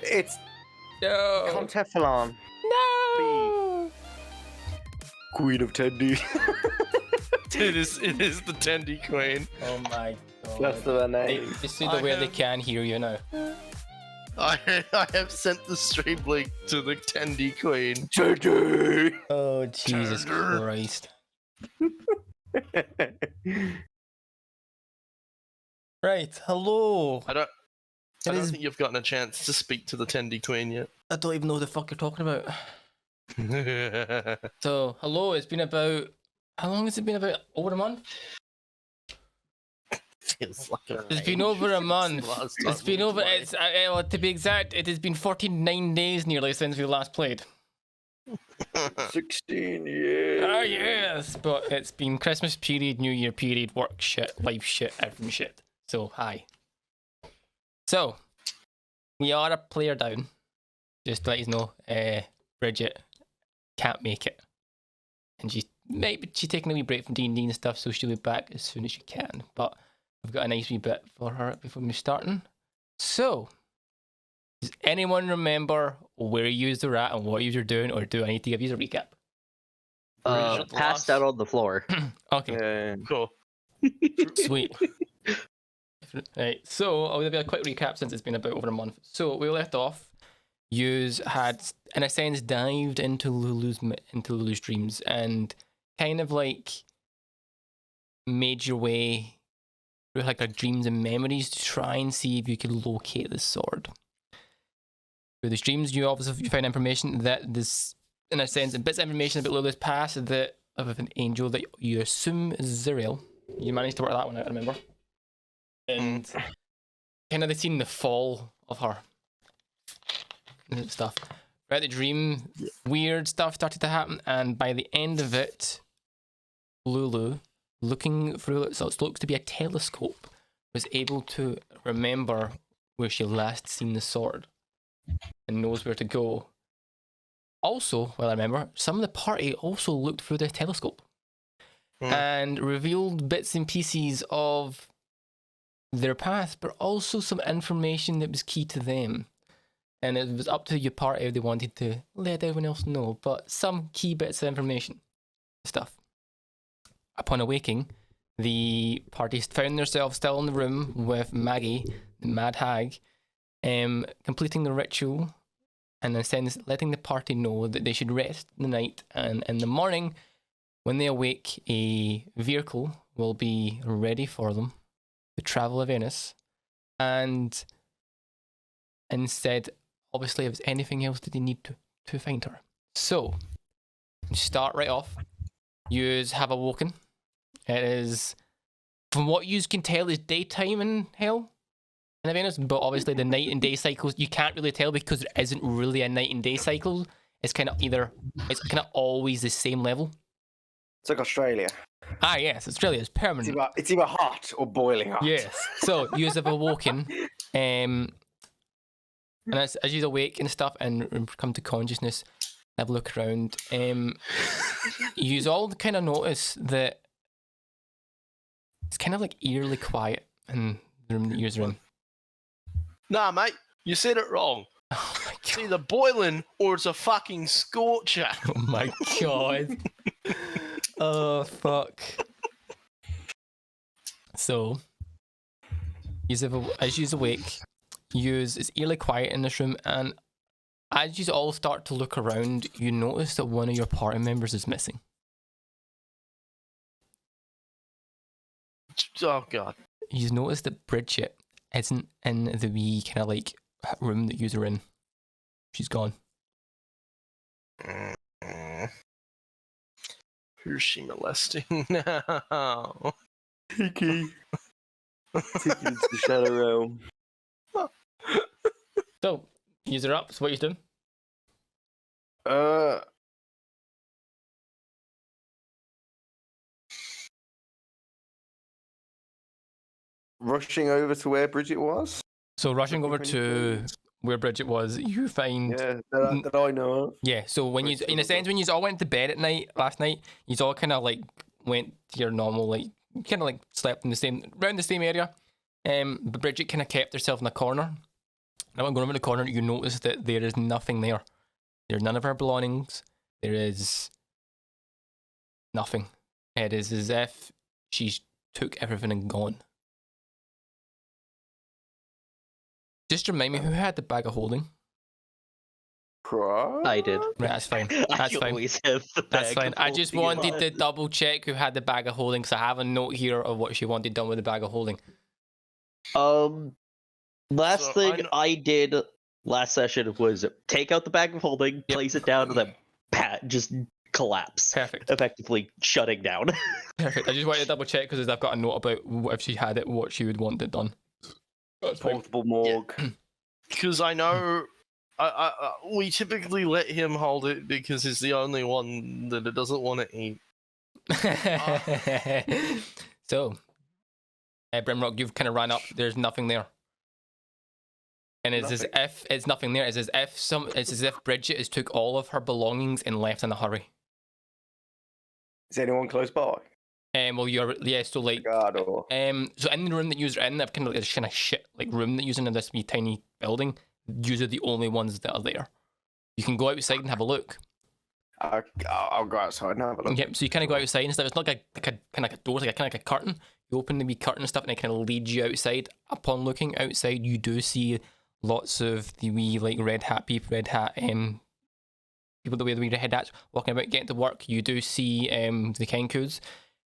It's No. Contefalon, No. Queen of Tendy. It is the Tendy Queen. Oh my god. That's the name. You see the way they can hear you now. I have sent the stream link to the Tendy Queen. Tendy. Oh Jesus Christ. Right, hello. I don't think you've gotten a chance to speak to the Tendy Queen yet. I don't even know what the fuck you're talking about. So, hello, it's been about... How long has it been? About over a month? Feels like It's been over a month. It's been over... It's, to be exact, it has been 49 days nearly since we last played. 16 years. Ah, yes! But it's been Christmas period, New Year period, work shit, life shit, everything shit. So, hi. So, we are a player down. Just to let you know, Bridget can't make it. And she's taking a wee break from D&D and stuff, so she'll be back as soon as she can. But I've got a nice wee bit for her before we starting. So, does anyone remember where you were at and what you were doing, or do I need to give you a recap? Passed out on the floor. Okay, Cool. sweet. Right, so I'll give you a quick recap since it's been about over a month. So we left off. Yous had, in a sense, dived into Lulu's dreams and kind of like made your way through like her dreams and memories to try and see if you could locate the sword. Through these dreams, you obviously find information that this, in a sense, bits of information about Lulu's past that of an angel that you assume is Zuriel. You managed to work that one out, I remember. And kind of the scene, the fall of her and stuff. Throughout the dream, weird stuff started to happen, and by the end of it, Lulu, looking through it, so it looks to be a telescope, was able to remember where she last seen the sword and knows where to go. Also, well, I remember, some of the party also looked through the telescope and revealed bits and pieces of their past, but also some information that was key to them. And it was up to your party if they wanted to let everyone else know, but some key bits of information stuff. Upon awaking, the party found themselves still in the room with Maggie, the Mad Hag, completing the ritual, and then letting the party know that they should rest the night, and in the morning, when they awake, a vehicle will be ready for them to travel to Avernus, and instead, obviously, if there's anything else that they need to find her. So, start right off. Yous have awoken. It is, from what yous can tell, is daytime in hell in Avernus, but obviously the night and day cycles you can't really tell because there isn't really a night and day cycle. It's kind of always the same level. It's like Australia. Ah, yes, Australia is permanent. It's either hot or boiling hot. Yes. So yous have awoken, and as you awake and stuff and come to consciousness, have a look around. Yous all kind of notice that it's kind of like eerily quiet in the room that yous are in. Nah, mate, you said it wrong. Oh my god. It's either boiling or it's a fucking scorcher. Oh my god. Oh fuck. So, as you awake, it's eerily quiet in this room, and as you all start to look around, you notice that one of your party members is missing. Oh god. You notice that Bridget isn't in the wee kind of like room that you're in. She's gone. Who's she molesting now? Tiki. Tiki into the shadow realm. So, yous are up. So what you doing? Rushing over to where Bridget was. So rushing over to where Bridget was, you find that I know of. Yeah. So when you, in a sense, when you all went to bed at night last night, you all kind of like went to your normal, like kind of like slept in around the same area. But Bridget kind of kept herself in a corner, Now I'm going around the corner, you notice that there is nothing there. There's none of her belongings. There is nothing. It is as if she's took everything and gone. Just remind me, who had the bag of holding? I did. Right, that's fine. I That's fine. always have the That's bag fine. of I just holding in wanted to mind. double check who had the bag of holding, because I have a note here of what she wanted done with the bag of holding. Last So, thing I did last session was take out the bag of holding, place it down, and then just collapse, Perfect. effectively shutting down. Perfect. I just wanted to double check because I've got a note about if she had it, what she would want it done. That's fine. Portable morgue. Because I know we typically let him hold it because he's the only one that it doesn't want to eat. So, Brimrock, you've kind of ran up. There's nothing there, and it's as if it's nothing there. It's as if Bridget has took all of her belongings and left in a hurry. Is anyone close by? Well, so like, God, or so in the room that you're in, I've kind of this kind of shit like room that you're in this wee tiny building. These are the only ones that are there. You can go outside and have a look. I'll go outside and have a look. Yep. So you kind of go outside and stuff. It's not like a kind of like a door, like a curtain. You open the wee curtain and stuff, and it kind of leads you outside. Upon looking outside, you do see lots of the wee like red hat people that wear the wee red hats walking about, getting to work. You do see the Kenkus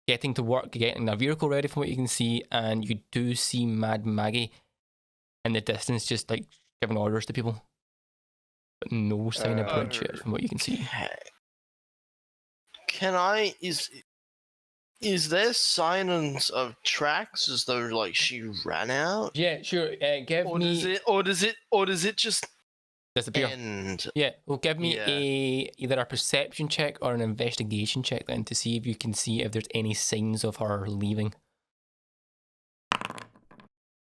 getting to work, getting their vehicle ready from what you can see, and you do see Mad Maggie in the distance, just like giving orders to people, but no sign of Bridget from what you can see. Can I is there signs of tracks as though like she ran out? Yeah, sure. Give Or me does it just disappear. end? Yeah, well, give me either a perception check or an investigation check then to see if you can see if there's any signs of her leaving.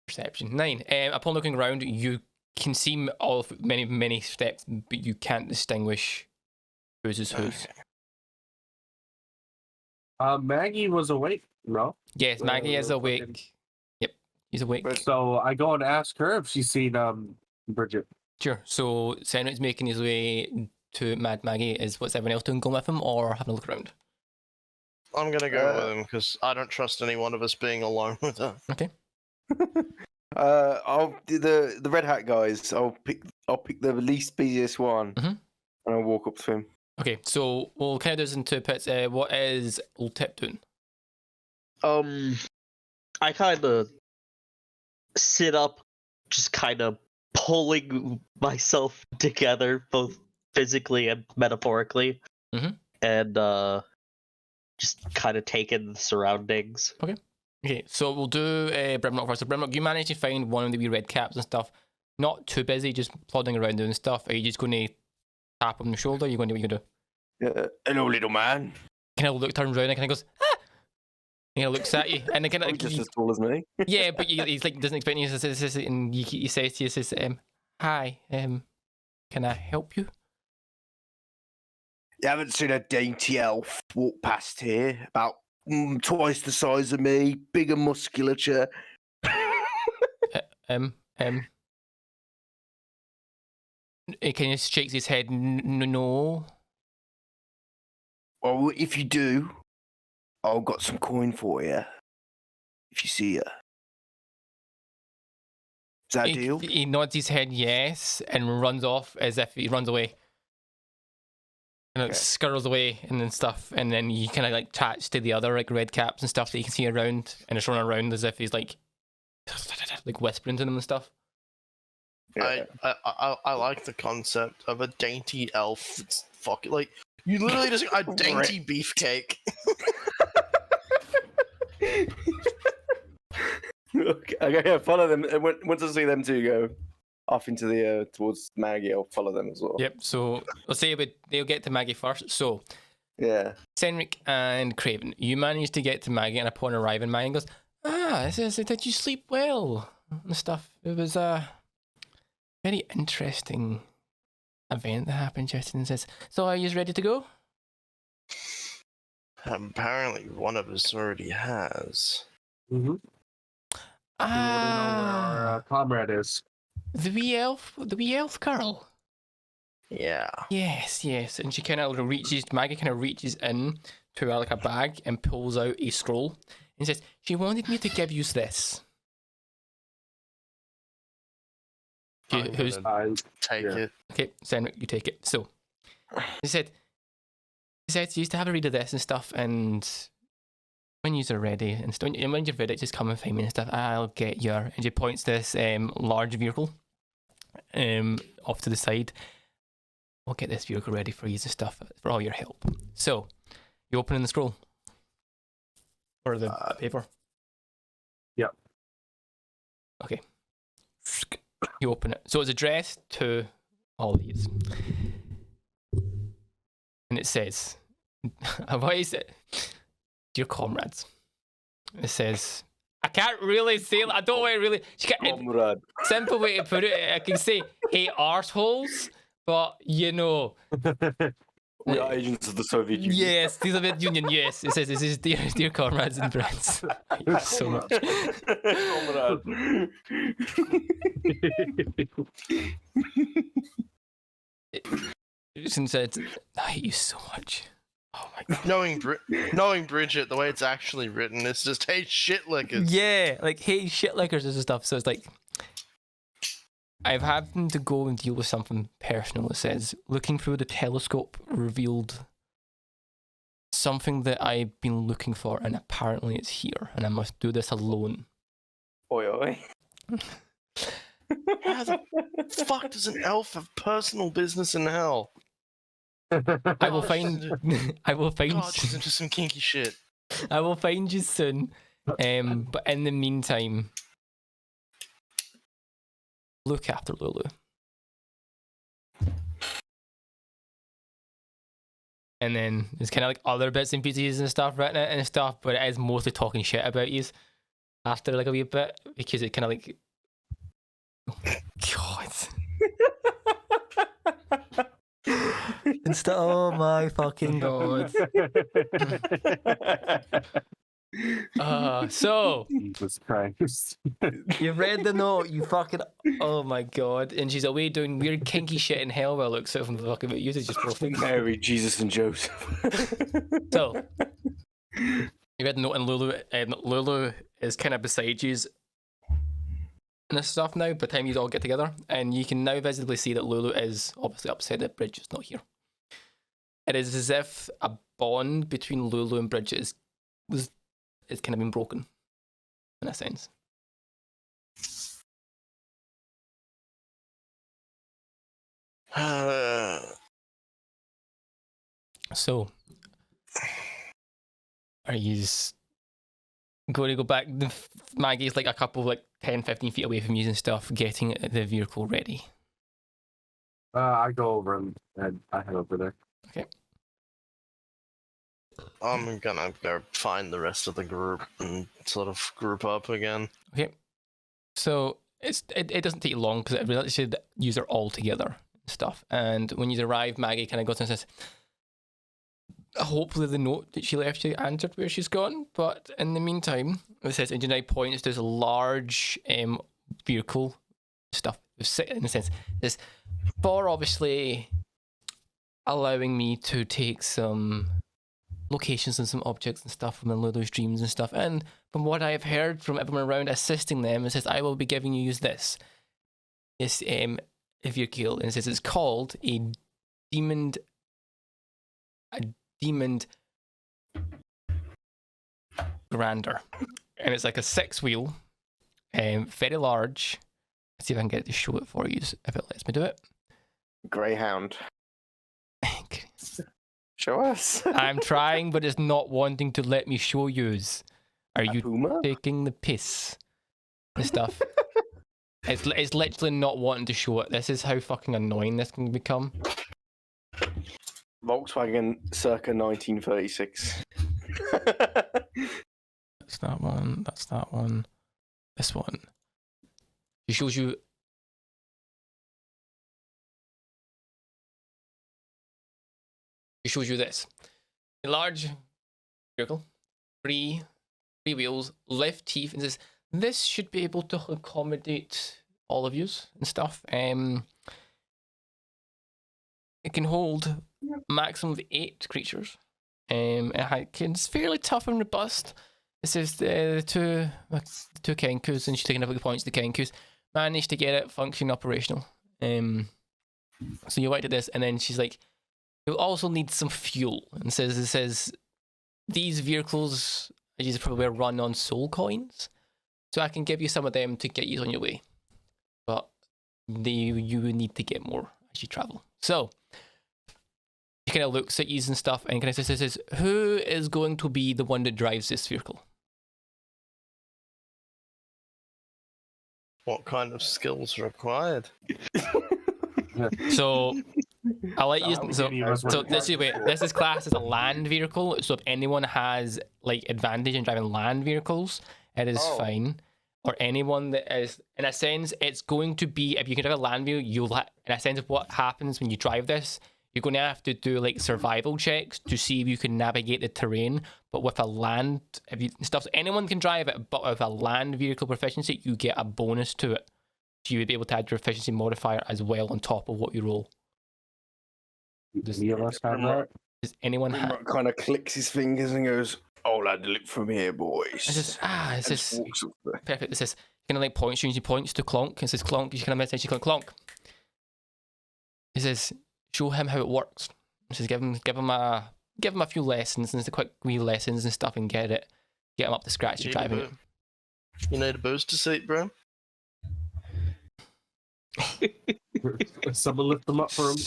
Perception 9. Upon looking around, you can see all of many steps, but you can't distinguish whose is whose. Maggie was awake, no? Yes, Maggie is awake. Yep, he's awake. So I go and ask her if she's seen Bridget. Sure. So Senrit's making his way to Mad Maggie. Is what's everyone else doing? Going with him or having a look around? I'm gonna go with him because I don't trust any one of us being alone with her. Okay. I'll do the red hat guys. I'll pick the least busiest one, and I'll walk up to him. Okay, so we'll kind of do this in two bits. What is Old Tip doing? I kind of sit up, just kind of pulling myself together, both physically and metaphorically, and just kind of taking the surroundings. Okay, so we'll do Brimrock first. So Brimrock, you managed to find one of the wee red caps and stuff. Not too busy, just plodding around doing stuff. Are you just going to tap on the shoulder? You're going to what you do? Hello, little man. Kind of turns around and kind of goes, ah! And he looks at you, and then kind of He's just as tall as me. yeah, but he's like doesn't expect you. And he says to you, says, "Hi, can I help you?" You haven't seen a dainty elf walk past here, about twice the size of me, bigger musculature. Can you shakes his head? No. Well, if you do, I've got some coin for you. If you see her. Is that a deal? He nods his head yes and runs off as if he runs away. And it scurries away and then stuff, and then he kind of like chats to the other like red caps and stuff that you can see around, and it's running around as if he's like whispering to them and stuff. Yeah. I like the concept of a dainty elf. It's fucking like you literally just got a dainty beefcake. Okay, follow them. And once I see them two go off into the towards Maggie, I'll follow them as well. Yep. So let's say they'll get to Maggie first. So Yeah. Senric and Craven, you managed to get to Maggie, and upon arriving, Maggie goes, did you sleep well and stuff? It was a very interesting event that happened yesterday. And says, so are you ready to go? Apparently, one of us already has. Mm-hmm. You want to know where our comrade is? the wee elf girl. Yeah. Yes. And she kind of Maggie kind of reaches in to like a bag and pulls out a scroll and says, "She wanted me to give you this." I'm Who's gonna take yeah. it. okay? Senric, you take it. So he said, you used to have a read of this and stuff, and when you're ready and when you're ready, just come and find me and stuff. I'll get your. And she points this large vehicle off to the side. We'll get this vehicle ready for you and stuff for all your help. So, you open in the scroll or the paper. Yep. Okay. You open it. So it's addressed to all these, and it says, "What is it, dear comrades?" It says, I can't really say. I don't want to really. Comrade. Simple way to put it, I can say, "Hey, arseholes," but you know. We are agents of the Soviet Union. Yes, the Soviet Union. Yes, it says, "This is dear comrades and friends." Thank you so much. Comrade. Since said, "I hate you so much." Oh my god. Knowing Bridget, the way it's actually written, it's just hey shit lickers. Yeah, like hey shit lickers and stuff. So it's like I've happened to go and deal with something personal. It says, looking through the telescope revealed something that I've been looking for, and apparently it's here, and I must do this alone. Oi, oi. How the fuck does an elf have personal business in hell? I will find God, she's into some kinky shit. I will find you soon. But in the meantime, look after Lulu. And then there's kind of like other bits and pieces and stuff written it and stuff, but it is mostly talking shit about you after like a wee bit, because it kind of like, God. And stuff. Oh my fucking god. So Jesus Christ. you read the note, you fucking. Oh my god. And she's away doing weird kinky shit in hell while it looks out from the fucking about you to just roasting. Mary, Jesus, and Joseph. So you read the note, and Lulu is kind of beside you and this stuff now. By the time you all get together, and you can now visibly see that Lulu is obviously upset that Bridget's not here. It is as if a bond between Lulu and Bridget is kind of been broken, in a sense. So, are you going to go back? Maggie's like a couple, like 10, 15 feet away from you and stuff, getting the vehicle ready. I go over and I head over there. Okay. I'm gonna go find the rest of the group and sort of group up again. Okay. So it doesn't take long because it really should use her all together and stuff. And when you arrive, Maggie kind of goes and says, hopefully the note that she left you answered where she's gone. But in the meantime, it says, and Janai points to this large vehicle stuff. In a sense, this for obviously allowing me to take some locations and some objects and stuff from Lulu's dreams and stuff. And from what I have heard from everyone around assisting them, it says, I will be giving you this vehicle. And it says it's called a demoned grander. And it's like a 6-wheel, very large. Let's see if I can get it to show it for you, if it lets me do it. Greyhound. Show us. I'm trying, but it's not wanting to let me show yous. Are you Puma? taking the piss and stuff? It's literally not wanting to show it. This is how fucking annoying this can become. Volkswagen circa 1936. That's that one. That's that one. This one. It shows you. It shows you this. A large vehicle, three wheels, left teeth, and says this should be able to accommodate all of yous and stuff. It can hold a maximum of 8 creatures. It's fairly tough and robust. It says the two Kenkus, and she's taking a couple of points to the Kenkus, managed to get it functioning operational. So you wait at this, and then she's like, you'll also need some fuel. And it says these vehicles, as you probably run on soul coins, so I can give you some of them to get you on your way. But you would need to get more as you travel. So she kind of looks at you and stuff, and kind of says, who is going to be the one that drives this vehicle? What kind of skills required? So I'll let you. So this this is classed as a land vehicle. So if anyone has like advantage in driving land vehicles, it is fine. Or anyone that is, in a sense, it's going to be, if you can drive a land vehicle, in a sense of what happens when you drive this, you're going to have to do like survival checks to see if you can navigate the terrain. But with a land, so anyone can drive it, but with a land vehicle proficiency, you get a bonus to it. So you would be able to add your efficiency modifier as well on top of what you roll. Does any of us have that? Does anyone have? Kind of clicks his fingers and goes, "I'll have to look from here, boys." It's just perfect. It says kind of like points. She points to Clonk. It says Clonk. You kind of message Clonk. It says, show him how it works. It says give him a few lessons, and it's the quick wee lessons and stuff, and get him up to scratch to driving it. You need a booster seat, bro? Someone lift them up for him.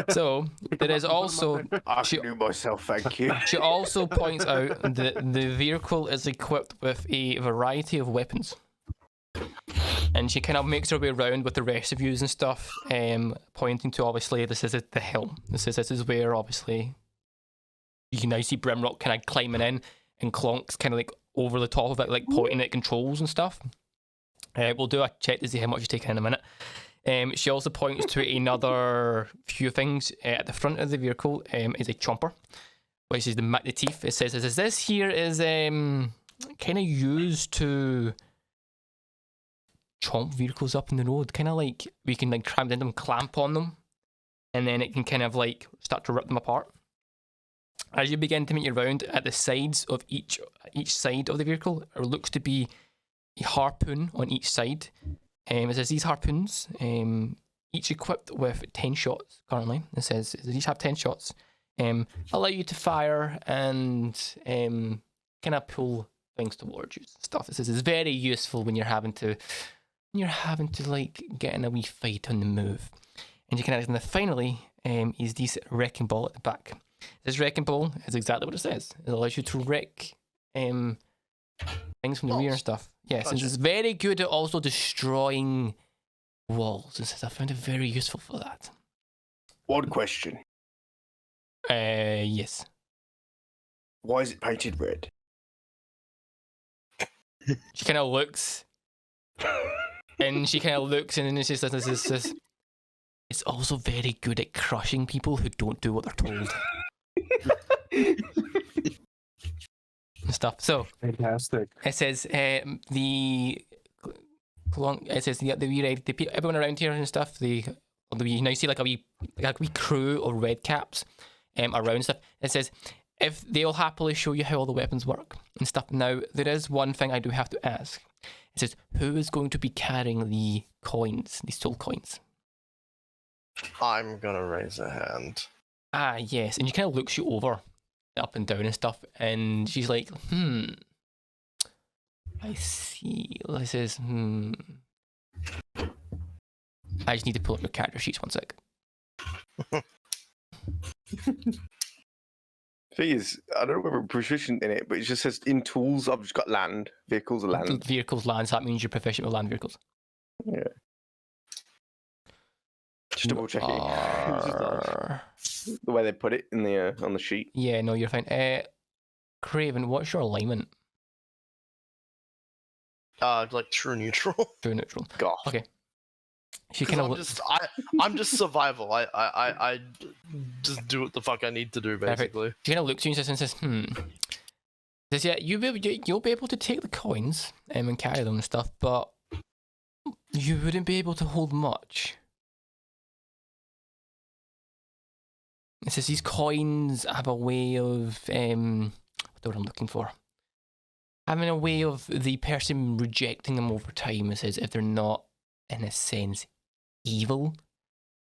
So there is also, I can do myself, thank you. she also points out that the vehicle is equipped with a variety of weapons, and she kind of makes her way around with the rest of yous and stuff, pointing to, obviously, this is the helm. This is where, obviously, you can now see Brimrock kind of climbing in, and Clonk's kind of like over the top of it, like pointing at controls and stuff. We'll do a check to see how much you're taking in a minute. She also points to another few things. At the front of the vehicle is a chomper, which is the teeth. It says this here is kind of used to chomp vehicles up in the road. Kind of like we can like tram into them, clamp on them, and then it can kind of like start to rip them apart. As you begin to make your round at the sides of each side of the vehicle, there looks to be a harpoon on each side. It says these harpoons, each equipped with 10 shots currently. It says they each have 10 shots. Allow you to fire and kind of pull things towards you. Stuff. It says it's very useful when you're having to like get in a wee fight on the move. And you can add, and finally is this wrecking ball at the back. This wrecking ball is exactly what it says. It allows you to wreck things from the rear and stuff. Yes, and it's very good at also destroying walls. And I found it very useful for that. One question. Yes. Why is it painted red? She kind of looks, and she kind of looks, and then she says, "This. It's also very good at crushing people who don't do what they're told." And stuff. So fantastic. It says everyone around here and stuff. You now see like a wee crew of red caps around stuff. It says if they'll happily show you how all the weapons work and stuff. Now there is one thing I do have to ask. It says who is going to be carrying the coins, the soul coins? I'm gonna raise a hand. Ah yes, and she kind of looks you over, up and down and stuff, and she's like, I see. It says, I just need to pull up your character sheets 1 sec. Thing is, I don't know whether we're proficient in it, but it just says in tools, I've just got land, vehicles, land. Vehicles, land, so that means you're proficient with land vehicles. Yeah. Just double checking. The way they put it in the on the sheet. Yeah, no, you're fine. Craven, what's your alignment? Like true neutral. True neutral. God. Okay. She kind of. I'm just survival. I just do what the fuck I need to do, basically. Perfect. She kind of looks at you and says, Says, yeah, you'll be able to take the coins and carry them and stuff, but You wouldn't be able to hold much. It says these coins have a way of what's the word I'm looking for? Having a way of the person rejecting them over time. It says if they're not, in a sense, evil.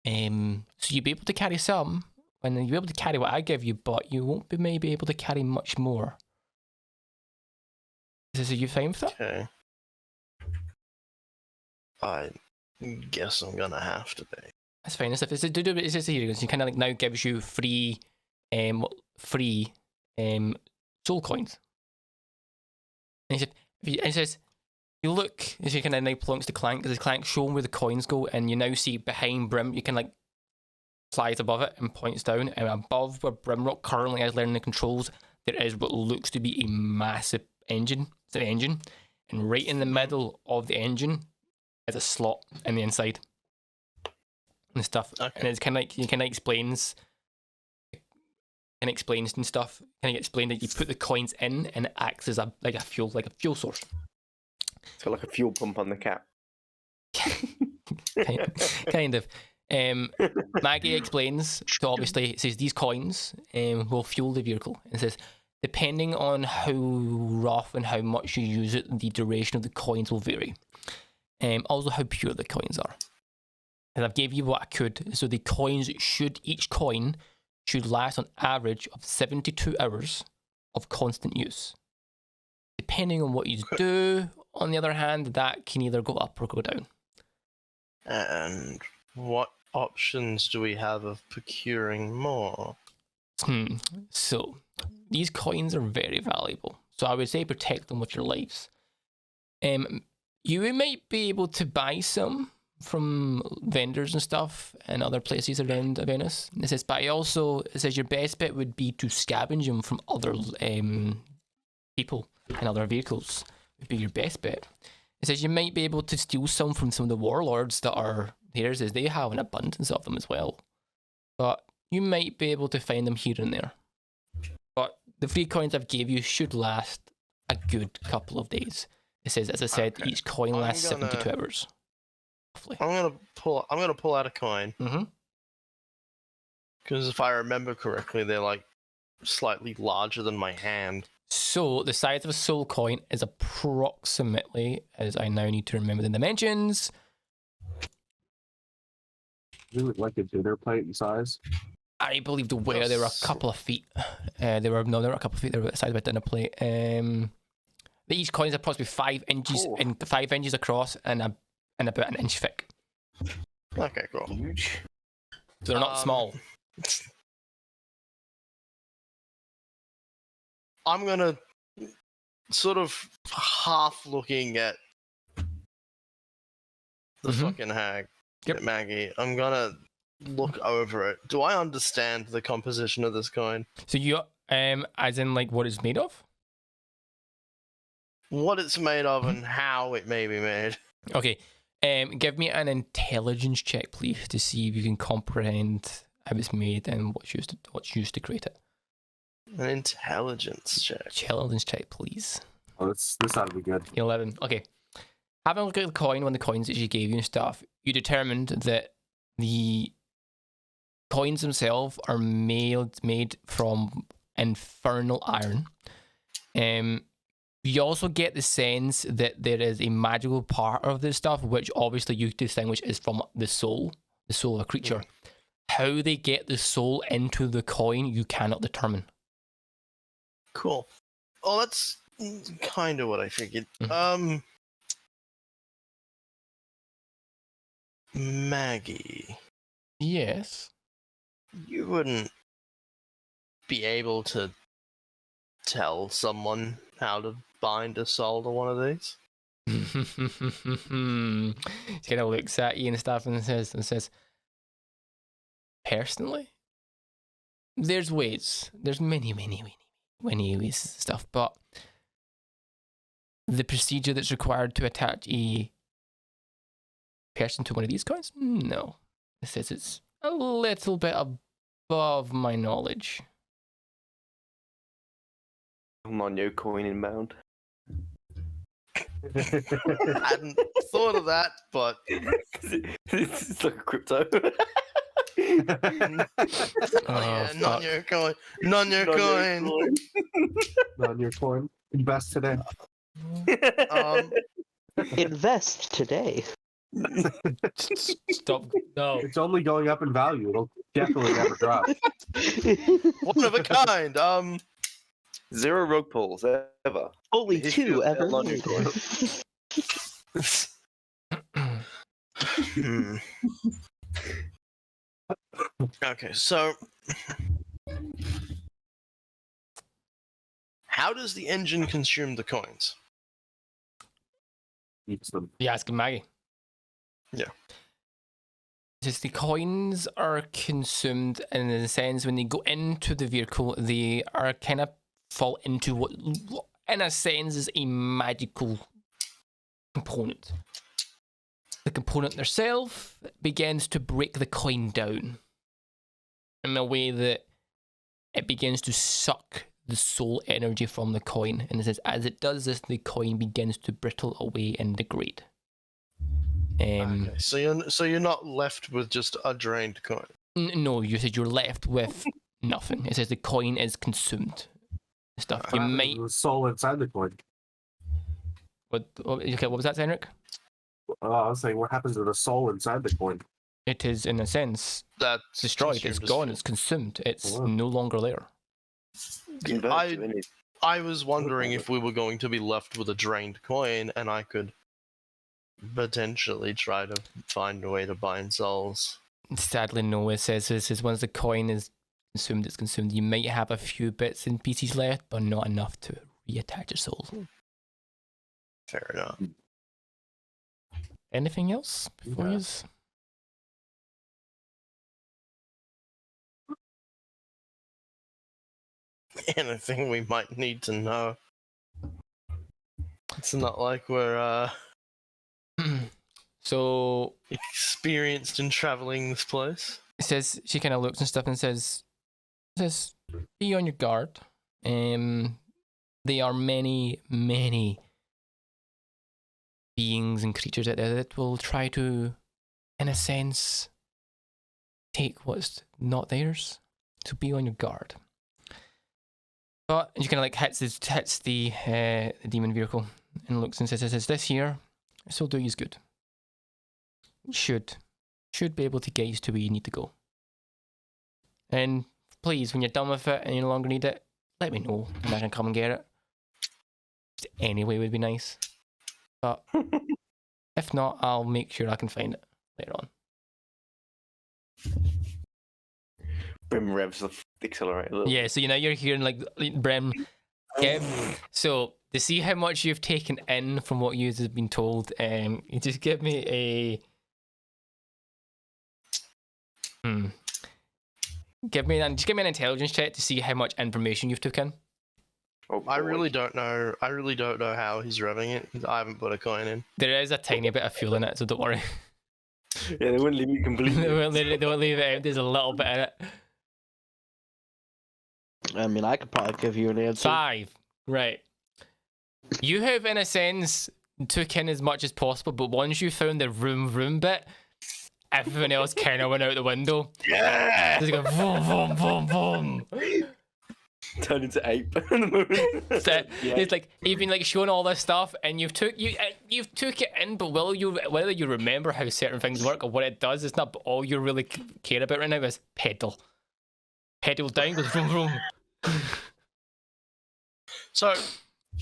So you'll be able to carry some, and you'll be able to carry what I give you, but you won't be maybe able to carry much more. Is you fine with that? Okay. I guess I'm gonna have to be. That's fine. It's just here. So kind of like now gives you free soul coins. And it says, you look, as you kind of now points to Clank, because Clank showing where the coins go, and you now see behind Brim, you can like slide above it and points down, and above where Brimrock currently is learning the controls, there is what looks to be a massive engine. It's an engine, and right in the middle of the engine is a slot in the inside and stuff. Okay. And it's kind of like he kind of explains and stuff. Kind of explain that you put the coins in, and it acts as a fuel source. It's got like a fuel pump on the cap. kind of. Maggie explains, so obviously it says these coins will fuel the vehicle. It says, depending on how rough and how much you use it, the duration of the coins will vary. Also how pure the coins are. And I've gave you what I could, so the coins each coin should last on average of 72 hours of constant use. Depending on what you do, on the other hand, that can either go up or go down. And what options do we have of procuring more? So, these coins are very valuable. So I would say protect them with your lives. You might be able to buy some from vendors and stuff and other places around Avernus. It says, but it says your best bet would be to scavenge them from other people and other vehicles. Would be your best bet. It says you might be able to steal some from some of the warlords that are here, as they have an abundance of them as well. But you might be able to find them here and there. But the free coins I've gave you should last a good couple of days. It says, as I said, each coin lasts 72 hours. Roughly. I'm gonna pull out a coin. Mm-hmm. Because if I remember correctly, they're like slightly larger than my hand. So the size of a soul coin is approximately, as I now need to remember the dimensions. Is it like a dinner plate in size? I believe they were a couple of feet. They were a couple of feet. They were the size of a dinner plate. Each coin is approximately 5 inches and 5 inches across and about an inch thick. Okay, cool. Huge. So they're not small. I'm gonna sort of half looking at the fucking hag, Yep. Maggie. I'm gonna look over it. Do I understand the composition of this coin? So you, as in like what it's made of? What it's made of and how it may be made. Okay. Give me an intelligence check, please, to see if you can comprehend how it's made and what's used to create it. An intelligence check. Intelligence check, please. Oh, this ought to be good. 11. Okay. Having a look at the coin, one of the coins that she gave you and stuff, you determined that the coins themselves are made from infernal iron. You also get the sense that there is a magical part of this stuff, which obviously you distinguish is from the soul of a creature. How they get the soul into the coin, you cannot determine. Cool. Oh, that's kind of what I figured. Maggie, Yes. you wouldn't be able to tell someone how to bind a soul to one of these? She kind of looks at you and stuff and says, personally, there's ways. There's many ways and stuff, but the procedure that's required to attach a person to one of these coins, no. It says it's a little bit above my knowledge. I'm on your coin inbound. Hadn't thought of that, but It's like a crypto. yeah, fuck. not your coin. Not your coin. On your coin. Invest today. Invest today. Stop. No. It's only going up in value. It'll definitely never drop. One of a kind. 0 rug pulls ever. Only History 2 of ever Outlaw made. Okay, so how does the engine consume the coins? Eats them. Yeah, ask Maggie. Yeah. Just the coins are consumed in the sense when they go into the vehicle, they are kind of fall into what, in a sense, is a magical component. The component themselves begins to break the coin down in a way that it begins to suck the soul energy from the coin, and it says as it does this, the coin begins to brittle away and degrade. Okay, so you're not left with just a drained coin. No, you said you're left with nothing. It says the coin is consumed. Stuff you might. The soul inside the coin. Okay, what was that, Henrik? I was saying, what happens to the soul inside the coin? It is, in a sense, That's destroyed. It's consumed as gone. fuel. It's consumed. It's Oh. no longer there. Convert to any- I was wondering if we were going to be left with a drained coin, and I could potentially try to find a way to bind souls. Sadly, no. It says once the coin is consumed, it's consumed. You might have a few bits and pieces left, but not enough to reattach your soul. Fair enough. Anything else before Yeah. you? Anything we might need to know. It's not like we're So experienced in traveling this place. it says she kind of looks and stuff and says be on your guard. There are many beings and creatures out there that will try to, in a sense, take what's not theirs. So be on your guard. But she kind of like hits the demon vehicle and looks and says, "This here, this will do you good. Should be able to get you to where you need to go. And please, when you're done with it and you no longer need it, let me know and I can come and get it. Just anyway would be nice. But if not, I'll make sure I can find it later on." Brim revs the accelerator a little. Yeah, so you're hearing like Brem give. So to see how much you've taken in from what you have been told, you just give me a give me an intelligence check to see how much information you've taken. Oh, I boy. really don't know. I really don't know how he's revving it. 'Cause I haven't put a coin in. There is a tiny bit of fuel in it, so don't worry. Yeah, they wouldn't leave me completely. they won't leave it out. There's a little bit in it. I mean, I could probably give you an answer. 5. Right. You have, in a sense, took in as much as possible, but once you found the room bit, everyone else kind of went out the window. Yeah! Just go boom, boom, boom, boom. Turned into ape in the movie. So Yeah. it's like you've been like showing all this stuff, and you've took it in, but whether you remember how certain things work or what it does, it's not all you really care about right now is pedal down, goes vroom vroom. So,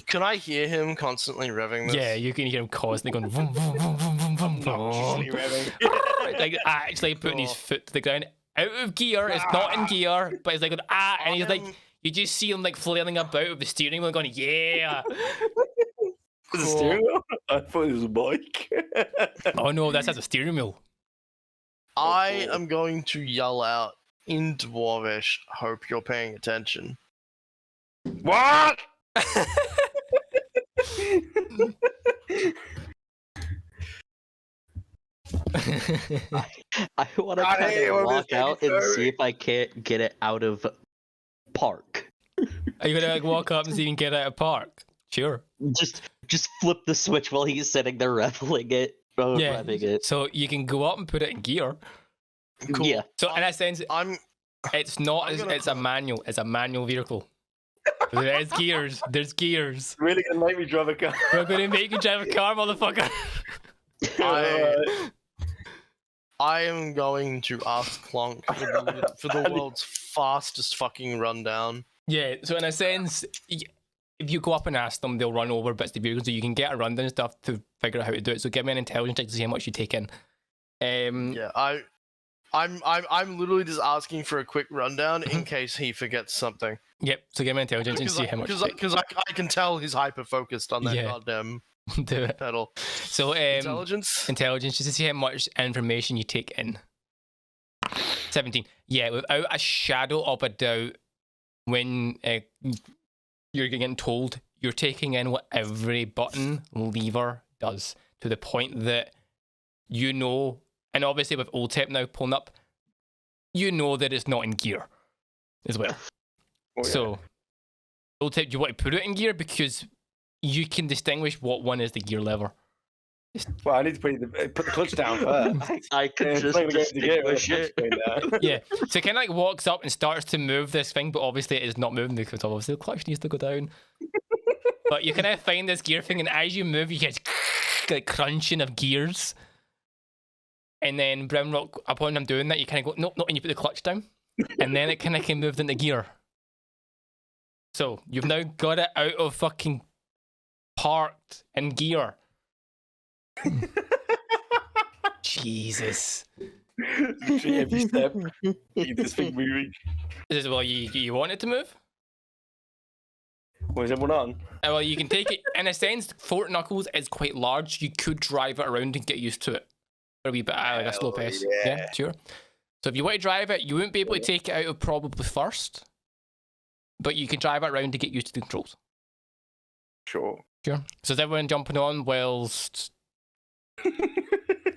can I hear him constantly revving this? Yeah, you can hear him constantly going vroom vroom vroom vroom vroom vroom Noxiously vroom. revving. Like actually putting his foot to the ground, out of gear. It's not in gear, but it's like and he's like, you just see him like flailing about with the steering wheel, going, yeah. Was it a steering wheel? I thought it was a bike. Oh no, that has a steering wheel. I am going to yell out in Dwarvish, hope you're paying attention. What? I want to I kind hate of when walk this out thing and is see if I can't get it out of park. Are you gonna like walk up and see if you can get out of park? Sure. Just flip the switch while he's sitting there revving it. Revving it. So you can go up and put it in gear. Cool. Yeah. So in that sense, it's not. It's a manual. It's a manual vehicle. There is gears. There's gears. Really gonna make me drive a car. We're gonna make you drive a car, motherfucker. I am going to ask Clonk for the world's fastest fucking rundown. Yeah. So in a sense, if you go up and ask them, they'll run over bits of the vehicles, so you can get a rundown and stuff to figure out how to do it. So give me an intelligence check to see how much you take in. Yeah, I'm literally just asking for a quick rundown in case he forgets something. Yep. So give me an intelligence and see how much. Because I can tell he's hyper focused on that goddamn do it. pedal. So Intelligence. Intelligence, just to see how much information you take in. 17. Yeah, without a shadow of a doubt, when you're getting told, you're taking in what every button lever does, to the point that you know, and obviously with old tech now pulling up, you know that it's not in gear as well. Oh, yeah. So old tech, you want to put it in gear because you can distinguish what one is the gear lever. Well, I need to put the clutch down first. I can just distinguish it. Yeah, so it kind of like walks up and starts to move this thing, but obviously it is not moving because obviously the clutch needs to go down. But you kind of find this gear thing, and as you move, you get like crunching of gears. And then Brimrock, upon him doing that, you kind of go, nope, and you put the clutch down, and then it kind of moved into gear. So you've now got it out of fucking parked in gear. Jesus. Every step, keep this thing moving. Is it, well, you want it to move? Was everyone on? Well, you can take it, in a sense, Fort Knuckles is quite large. You could drive it around and get used to it. For a wee bit, like a slow pace. Yeah, sure. So if you want to drive it, you wouldn't be able to take it out of probably first, but you can drive it around to get used to the controls. Sure. Sure. So is everyone jumping on whilst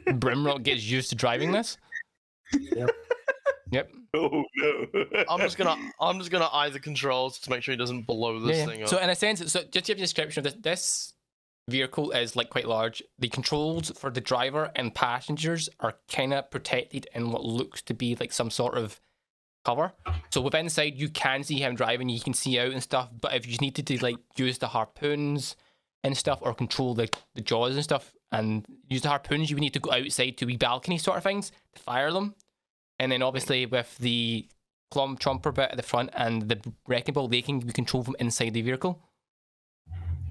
Brimrock gets used to driving this? Yep. Oh no. I'm just gonna eye the controls to make sure he doesn't blow this thing up. So in a sense, so just to give you a description of this vehicle is like quite large. The controls for the driver and passengers are kind of protected in what looks to be like some sort of cover. So with inside, you can see him driving, you can see out and stuff. But if you needed to like use the harpoons and stuff, or control the jaws and stuff, and use the harpoons, you would need to go outside to wee balcony sort of things to fire them. And then obviously with the Clump Trumper bit at the front and the Wrecking Ball, they can be controlled from inside the vehicle.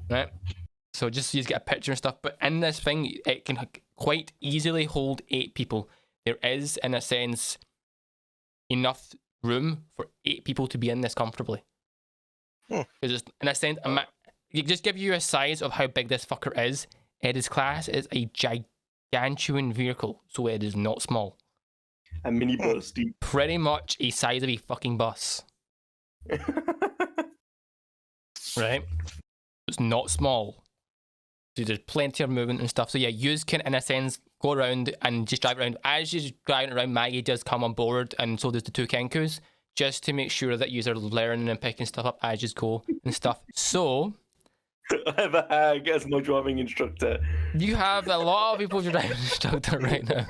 Right? So just so you get a picture and stuff. But in this thing, it can quite easily hold 8 people. There is, in a sense, enough room for 8 people to be in this comfortably. Because in a sense, you just give you a size of how big this fucker is. It is classed as a gigantuan vehicle, so it is not small. A mini bus, dude. Pretty much a size of a fucking bus. Right? It's not small. So there's plenty of movement and stuff. So yeah, you can, in a sense, go around and just drive around. As you're driving around, Maggie does come on board, and so does the 2 Kenkus, just to make sure that you're learning and picking stuff up as you go and stuff. So I have a hag as my driving instructor. you have a lot of people as your driving instructor right now.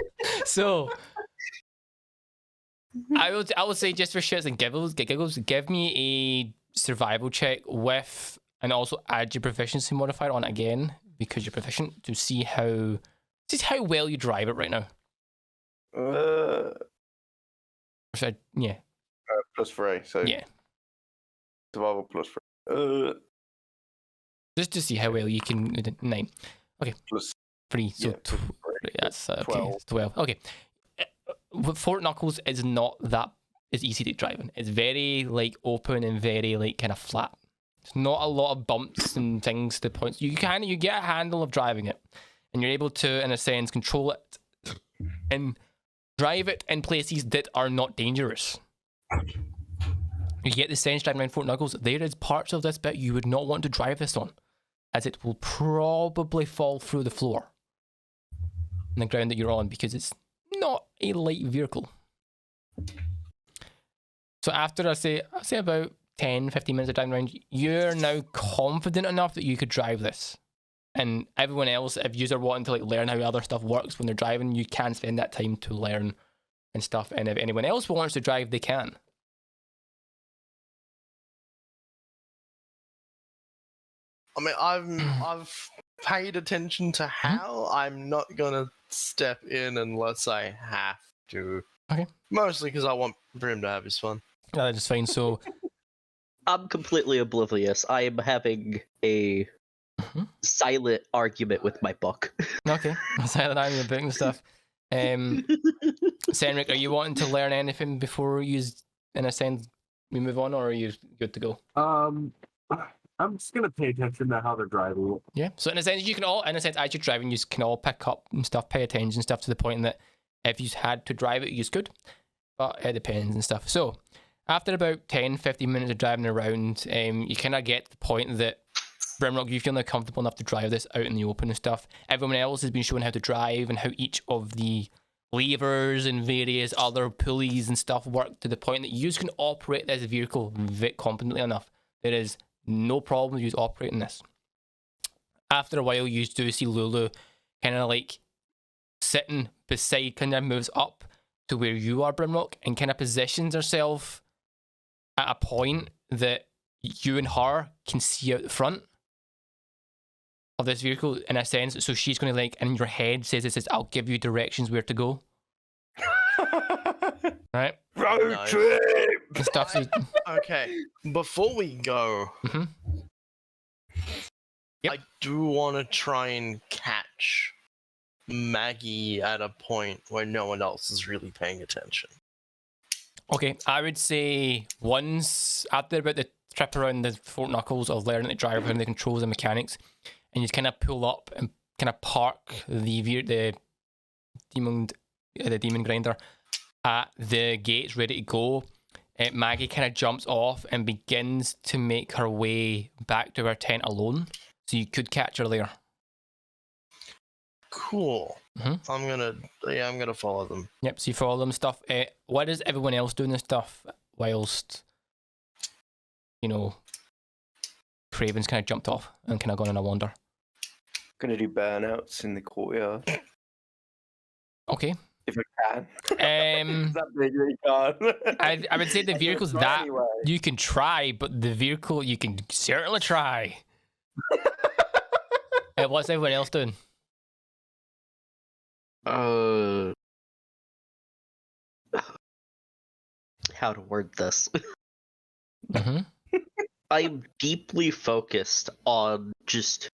So I would say, just for shits and giggles, give me a survival check with, and also add your proficiency modifier on it again, because you're proficient, to see how well you drive it right now. Yeah. +3, so Yeah. survival +3. Just to see how well you can. 9. Okay. +3. So yeah, that's okay. 12. 12. Okay. Fort Knuckles is not that as easy to drive in. It's very like open and very like kind of flat. It's not a lot of bumps and things to points. You get a handle of driving it, and you're able to, in a sense, control it and drive it in places that are not dangerous. You get the sense driving around Fort Knuckles, there is parts of this bit you would not want to drive this on, as it will probably fall through the floor on the ground that you're on, because it's not a light vehicle. So after I say about 10, 15 minutes of driving around, you're now confident enough that you could drive this. And everyone else, if you are wanting to like learn how other stuff works when they're driving, you can spend that time to learn and stuff. And if anyone else wants to drive, they can. I mean, I've paid attention to how. I'm not gonna step in unless I have to. Okay. Mostly because I want Brim to have his fun. That's just fine. So I'm completely oblivious. I am having a silent argument with my book. okay, silent argument about and stuff. Senric, are you wanting to learn anything before you, in a sense, we move on, or are you good to go? I'm just gonna pay attention to how they're driving. Yeah. So in a sense, you can all, in a sense, as you're driving, you can all pick up and stuff, pay attention and stuff to the point that if you had to drive it, you could, but it depends and stuff. So after about 10, 15 minutes of driving around, you kind of get to the point that Brimrock, you feel now comfortable enough to drive this out in the open and stuff. Everyone else has been shown how to drive and how each of the levers and various other pulleys and stuff work to the point that you can operate this vehicle competently enough. There is no problem with you operating this. After a while, you do see Lulu kind of like sitting beside, kind of moves up to where you are, Brimrock, and kind of positions herself at a point that you and her can see out the front of this vehicle in a sense. So she's going to like, in your head says, I'll give you directions where to go. Right? Road Nice. trip! And stuff. So, Okay, before we go, Mhm. Yep. I do want to try and catch Maggie at a point where no one else is really paying attention. okay, I would say once after about the trip around the Fort Knuckles of learning to drive around the controls and mechanics, and you kind of pull up and kind of park the demon grinder at the gates ready to go, Maggie kind of jumps off and begins to make her way back to her tent alone. So you could catch her there. Cool. Mhm. I'm gonna follow them. Yep, so you follow them stuff. What is everyone else doing this stuff whilst, you know, Craven's kind of jumped off and kind of gone on a wander? Gonna do burnouts in the courtyard Okay. if I can. That big really can't. I would say the vehicle's Try that anyway. you can try, but the vehicle you can certainly try. What's everyone else doing? How to word this? Mm-hmm. I'm deeply focused on just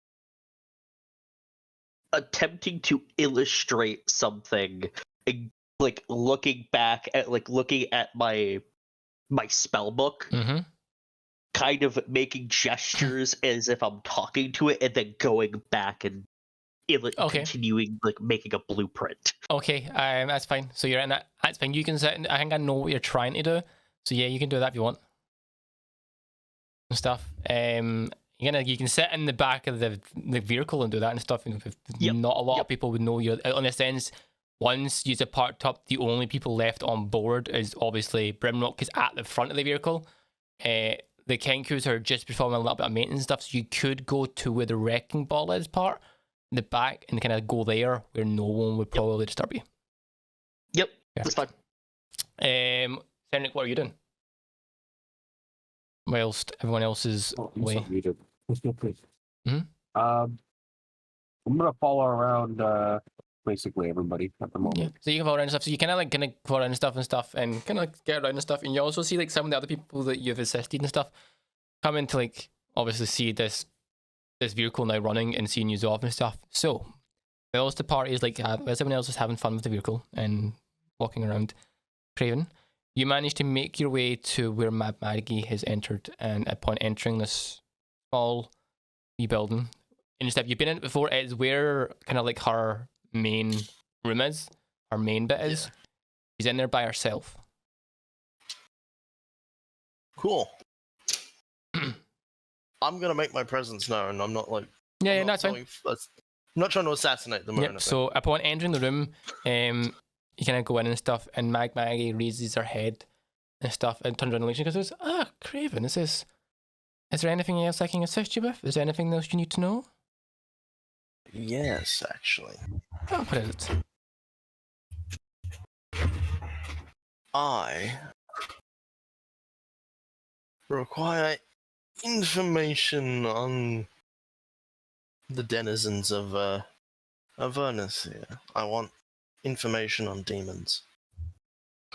attempting to illustrate something, like looking at my spell book, Mm-hmm. kind of making gestures as if I'm talking to it, and then going back and Okay. continuing like making a blueprint. Okay, that's fine. So you're in that. That's fine. You can sit. I think I know what you're trying to do. So yeah, you can do that if you want. And stuff. You can sit in the back of the vehicle and do that and stuff. And Yep. Not a lot of people would know you're. In a sense, once you're parked up, the only people left on board is obviously Brimrock is at the front of the vehicle. The Kenkus are just performing a little bit of maintenance and stuff. So you could go to where the wrecking ball is part, in the back, and kind of go there where no one would probably disturb you. Yep, Yeah. that's fine. Cedric, what are you doing? Whilst everyone else is away. Mhm. I'm gonna follow around basically everybody at the moment. Yeah. So you can follow around and stuff. So you kind of follow around and stuff and kind of like get around and stuff. And you also see like some of the other people that you've assisted and stuff come in to like obviously see this vehicle now running and seeing you off and stuff. So whilst the party is like everyone else is having fun with the vehicle and walking around Craven, you manage to make your way to where Maggie has entered, and upon entering this small wee building and stuff, you've been in it before. It's where kind of like her main room is, her main bit is. Yeah. She's in there by herself. Cool. I'm gonna make my presence known. I'm not like. Yeah, I'm that's not fine. I'm not trying to assassinate them or Yep. anything. So upon entering the room, you kind of go in and stuff, and Maggie raises her head and stuff, and turns around and goes, Craven, is there anything else I can assist you with? Is there anything else you need to know? Yes, actually. Oh, what is it? I require information on the denizens of Avernus here. I want information on demons.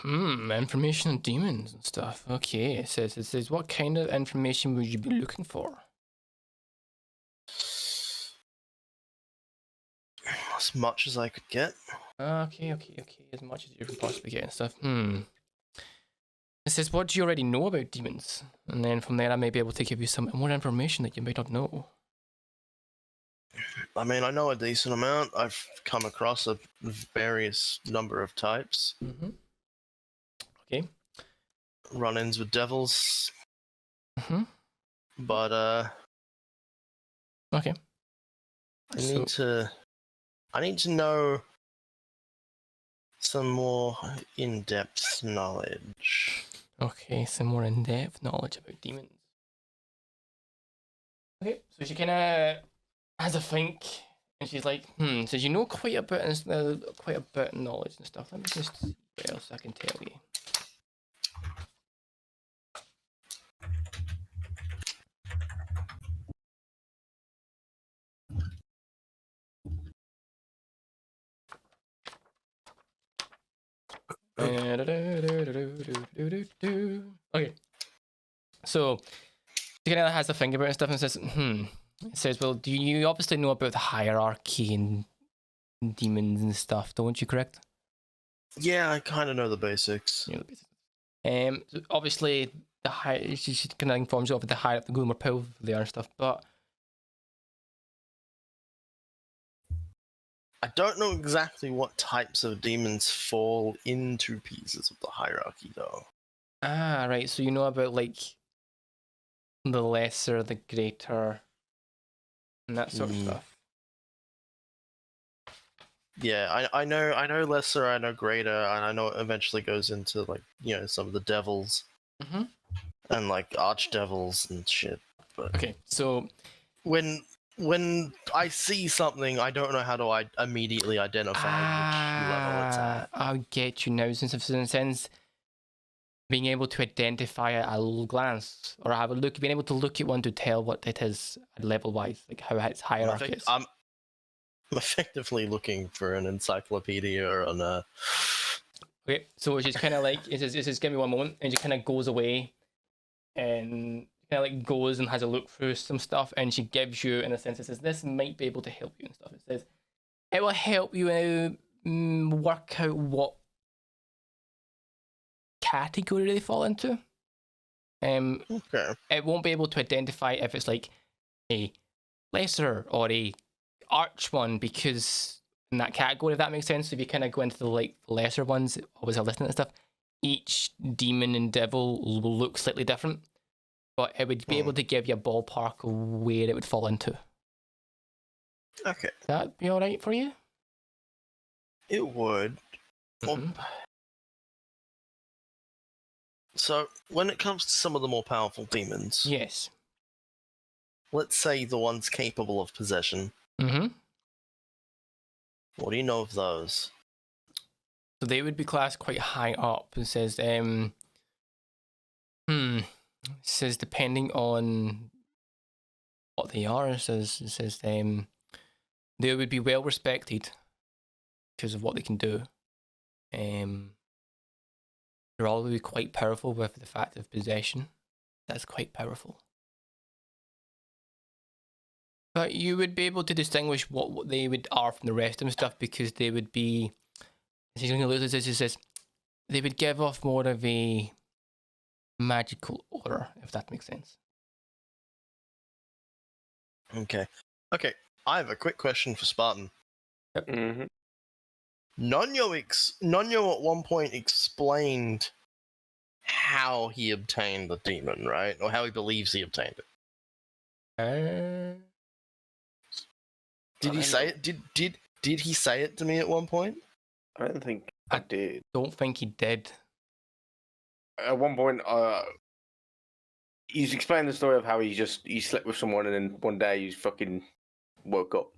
Information on demons and stuff. Okay, it says, what kind of information would you be looking for? As much as I could get. Okay. As much as you can possibly get and stuff. It says, what do you already know about demons? And then from there, I may be able to give you some more information that you might not know. I mean, I know a decent amount. I've come across a various number of types. Mm-hmm. Okay. Run-ins with devils. Mm-hmm. But, Okay. I need to know some more in-depth knowledge. Okay, some more in-depth knowledge about demons. Okay, so she kind of has a think, and she's like, says you know quite a bit of knowledge and stuff. Let me just see what else I can tell you. Okay. So she kind of has a think about it and stuff and says, It says, well, do you obviously know about the hierarchy and demons and stuff, don't you, correct? Yeah, I kind of know the basics. You know the basics. So obviously, she kind of informs you of the higher up the more powerful they are and stuff, but I don't know exactly what types of demons fall into pieces of the hierarchy, though. right, so you know about, like, the lesser, the greater, and that sort of stuff. Yeah, I know lesser, I know greater, and I know it eventually goes into, like, you know, some of the devils. Mm-hmm. And, like, archdevils and shit. But Okay, so when I see something, I don't know how to immediately identify which level it's at. I'll get you now, since in a sense, being able to identify it at a glance, or have a look, being able to look at one to tell what it is level-wise, like how its hierarchy is. I'm effectively looking for an encyclopedia on a... Okay, so she's kind of like, it says, give me one moment, and she kind of goes away, and kind of like goes and has a look through some stuff, and she gives you, in a sense, it says, this might be able to help you and stuff. It says, it will help you work out what category they fall into. Okay. It won't be able to identify if it's like a lesser or a arch one, because in that category, if that makes sense. So if you kind of go into the like lesser ones, always listening to stuff, each demon and devil will look slightly different, but it would be able to give you a ballpark of where it would fall into. Okay. That'd be all right for you? It would. Mm-hmm. So, when it comes to some of the more powerful demons, Yes. let's say the ones capable of possession, Mm-hmm. what do you know of those? So they would be classed quite high up. It says, it says depending on what they are, it says they would be well respected because of what they can do. They're all be quite powerful with the fact of possession. That's quite powerful. But you would be able to distinguish what they would are from the rest of them stuff, because they would be, she's going to lose this, it says, they would give off more of a magical aura, if that makes sense. Okay. Okay, I have a quick question for Spartan. Mm-hmm. Nonyo at one point explained how he obtained the demon, right? Or how he believes he obtained it. Did he say it? Did he say it to me at one point? I don't think I did. Don't think he did. at one point, he's explaining the story of how he slept with someone and then one day he fucking woke up.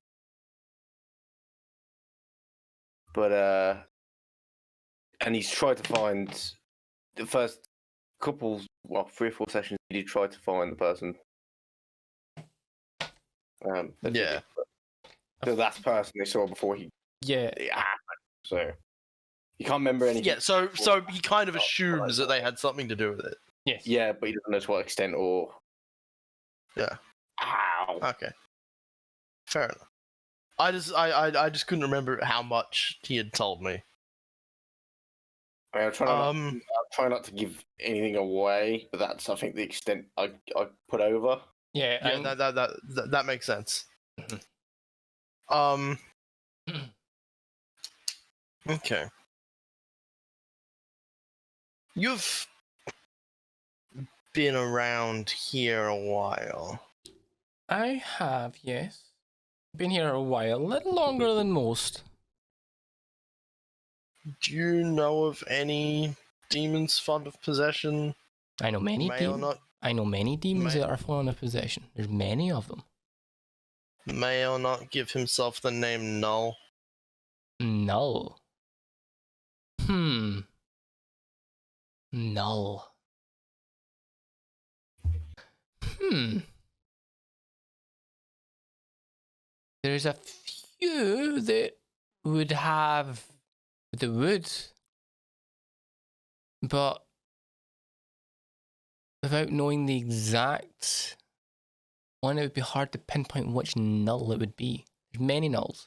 But and he's tried to find the first couple, 3 or 4 sessions. He did try to find the person. Yeah. The last person they saw before he happened. So you can't remember anything. Yeah, so he kind of assumes that they had something to do with it. Yes. Yeah, but he doesn't know to what extent or. Yeah. How. Okay. Fair enough. I just couldn't remember how much he had told me. I mean, I'm trying not to give anything away, but that's I think the extent I put over. Yeah. Yeah, that makes sense. Okay. You've been around here a while. I have, yes. Been here a while, a little longer than most. Do you know of any demons fond of possession? I know many May or demons. not, I know many demons May- that are fond of possession. There's many of them. may or not give himself the name Null. Null. Null. There's a few that would, but without knowing the exact one, it would be hard to pinpoint which null it would be. There's many nulls.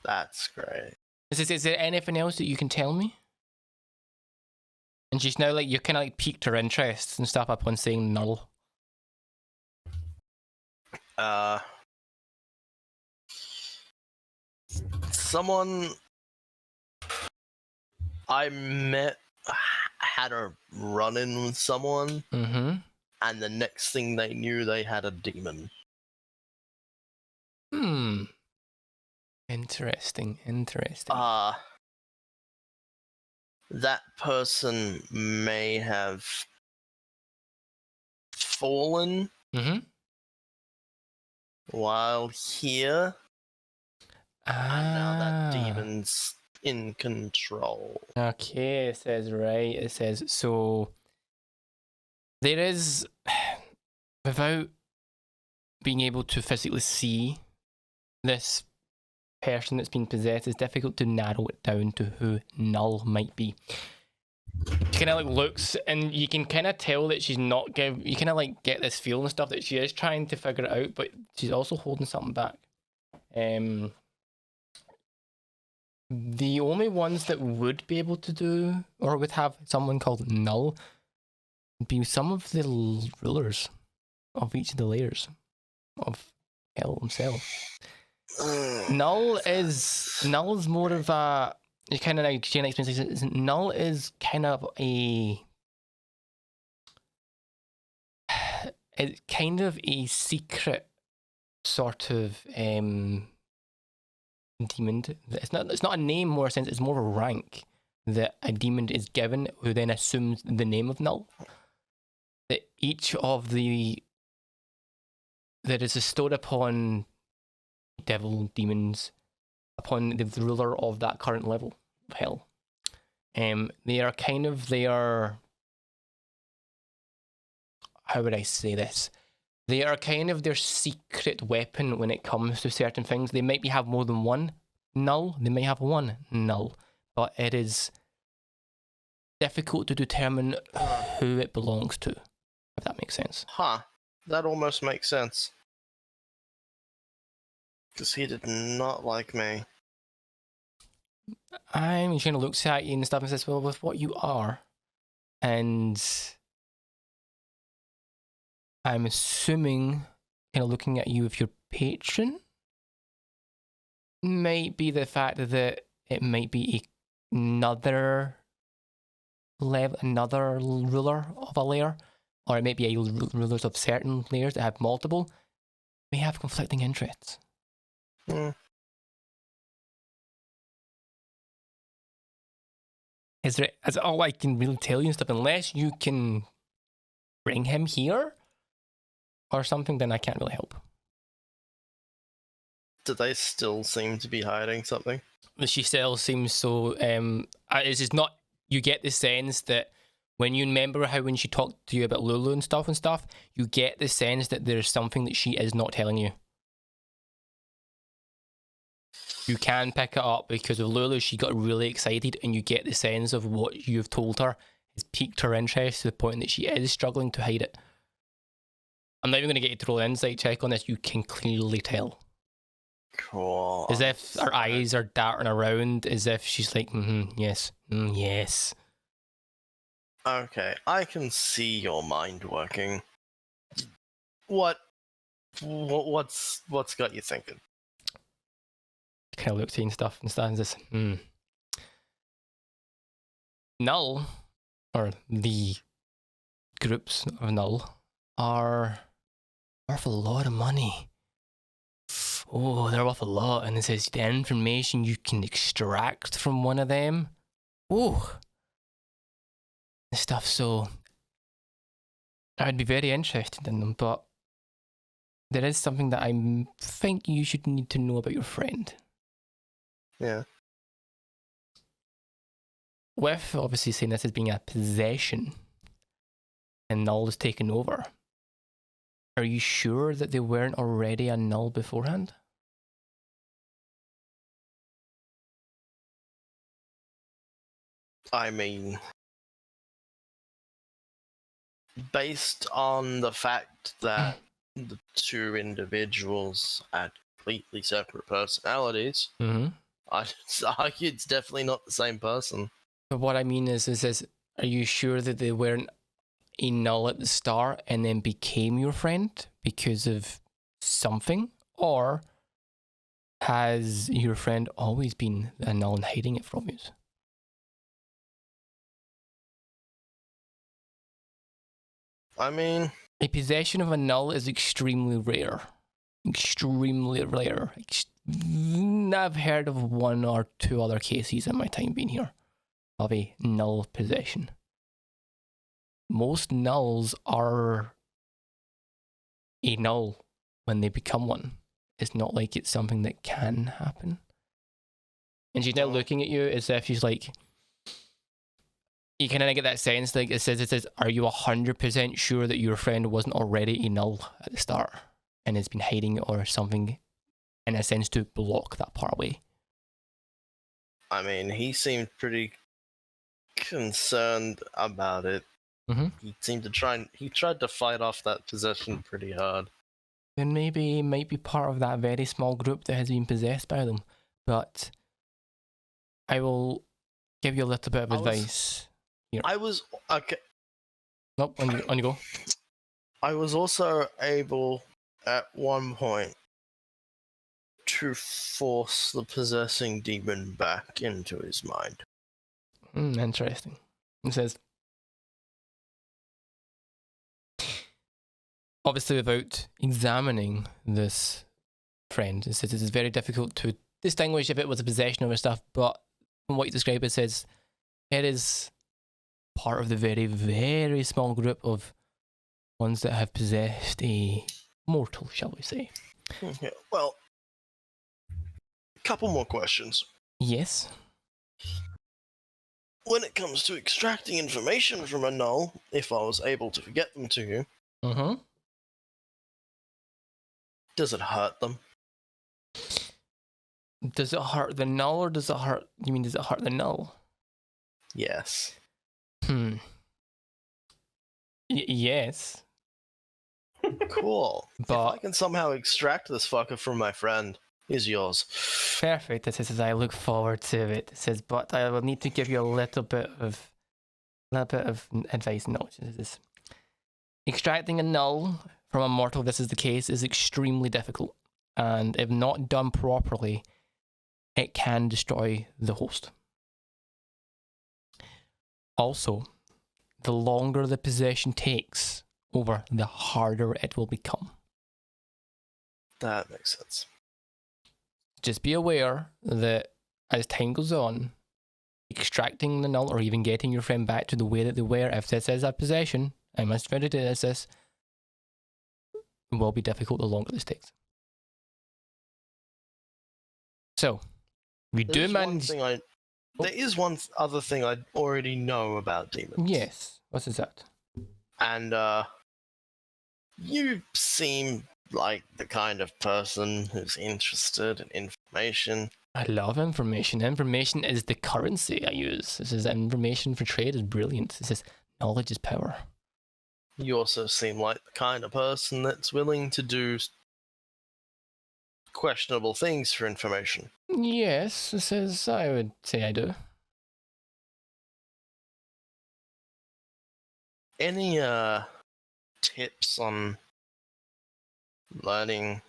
That's great. Is there anything else that you can tell me? And she's now like, you kind of like piqued her interest and stuff upon saying null. Someone I met had a run-in with someone, and the next thing they knew, they had a demon. Interesting. That person may have fallen while here, and now that demon's in control. Okay, it says right. It says so. There is, without being able to physically see this person that's been possessed, it's difficult to narrow it down to who Null might be. She kind of like looks, and you can kind of tell that she's not you kind of like get this feel and stuff that she is trying to figure it out, but she's also holding something back. The only ones that would be able to do, or would have someone called Null, would be some of the rulers of each of the layers of Hell himself. Null is more of a, you kind of like Shane explains, Null is kind of it's kind of a secret sort of demon. It's not a name more sense, it's more of a rank that a demon is given who then assumes the name of Null. That each of that is bestowed upon devil demons upon the ruler of that current level of hell. They are kind of their, how would I say this? They are kind of their secret weapon when it comes to certain things. They might have more than one null, they may have one null, but it is difficult to determine who it belongs to, if that makes sense. That almost makes sense. Because he did not like me. He kind of looks at you and stuff and says, well, with what you are, and I'm assuming, kind of looking at you with your patron, might be the fact that it might be another ruler of a layer, or it may be rulers of certain layers that have multiple, may have conflicting interests. That's all I can really tell you and stuff. Unless you can bring him here or something, then I can't really help. Do they still seem to be hiding something? She still seems so. It's just not. You get the sense that when you remember how when she talked to you about Lulu and stuff, you get the sense that there's something that she is not telling you. You can pick it up because with Lulu, she got really excited, and you get the sense of what you've told her has piqued her interest to the point that she is struggling to hide it. I'm not even going to get you to roll an insight check on this. You can clearly tell. Cool. As if her eyes are darting around, as if she's like, yes, yes. Okay, I can see your mind working. What's got you thinking? Kind of looks at you and stuff and stands this. Null, or the groups of Null, are worth a lot of money. Oh, they're worth a lot, and it says the information you can extract from one of them. Oh, stuff. So I'd be very interested in them, but there is something that I think you should need to know about your friend. Yeah. With obviously saying this as being a possession, and Null is taken over. Are you sure that they weren't already a Null beforehand? I mean, based on the fact that the two individuals had completely separate personalities, I'd argue it's definitely not the same person. But what I mean is are you sure that they weren't a Null at the start and then became your friend because of something? Or has your friend always been a Null and hiding it from you? I mean, a possession of a Null is extremely rare. Extremely rare. I've heard of one or two other cases in my time being here of a Null possession. Most Nulls are a Null when they become one. It's not like it's something that can happen. And she's now looking at you as if she's like, you kind of get that sense, like it says, are you 100% sure that your friend wasn't already a Null at the start and has been hiding it or something, in a sense, to block that part away? I mean, he seemed pretty concerned about it. He seemed to he tried to fight off that possession pretty hard. Then maybe he might be part of that very small group that has been possessed by them. But I will give you a little bit of advice. Here. I was okay. Nope, on you go. I was also able at one point to force the possessing demon back into his mind. Interesting. It says, obviously without examining this friend, it says it is very difficult to distinguish if it was a possession or stuff, but from what you describe, it says it is part of the very, very small group of ones that have possessed a mortal, shall we say. Okay, well, a couple more questions. Yes. When it comes to extracting information from a Null, if I was able to get them to you, does it hurt them? Does it hurt the Null, or does it hurt, does it hurt the Null? Yes. Yes. Cool. But if I can somehow extract this fucker from my friend, he's yours. Perfect. It says, I look forward to it. It says, but I will need to give you a little bit of advice and knowledge. It says, extracting a Null from a mortal, if this is the case, is extremely difficult. And if not done properly, it can destroy the host. Also, the longer the possession takes over, the harder it will become. That makes sense. Just be aware that as time goes on, extracting the null or even getting your friend back to the way that they were, if this is a possession, I must try to do this will be difficult the longer this takes. So, we do manage. There is one other thing I already know about demons. Yes. What is that? And you seem like the kind of person who's interested in information. I love information. Information is the currency I use. This is information for trade is brilliant. This is knowledge is power. You also seem like the kind of person that's willing to do questionable things for information. Yes, this is, I would say I do. Any tips on learning,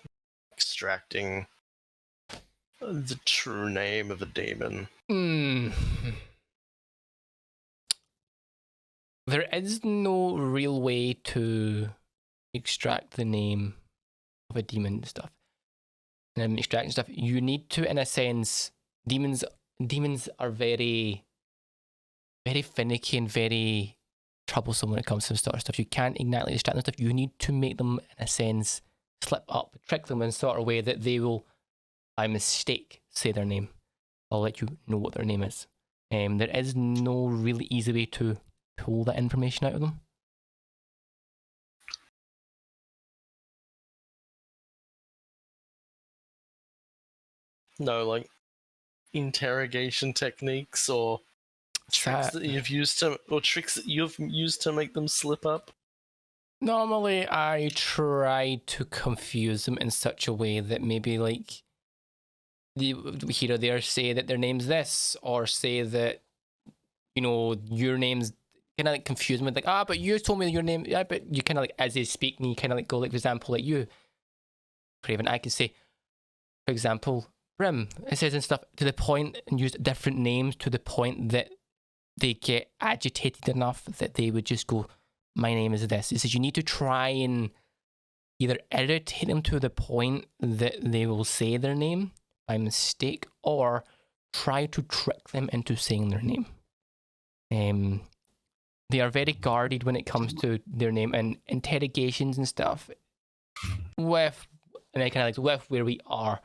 extracting the true name of a demon? There is no real way to extract the name of a demon and stuff. And extracting stuff, you need to, in a sense, demons are very, very finicky and very troublesome when it comes to this sort of stuff. You can't exactly extract them stuff. You need to make them, in a sense, slip up, trick them in sort of way that they will, by mistake, say their name. I'll let you know what their name is. There is no really easy way to pull that information out of them. No, like interrogation techniques or tricks that you've used to make them slip up? Normally, I try to confuse them in such a way that maybe like here or there say that their name's this, or say that your name's kind of like confuse them with like but you told me your name, yeah, but you kind of like as they speak and you kind of like go like for example like you, Craven, I could say for example Brim, it says and stuff to the point and use different names to the point that they get agitated enough that they would just go, my name is this. It says you need to try and either irritate them to the point that they will say their name by mistake, or try to trick them into saying their name. They are very guarded when it comes to their name and interrogations and stuff. With where we are,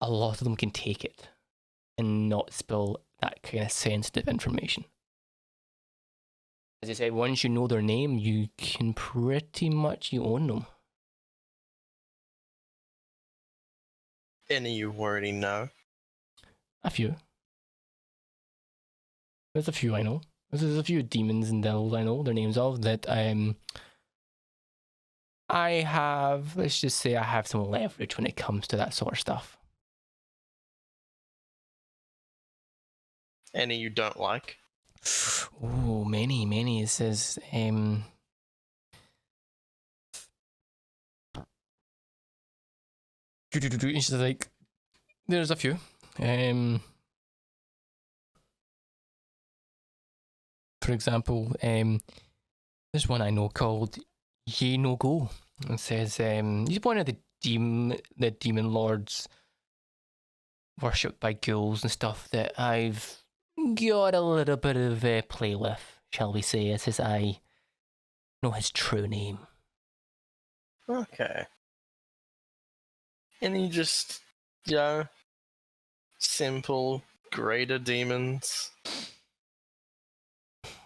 a lot of them can take it and not spill that kind of sensitive information. As I said, once you know their name, you can pretty much own them. Any you already know? A few. There's a few I know. There's a few demons and devils I know their names of that I have, let's just say I have some leverage when it comes to that sort of stuff. Any you don't like? Oh, many. It says, it's like, there's a few. For example, there's one I know called Ye No Go. It says, he's one of the demon lords worshipped by ghouls and stuff that I've got a little bit of play with, shall we say. It says I know his true name. Okay. Any just, simple greater demons?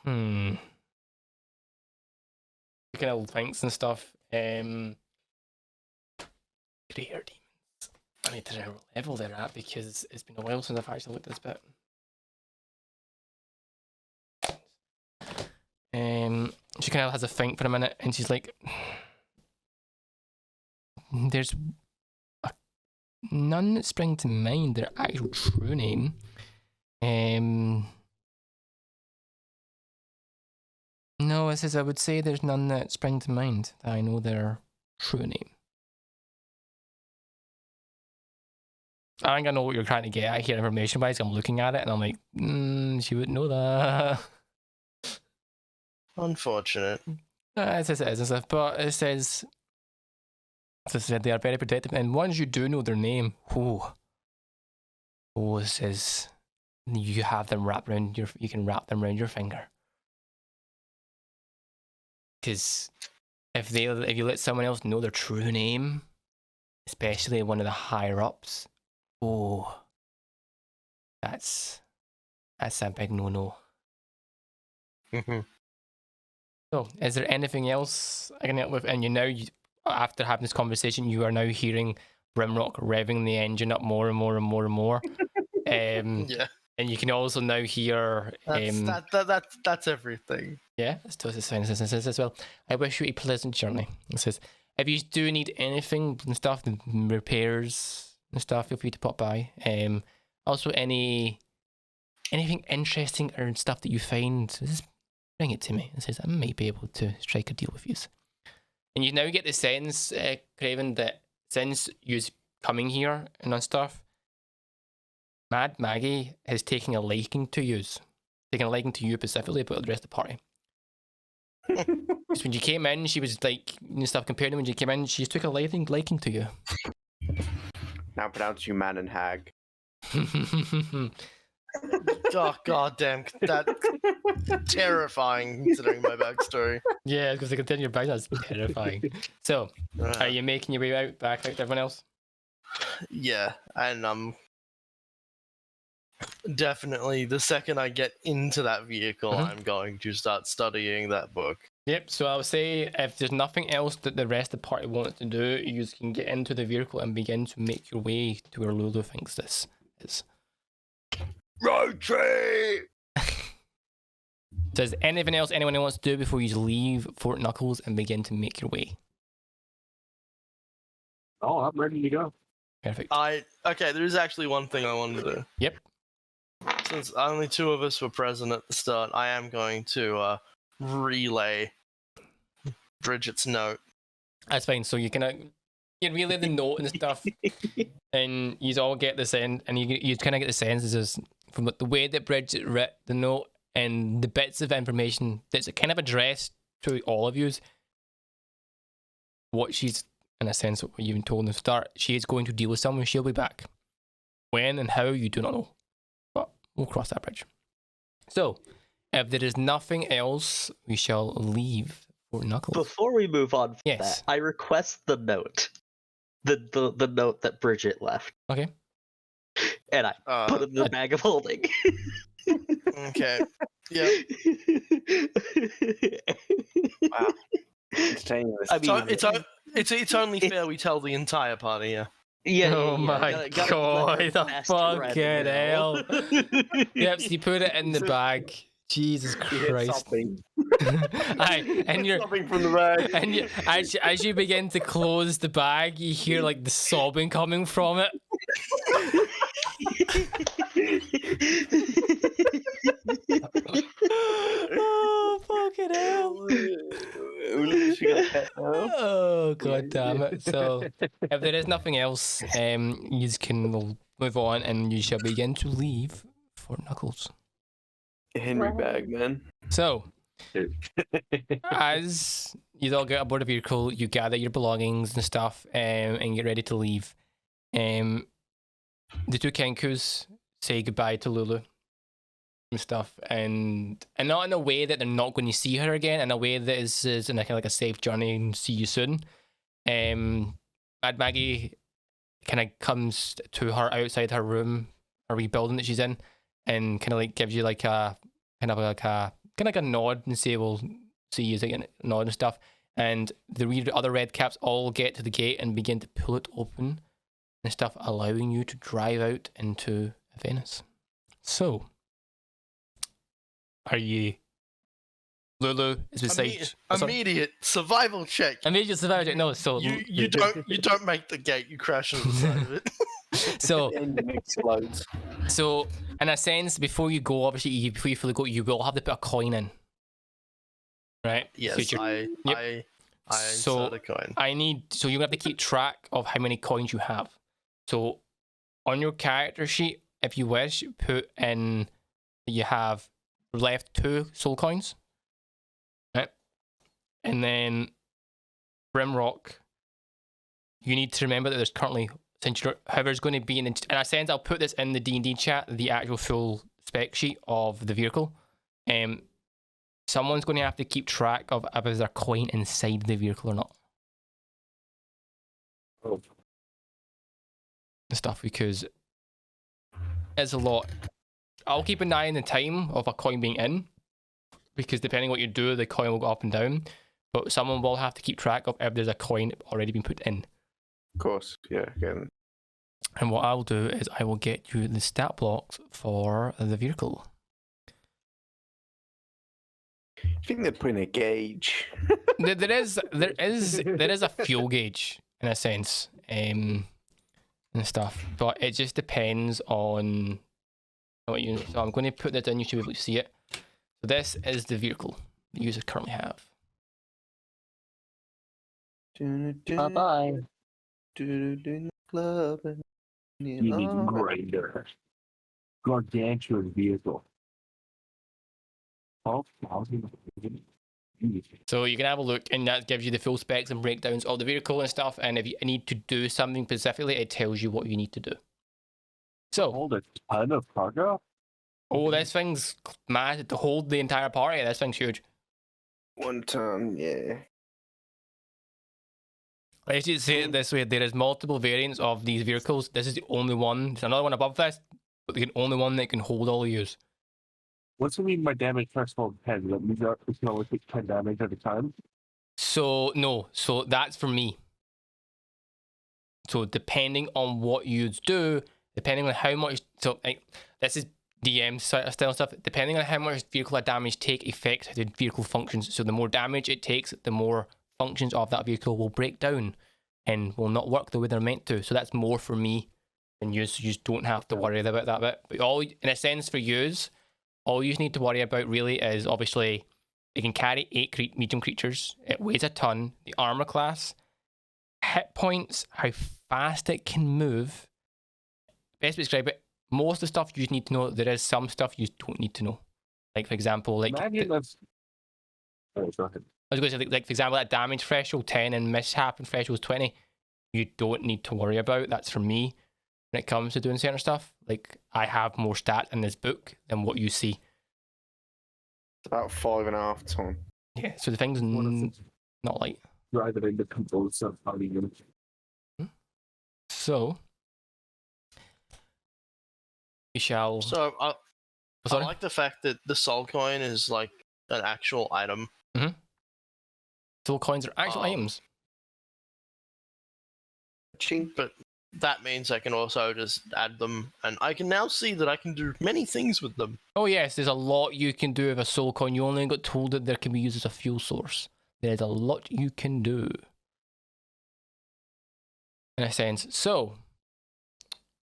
Looking at old things and stuff. Greater demons. I need to know what level they're at because it's been a while since I've actually looked at this bit. She kind of has a think for a minute and she's like, there's none that spring to mind their actual true name. No, it says I would say there's none that spring to mind that I know their true name. I think I know what you're trying to get at here information wise. I'm looking at it and I'm like, she wouldn't know that. Unfortunate. It says it is and stuff, but it says, as I said, they are very protective. And once you do know their name, it says you have them wrapped around you can wrap them around your finger. Because if you let someone else know their true name, especially one of the higher ups, oh, that's a big no. So, is there anything else I can help with? And after having this conversation, you are now hearing Brimrock revving the engine up more and more and more and more. Yeah. And you can also now hear. That's everything. Yeah, that's totally fine. It says as well. I wish you a pleasant journey. It says, if you do need anything and stuff, the repairs and stuff, feel free to pop by. Also, anything interesting or stuff that you find, just bring it to me. It says I might be able to strike a deal with you. And you now get the sense, Craven, that since you're coming here and on stuff, Mad Maggie is taking a liking to you. Taking a liking to you specifically, but the rest of the party. Because when you came in, she was like, stuff compared to when you came in, she took a liking to you. Now pronounce you man and hag. Oh, goddamn. That's terrifying considering my backstory. Yeah, because they continue your back, that's terrifying. So, are you making your way back like everyone else? Yeah, and definitely the second I get into that vehicle, I'm going to start studying that book. Yep, so I would say if there's nothing else that the rest of the party wants to do, you can get into the vehicle and begin to make your way to where Lulu thinks this is. Road trip! So is anything else anyone wants to do before you leave Fort Knuckles and begin to make your way? Oh, I'm ready to go. Perfect. Okay, there's actually one thing I wanted to do. Yep. Since only two of us were present at the start, I am going to relay Bridget's note. That's fine. So you relay the note and stuff, and you all get the sense, and you kind of get the sense is from the way that Bridget read the note and the bits of information that's kind of addressed to all of you. What she's, in a sense, what you've been told in the start, she is going to deal with someone. She'll be back. When and how, you do not know. But we'll cross that bridge. So, if there is nothing else, we shall leave Fort Knuckles. Before we move on from Yes. that, I request the note. The note that Bridget left. Okay. And I put it in the bag of holding. Okay. Yeah. Wow. I mean, It's only fair we tell the entire party, yeah. Yeah. Oh my god, the fucking hell. Yep, so you put it in the bag. Jesus Christ. Aye, and you're Something from the bag. and you, as you begin to close the bag, you hear like the sobbing coming from it. Oh fucking hell. Oh god damn it. So if there is nothing else, you can move on and you shall begin to leave Fort Knuckles. Henry bag, man. So as you all get aboard a vehicle, you gather your belongings and stuff, and get ready to leave. The two Kenkus say goodbye to Lulu and stuff, and not in a way that they're not going to see her again, in a way that is in a kind of like a safe journey and see you soon. Mad Maggie kind of comes to her outside her room, her wee building that she's in, and kind of like gives you like a nod and say, "We'll see you again," nod and stuff. And the other red caps all get to the gate and begin to pull it open and stuff, allowing you to drive out into Avernus. So, are you? Lulu is beside. Immediate survival check. Immediate survival check. No, so You don't make the gate. You crash into the side of it. So, Engine explodes. so in a sense, before you go, obviously, before you fully go, you will have to put a coin in, right? Yes, So I So, insert a coin. so you're gonna have to keep track of how many coins you have. So on your character sheet, if you wish, put in that you have left 2 soul coins, right? And then Brimrock, you need to remember that there's currently, since whoever's going to be in a sense, I'll put this in the D&D chat, the actual full spec sheet of the vehicle, someone's going to have to keep track of if there's a coin inside the vehicle or not. Oh. And stuff, because it's a lot. I'll keep an eye on the time of a coin being in, because depending on what you do, the coin will go up and down. But someone will have to keep track of if there's a coin already been put in. Of course, yeah. Again. And what I'll do is I will get you the stat blocks for the vehicle. I think they're putting a gauge. there is a fuel gauge in a sense, and stuff, but it just depends on what you. So I'm going to put this in. You should be able to see it. So this is the vehicle the users currently have. Bye-bye. Club. You need grinder. Gargantuan vehicle. 12,000. So you can have a look, and that gives you the full specs and breakdowns of the vehicle and stuff. And if you need to do something specifically, it tells you what you need to do. So Hold a ton of cargo? oh, this thing's mad to hold the entire party. This thing's huge. 1 ton, yeah. Let's just say it this way: there is multiple variants of these vehicles. This is the only one. There's another one above this, but the only one that can hold all of yours. What's the mean by damage threshold 10? That means it can only take 10 damage at a time? So no, so that's for me. So depending on what you do, depending on how much, so like this is DM style stuff. Depending on how much vehicle damage take affects how the vehicle functions. So the more damage it takes, the more functions of that vehicle will break down and will not work the way they're meant to. So that's more for me than you. So you just don't have to worry about that bit. But all in a sense for yous, all you need to worry about really is obviously it can carry 8 medium creatures. It weighs a ton. The armor class, hit points, how fast it can move. Best to describe it. Most of the stuff you need to know. There is some stuff you don't need to know. Like for example, like Imagine that's... Oh, go ahead. I was going to say, like for example, that damage threshold 10 and mishap and threshold 20. You don't need to worry about. That's for me. When it comes to doing certain stuff, like I have more stat in this book than what you see. It's about 5.5 ton. Yeah, so the thing's not light. Rather than the components of how you So we shall. So I Sorry? like the fact that the soul coin is like an actual item. Soul coins are actual items. Chink. But that means I can also just add them, and I can now see that I can do many things with them. Oh yes, there's a lot you can do with a soul coin. You only got told that there can be used as a fuel source. There's a lot you can do. In a sense. So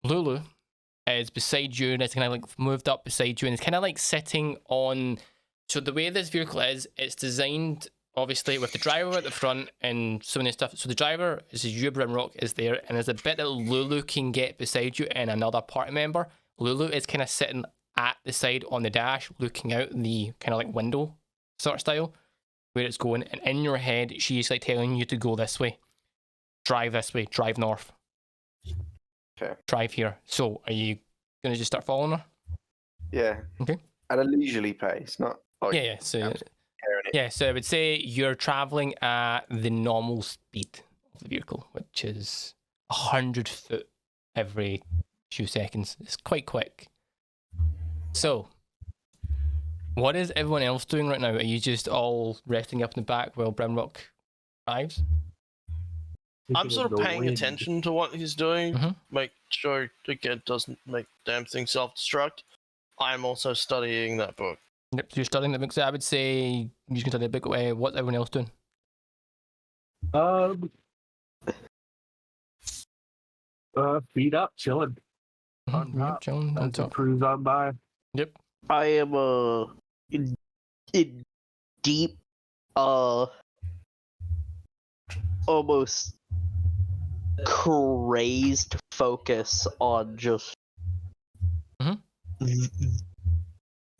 Lulu is beside you and it's kind of like moved up beside you and it's kind of like sitting on. So the way this vehicle is, it's designed obviously with the driver at the front and so many stuff. So the driver, this is you, Brimrock, is there, and there's a bit that Lulu can get beside you and another party member. Lulu is kind of sitting at the side on the dash, looking out the kind of like window sort of style where it's going, and in your head she's like telling you to go this way, drive this way, drive north, drive here. So are you gonna just start following her? Yeah. Okay. At a leisurely pace, not like Yeah. So I would say you're traveling at the normal speed of the vehicle, which is 100 foot every few seconds. It's quite quick. So what is everyone else doing right now? Are you just all resting up in the back while Brimrock drives? I'm sort of paying attention to what he's doing, Mhm. make sure again doesn't make damn thing self-destruct. I'm also studying that book. Yep, so you're studying the book. So I would say you can study the book. What's everyone else doing? Feet up, chilling. Yep, chilling on As the top. cruise on by. Yep. I am in deep almost crazed focus on just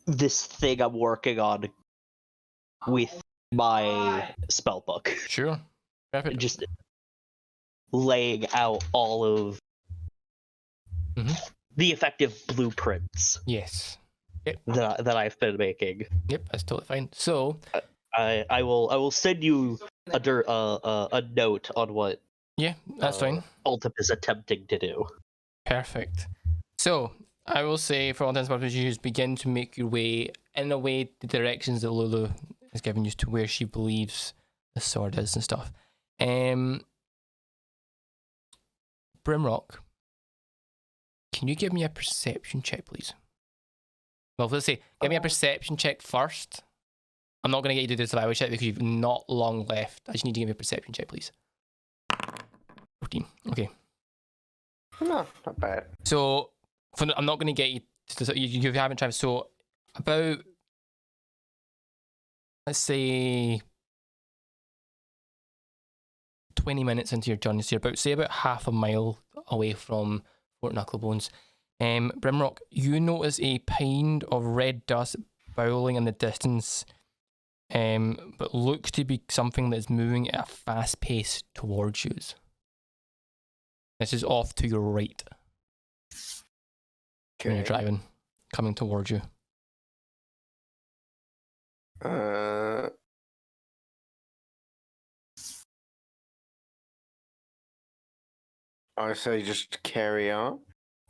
this thing I'm working on with my spell book. Sure. Perfect. Just laying out all of the effective blueprints. Yes. that I've been making. Yep, that's totally fine. So I will send you a note on what that's fine. Ultim is attempting to do. Perfect. So I will say, for all intents and purposes, you just begin to make your way in a way the directions that Lulu is giving you to where she believes the sword is and stuff. Brimrock, can you give me a perception check, please? Well, let's say, give me a perception check first. I'm not going to get you to do the survival check because you've not long left. I just need to give you a perception check, please. 14. Okay. No, not bad. So, I'm not going to get you to, you haven't tried. So, about, let's say, 20 minutes into your journey, so you're about half a mile away from Fort Knucklebones. Brimrock, you notice a kind of red dust bowling in the distance, but looks to be something that is moving at a fast pace towards you. This is off to your right when you're driving, coming towards you. I say just carry on.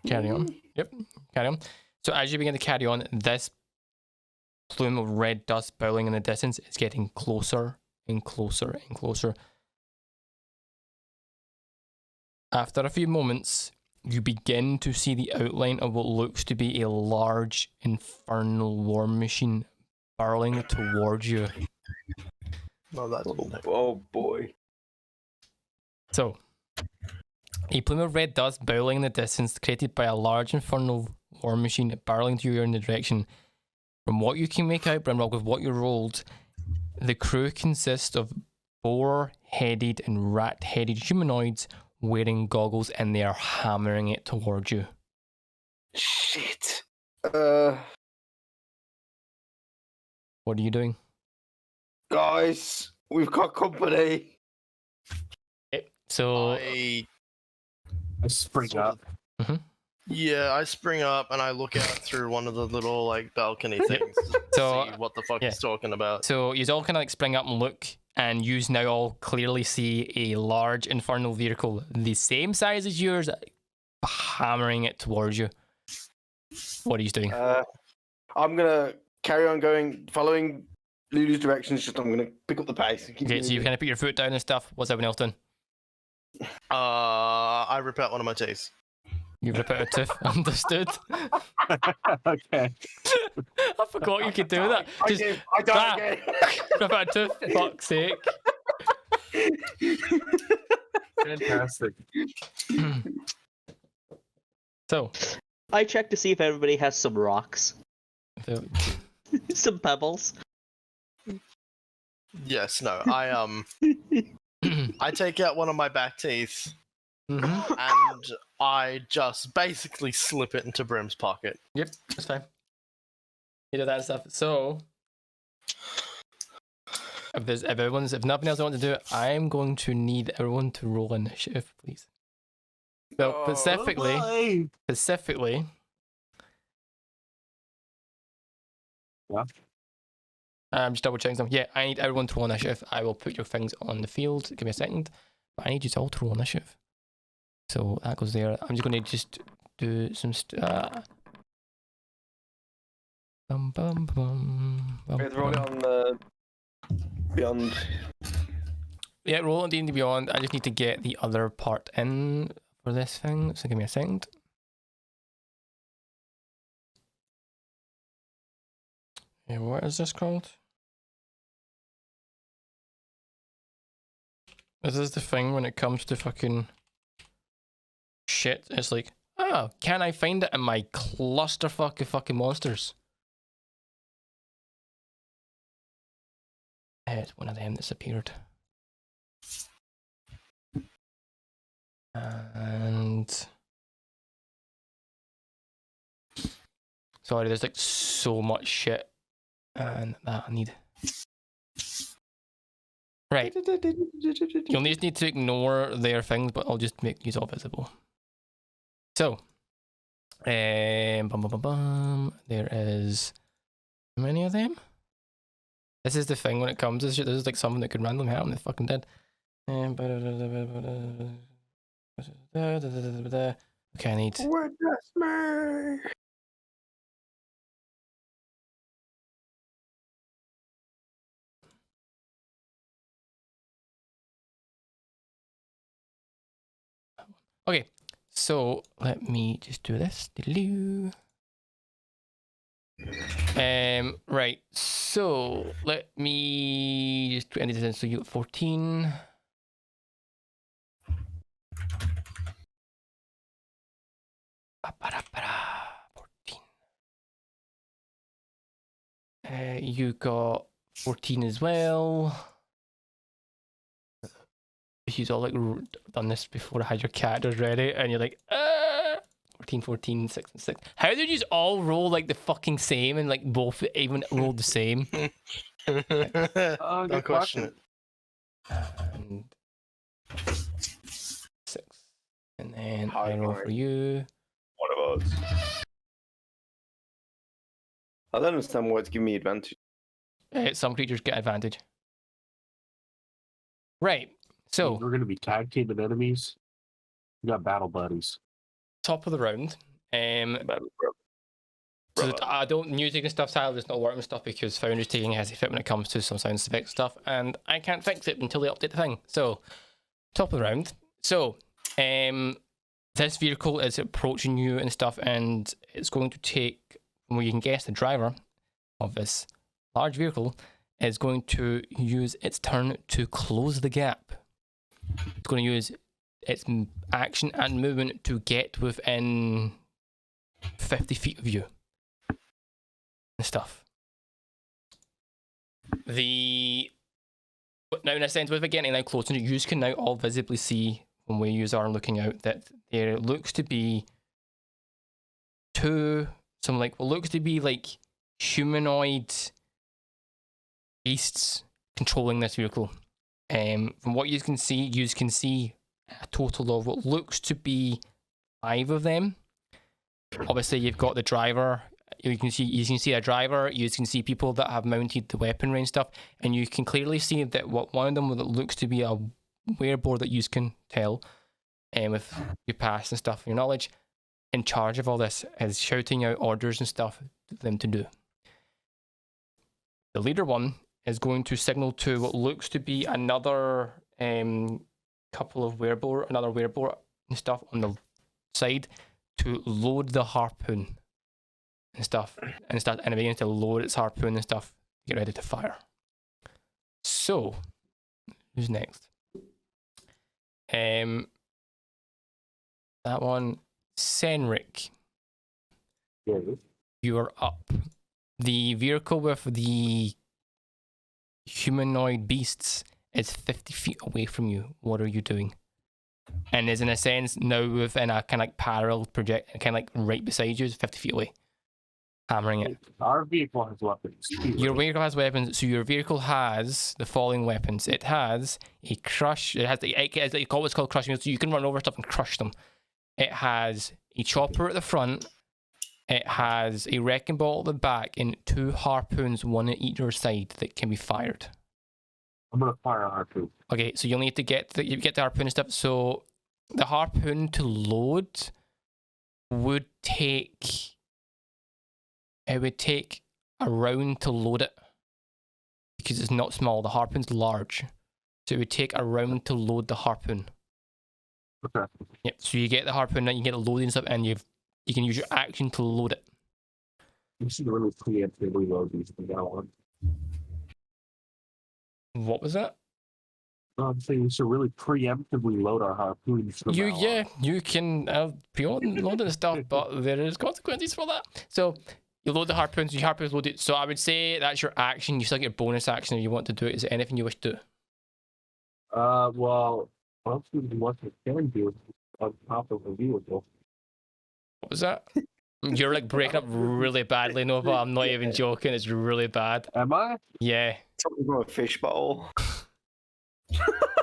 Carry on. Yep, carry on. So as you begin to carry on, this plume of red dust bowling in the distance is getting closer and closer and closer. After a few moments, you begin to see the outline of what looks to be a large infernal war machine barreling towards you. Well, that's Oh boy. So, a plume of red dust bowling in the distance, created by a large infernal war machine barreling to you in the direction. From what you can make out, Brimrock, with what you rolled, the crew consists of boar-headed and rat-headed humanoids wearing goggles, and they are hammering it towards you. Shit. What are you doing? Guys, we've got company. Okay, so I spring sort up. of- Yeah, I spring up and I look out through one of the little like balcony things to So, see what the fuck yeah. he's talking about. So you all kind of like spring up and look, and you now all clearly see a large infernal vehicle, the same size as yours, hammering it towards you. What are you doing? I'm gonna carry on going, following Lulu's directions. Just I'm gonna pick up the pace. And keep Okay, so you moving. kind of put your foot down and stuff. What's everyone else doing? I rip out one of my teeth. You rip out a tooth. Understood. Okay. I forgot you could do that. I Just did. I done it again. rip out a tooth. Fuck's sake. Fantastic. So, I checked to see if everybody has some rocks, some pebbles. Yes, no. I take out one of my back teeth and I just basically slip it into Brim's pocket. Yep, that's fine. You do that stuff. So, if nothing else I want to do, I'm going to need everyone to roll initiative, please. So specifically. Yeah. I'm just double checking something. Yeah, I need everyone to roll initiative. I will put your things on the field. Give me a second. But I need you to all to roll initiative. So that goes there. I'm just going to just do some bum, bum, bum, bum, We have to roll it bum. on the Beyond. Yeah, roll on D&D Beyond. I just need to get the other part in for this thing. So give me a second. Yeah, what is this called? This is the thing when it comes to fucking shit. It's like, oh, can I find it in my clusterfuck of fucking monsters? It's one of them that's appeared. And sorry, there's like so much shit and that I need. Right. You'll just need to ignore their things, but I'll just make these all visible. So, Bum, bum, bum, bum. There is how many of them? This is the thing when it comes to shit. This is like something that could randomly happen. They fucking did. Okay, I need. Witness me. Okay, so let me just do this. Right. So let me just do anything. So you got 14. You got 14 as well. You've all like done this before I had your characters ready, and you're like, 14, 14, 6, and 6. How did you all roll like the fucking same and like both even rolled the same? Don't question it. And 6. And then High I roll five. for you. One of us. I don't understand why it's giving me advantage. Some creatures get advantage. Right. So we're going to be tag teaming enemies. We got battle buddies. top of the round. So I don't music and stuff. Tyler does not work and stuff because Foundry's taking a hissy fit when it comes to some sound effects stuff, and I can't fix it until they update the thing. So top of the round. So this vehicle is approaching you and stuff, and it's going to take, well, you can guess the driver of this large vehicle is going to use its turn to close the gap. It's going to use its action and movement to get within 50 feet of you and stuff. Now, in a sense, with it getting now closer, you can now all visibly see from where you are looking out that there looks to be what looks to be like humanoid beasts controlling this vehicle. From what you can see a total of what looks to be 5 of them. Obviously, you've got the driver. You can see a driver. You can see people that have mounted the weaponry and stuff, and you can clearly see that one of them that looks to be a wearboard that you can tell, with your past and stuff, your knowledge, in charge of all this, is shouting out orders and stuff to them to do. The leader one is going to signal to what looks to be another couple of another wearboard and stuff on the side to load the harpoon and stuff, and it begins to load its harpoon and stuff, get ready to fire. So, who's next? That one, Senric. Yeah. You are up. The vehicle with the humanoid beasts is 50 feet away from you. What are you doing? And is in a sense now within a kind of like parallel project, kind of like right beside you, 50 feet away, hammering it. Our vehicle has weapons. Your vehicle has weapons, so your vehicle has the following weapons. It has a crush. It has what's called crushing, so you can run over stuff and crush them. It has a chopper at the front. It has a wrecking ball at the back and 2 harpoons, one at either side, that can be fired. I'm gonna fire a harpoon. Okay, so you'll need to get the harpoon and stuff. So the harpoon to load would take a round to load it, because it's not small. The harpoon's large, so it would take a round to load the harpoon. Okay. Yep. So you get the harpoon, and you get the loading stuff, and you can use your action to load it. You should really preemptively load these from now on. What was that? I'm saying we should really preemptively load our harpoons from now on. You can pre-load and stuff, but there is consequences for that. So you load the harpoons, your harpoons loaded. So I would say that's your action. You still get your bonus action if you want to do it. Is there anything you wish to do? Well, let's see what we can do on top of the vehicle. What was that? You're like breaking up really badly, Nova. I'm not even joking. It's really bad. Am I? Yeah. Something from a fish bowl.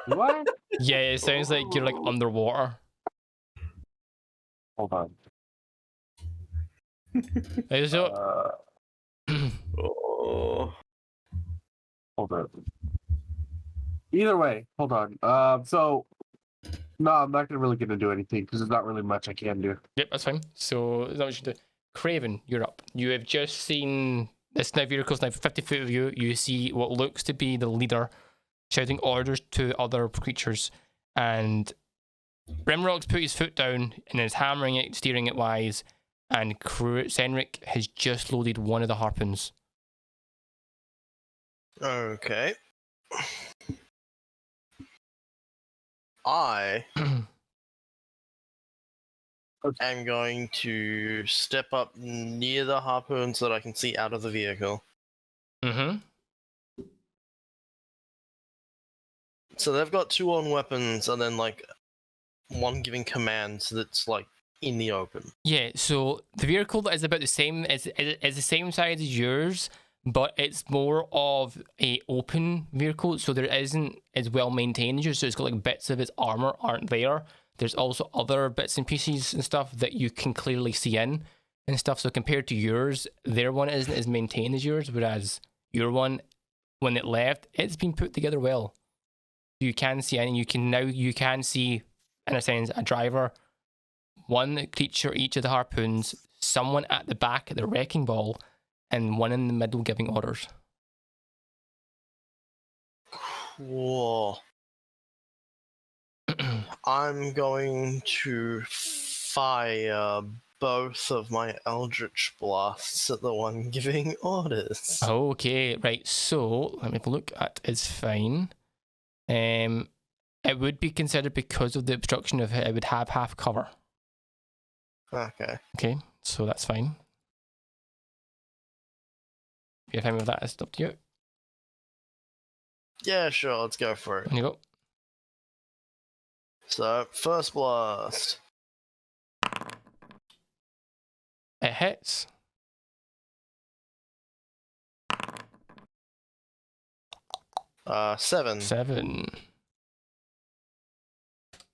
What? Yeah, it sounds like you're like underwater. Hold on. So, Oh. Hold on. Either way, hold on. So no, I'm not gonna really get to do anything because there's not really much I can do. yep, that's fine. So, is that what you do? Craven, you're up. You have just seen this now vehicle's now 50 foot of you. You see what looks to be the leader shouting orders to other creatures, and Rimrock's put his foot down and is hammering it, steering it wise, and Senric has just loaded one of the harpoons. Okay. I am going to step up near the harpoon so that I can see out of the vehicle. Mm-hmm. So they've got 2 on weapons and then like one giving commands that's like in the open. Yeah, so the vehicle is about the same is the same size as yours, but it's more of a open vehicle, so there isn't as well maintained as yours. So it's got like bits of its armor aren't there. There's also other bits and pieces and stuff that you can clearly see in and stuff. So compared to yours, their one isn't as maintained as yours, whereas your one, when it left, it's been put together well. You can see, and you can see, in a sense, a driver, one creature each of the harpoons, someone at the back at the wrecking ball, and one in the middle giving orders. Cool. I'm going to fire both of my Eldritch Blasts at the one giving orders. Okay, right, so let me have a look at is fine. It would be considered because of the obstruction of it would have half cover. Okay. Okay, so that's fine. If you're fine with that, it's up to you. Yeah, sure, let's go for it. On you go. So, first blast. It hits. Seven. 7.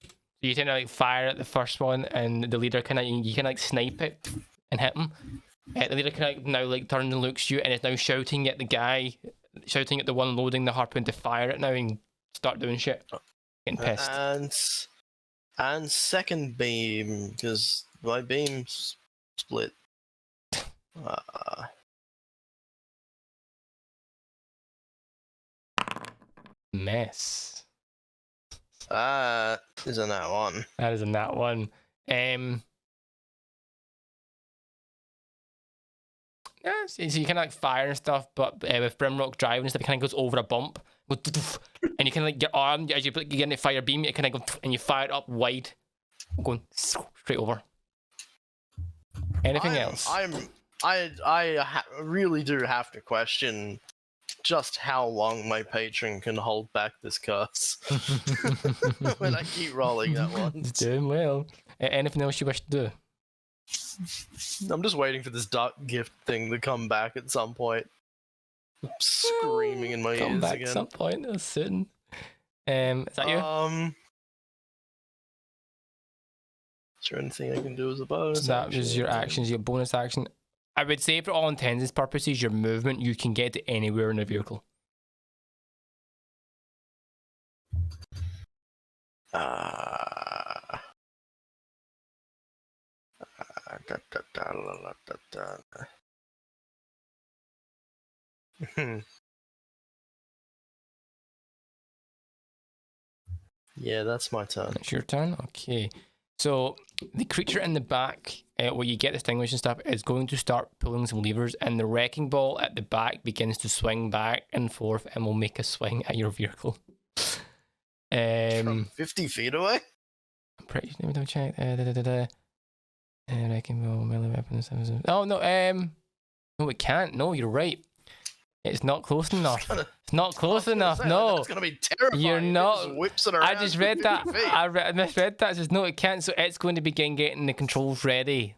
So you tend to like fire at the first one, and the leader you can like snipe it and hit him. The leader can like now like turns and looks at you, and is now shouting at the guy, shouting at the one loading the harpoon to fire it now and start doing shit. Getting pissed. And second beam, because my beam's split. Mess. That is a nat 1. That is a nat 1. Yeah, so you can like fire and stuff, but with Brimrock driving and stuff, it kind of goes over a bump, and you can like your arm as you get in the fire beam, it kind of go and you fire it up wide, going straight over. Anything else? I really do have to question just how long my patron can hold back this curse when I keep rolling that one. It's doing well. Anything else you wish to do? I'm just waiting for this dark gift thing to come back at some point. Screaming in my Come ears back again. at some point. Soon. Is that you? Is there anything I can do as a bonus? So that was your actions, your bonus action. I would say for all intents and purposes, your movement, you can get to anywhere in the vehicle. Yeah, that's my turn. It's your turn. Okay. So the creature in the back, where you get distinguished and stuff, is going to start pulling some levers, and the wrecking ball at the back begins to swing back and forth and will make a swing at your vehicle. From 50 feet away? I'm pretty sure. Let me double check. Wrecking ball, melee weapons. Oh, no. No, it can't. No, you're right. It's not close enough. It's not close enough. No, it's gonna be terrifying. You're not. It just whips it around. I just read that. I misread that. It says no, it can't. So it's going to begin getting the controls ready,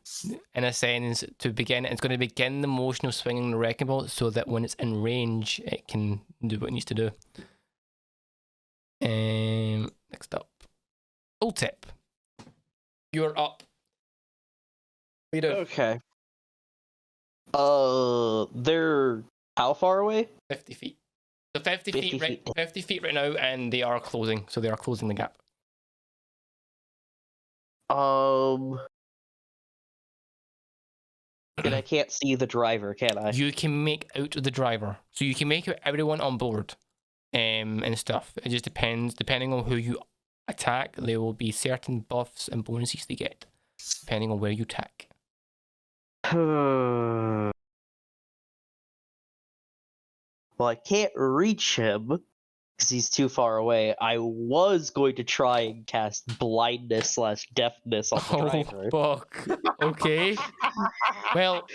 in a sense, to begin. It's going to begin the motion of swinging the wrecking ball, so that when it's in range, it can do what it needs to do. Next up, full tip. You're up. What do you do? Okay. They're how far away? 50 feet. So 50 50 feet, right? feet. 50 feet right now, and they are closing. So they are closing the gap. And I can't see the driver, can I? You can make out the driver, so you can make out everyone on board, and stuff. It just depending on who you attack. There will be certain buffs and bonuses they get, depending on where you attack. Well, I can't reach him because he's too far away. I was going to try and cast blindness / deafness on the driver. Fuck. Okay. Well,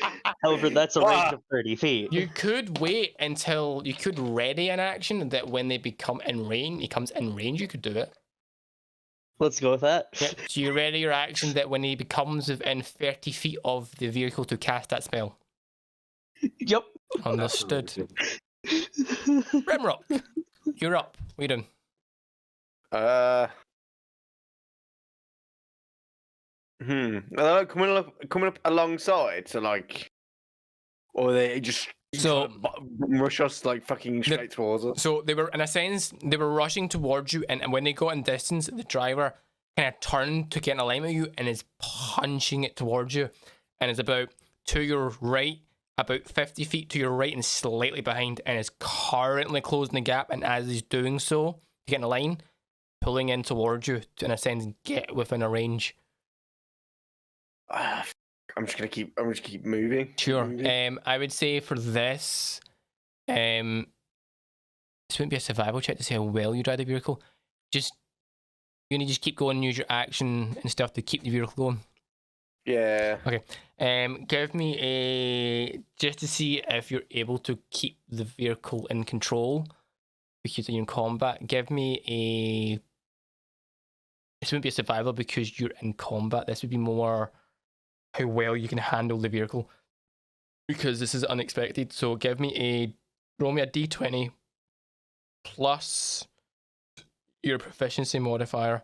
However, that's a range of 30 feet. you could wait until you could ready an action that when they become in range, he comes in range. You could do it. Let's go with that. Yep. So you ready your action that when he becomes within 30 feet of the vehicle to cast that spell. Yep. Understood. Rimrock, you're up. What are you doing? Are they coming up alongside, so like, or they just So- rush us like fucking straight towards us? So they were, in a sense, they were rushing towards you, and when they got in distance, the driver kind of turned to get in alignment with you and is punching it towards you, and is about to your right, about 50 feet to your right, and slightly behind, and is currently closing the gap. And as he's doing so, to get in a line, pulling in towards you to, in a sense, get within a range. I'm just gonna keep moving. Sure. Moving. I would say for this, this wouldn't be a survival check to see how well you drive the vehicle. Just you need to just keep going, use your action and stuff to keep the vehicle going. Yeah. Okay. Give me a just to see if you're able to keep the vehicle in control because you're in combat. Give me a. This wouldn't be a survival because you're in combat. This would be more how well you can handle the vehicle because this is unexpected. So roll me a d20 plus your proficiency modifier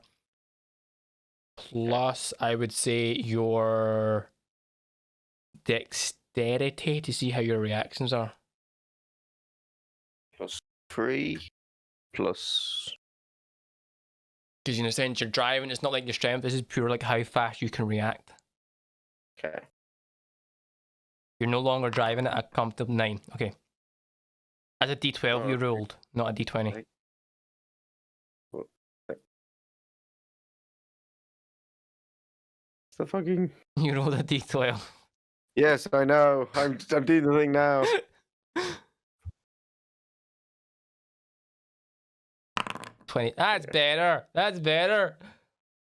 plus I would say your dexterity to see how your reactions are. +3 plus. Because in a sense you're driving, it's not like your strength, this is pure like how fast you can react. Okay. You're no longer driving at a comfortable 9. Okay. As a d12 you rolled, not a d20. Right. The fucking. You rolled a d12. Yes, I know. I'm doing the thing now. That's better. That's better.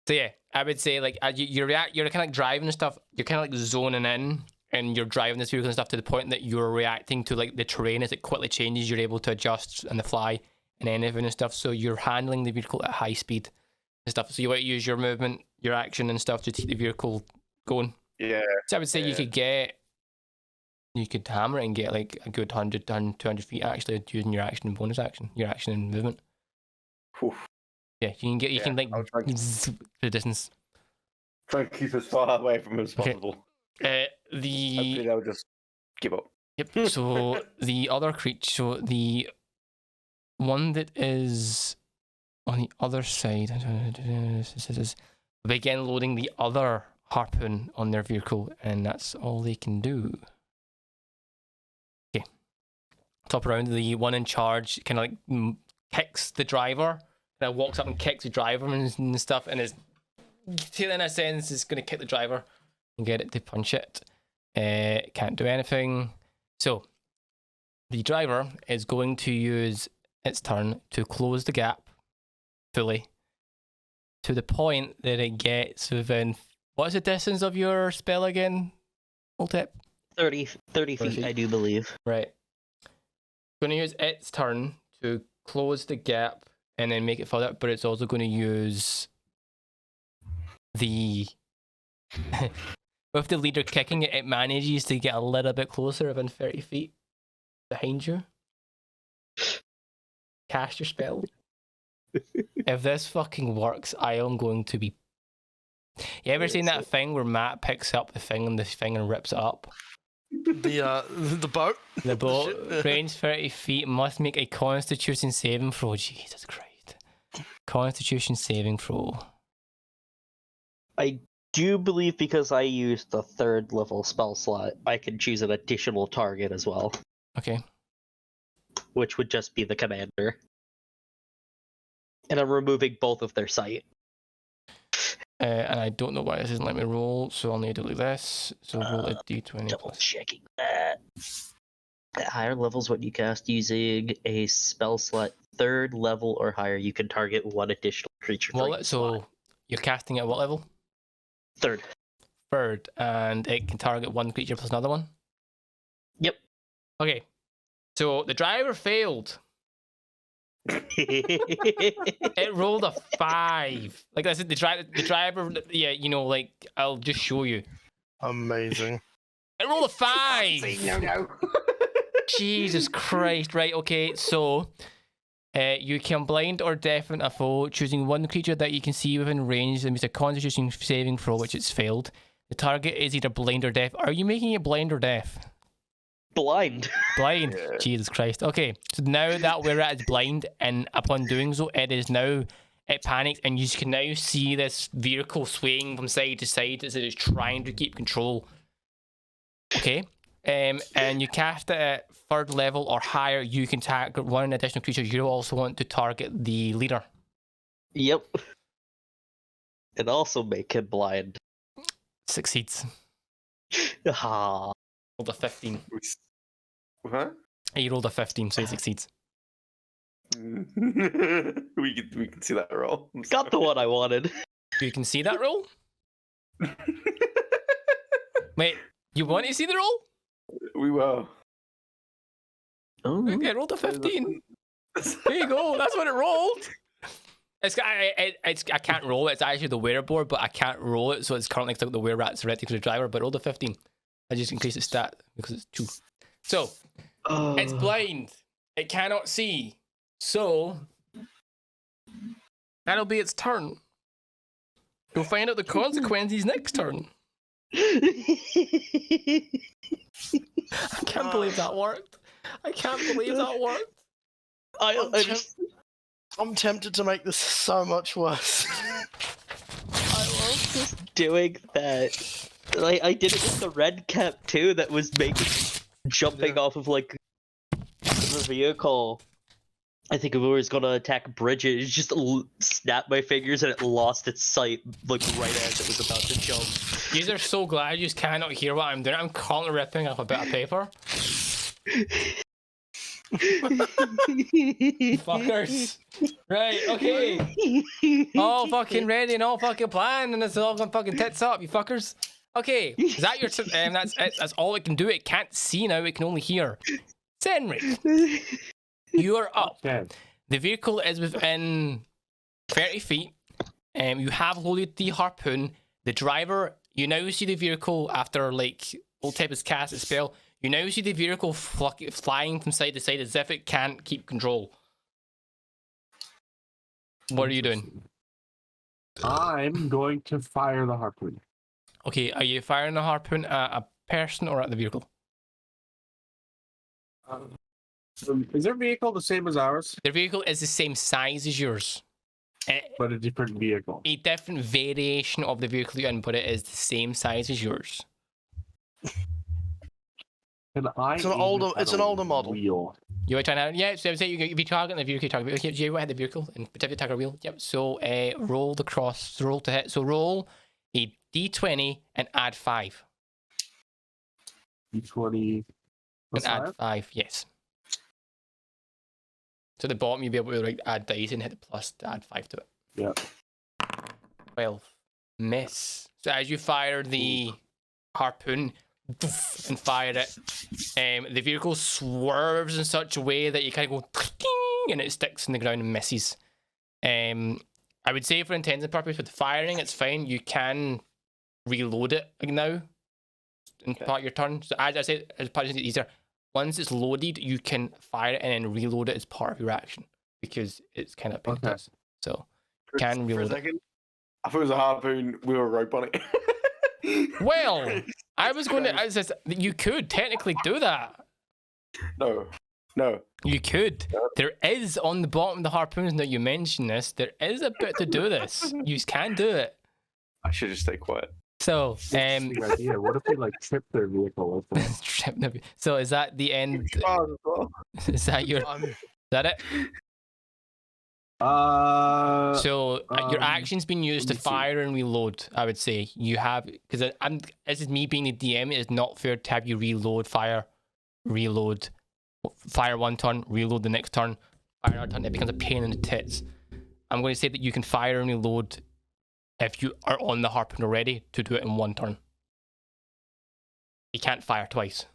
So yeah, I would say like as you're kind of like driving and stuff. You're kind of like zoning in, and you're driving this vehicle and stuff to the point that you're reacting to like the terrain as it quickly changes. You're able to adjust on the fly and anything and stuff. So you're handling the vehicle at high speed and stuff. So you want to use your movement, your action and stuff to keep the vehicle going. Yeah. So I would say you could hammer it and get like a good 100 to 200 feet actually using your action and bonus action, your action and movement. Whew. Yeah, you can like I'll try and the distance. try and keep as far away from as Okay. possible. The Hopefully they'll just give up. yep. So the other creature, so the one that is on the other side, begin loading the other harpoon on their vehicle, and that's all they can do. Okay. Top round, the one in charge kind of like kicks the driver. And walks up and kicks the driver and stuff, and is in a sense is going to kick the driver and get it to punch it. Can't do anything. So the driver is going to use its turn to close the gap fully to the point that it gets within. What's the distance of your spell again? Ultip? 30 feet, I do believe. Right. Going to use its turn to close the gap and then make it further, but it's also going to use the with the leader kicking it, it manages to get a little bit closer, within 30 feet behind you. Cast your spell. If this fucking works, I am going to be. You ever seen that thing where Matt picks up the thing and rips it up? The boat. The boat, range 30 feet, must make a Constitution saving throw. Jesus Christ. Constitution saving throw. I do believe because I used the 3rd level spell slot, I can choose an additional target as well, Okay. which would just be the commander. And I'm removing both of their sight. And I don't know why this isn't letting me roll, so I'll need to do this. So roll a d20 Double plus. checking that. At higher levels, when you cast using a spell slot 3rd level or higher, you can target one additional creature. Well, so you're casting at what level? 3rd. 3rd, and it can target one creature plus another one? Yep. Okay. So the driver failed. It rolled a 5. Like I said, the driver, yeah, you know, like, I'll just show you. Amazing. It rolled a 5! No. Jesus Christ. Right, okay, so you can blind or deafen a foe, choosing one creature that you can see within range that makes a Constitution saving throw, which it's failed. The target is either blind or deaf. Are you making it blind or deaf? Blind. Blind. Yeah. Jesus Christ. Okay, so now that we're at its blind, and upon doing so, it panics, and you can now see this vehicle swaying from side to side as it is trying to keep control. Okay, and you cast it at 3rd level or higher. You can target one additional creature. You also want to target the leader. Yep. And also make him blind. Succeeds. Ah. Rolled a 15. What? He rolled a 15, so he succeeds. we can see that roll. I'm Got the one I wanted. You can see that roll? Wait, you want to see the roll? We will. Oh. Okay, I rolled a 15. There you go. That's what it rolled. I can't roll it. It's actually the wearer board, but I can't roll it, so it's currently stuck the wearer rat's ready for the driver. But I rolled a 15. I just increased its stat because it's 2. So it's blind. It cannot see. So that'll be its turn. We'll find out the consequences next turn. I can't believe that worked. I can't believe that worked. I'm tempted to make this so much worse. I love just doing that. Like, I did it with the red cap too, that was jumping off of like the vehicle. I think if it was gonna attack bridges, just snapped my fingers and it lost its sight like right as it was about to jump. You are so glad you just cannot hear what I'm doing. I'm currently ripping off a bit of paper. Fuckers. Right, okay. All fucking ready and all fucking planned, and it's all gonna fucking tits up, you fuckers. Okay, is that your that's it. That's all it can do. It can't see now, it can only hear. Senric, you are up. Okay. The vehicle is within 30 feet. You have loaded the harpoon. The driver, you now see the vehicle after like old type has cast a spell. You now see the vehicle flying from side to side as if it can't keep control. What are you doing? I'm going to fire the harpoon. Okay, are you firing the harpoon at a person or at the vehicle? Is their vehicle the same as ours? The vehicle is the same size as yours. But a different vehicle. A different variation of the vehicle you input it is the same size as yours. Can I It's an older model. Wheel? You want to try now? Yeah, so say you be targeting the vehicle, target. Okay, you had the vehicle and particularly target wheel. Yep. So roll the cross, roll to hit. So roll a d20 and add 5. D20. And add 5, yes. So at the bottom you'll be able to like add dice and hit the plus to add 5 to it. Yeah. 12. Miss. So as you fire the harpoon and fire it, the vehicle swerves in such a way that you kind of go and it sticks in the ground and misses. I would say for intents and purposes with firing, it's fine. You can reload it now in part of your turn. So as I said, as part of it easier. Once it's loaded, you can fire it and then reload it as part of your action because it's kind of picked up. So can For a reload it. second, I thought it was a harpoon with a rope on it. Well, I was going to. I said you could technically do that. No. You could. There is on the bottom of the harpoons. Now you mention this. There is a bit to do this. You can do it. I should just stay quiet. So, Interesting idea. What if we like trip their vehicle? so is that the end? Is that your? Is that it? So your action's been used to fire and reload. I would say you have, because I'm. This is me being the DM. It is not fair to have you reload, fire, reload, fire one turn, reload the next turn, fire another turn. It becomes a pain in the tits. I'm going to say that you can fire and reload if you are on the harpoon already to do it in one turn. You can't fire twice.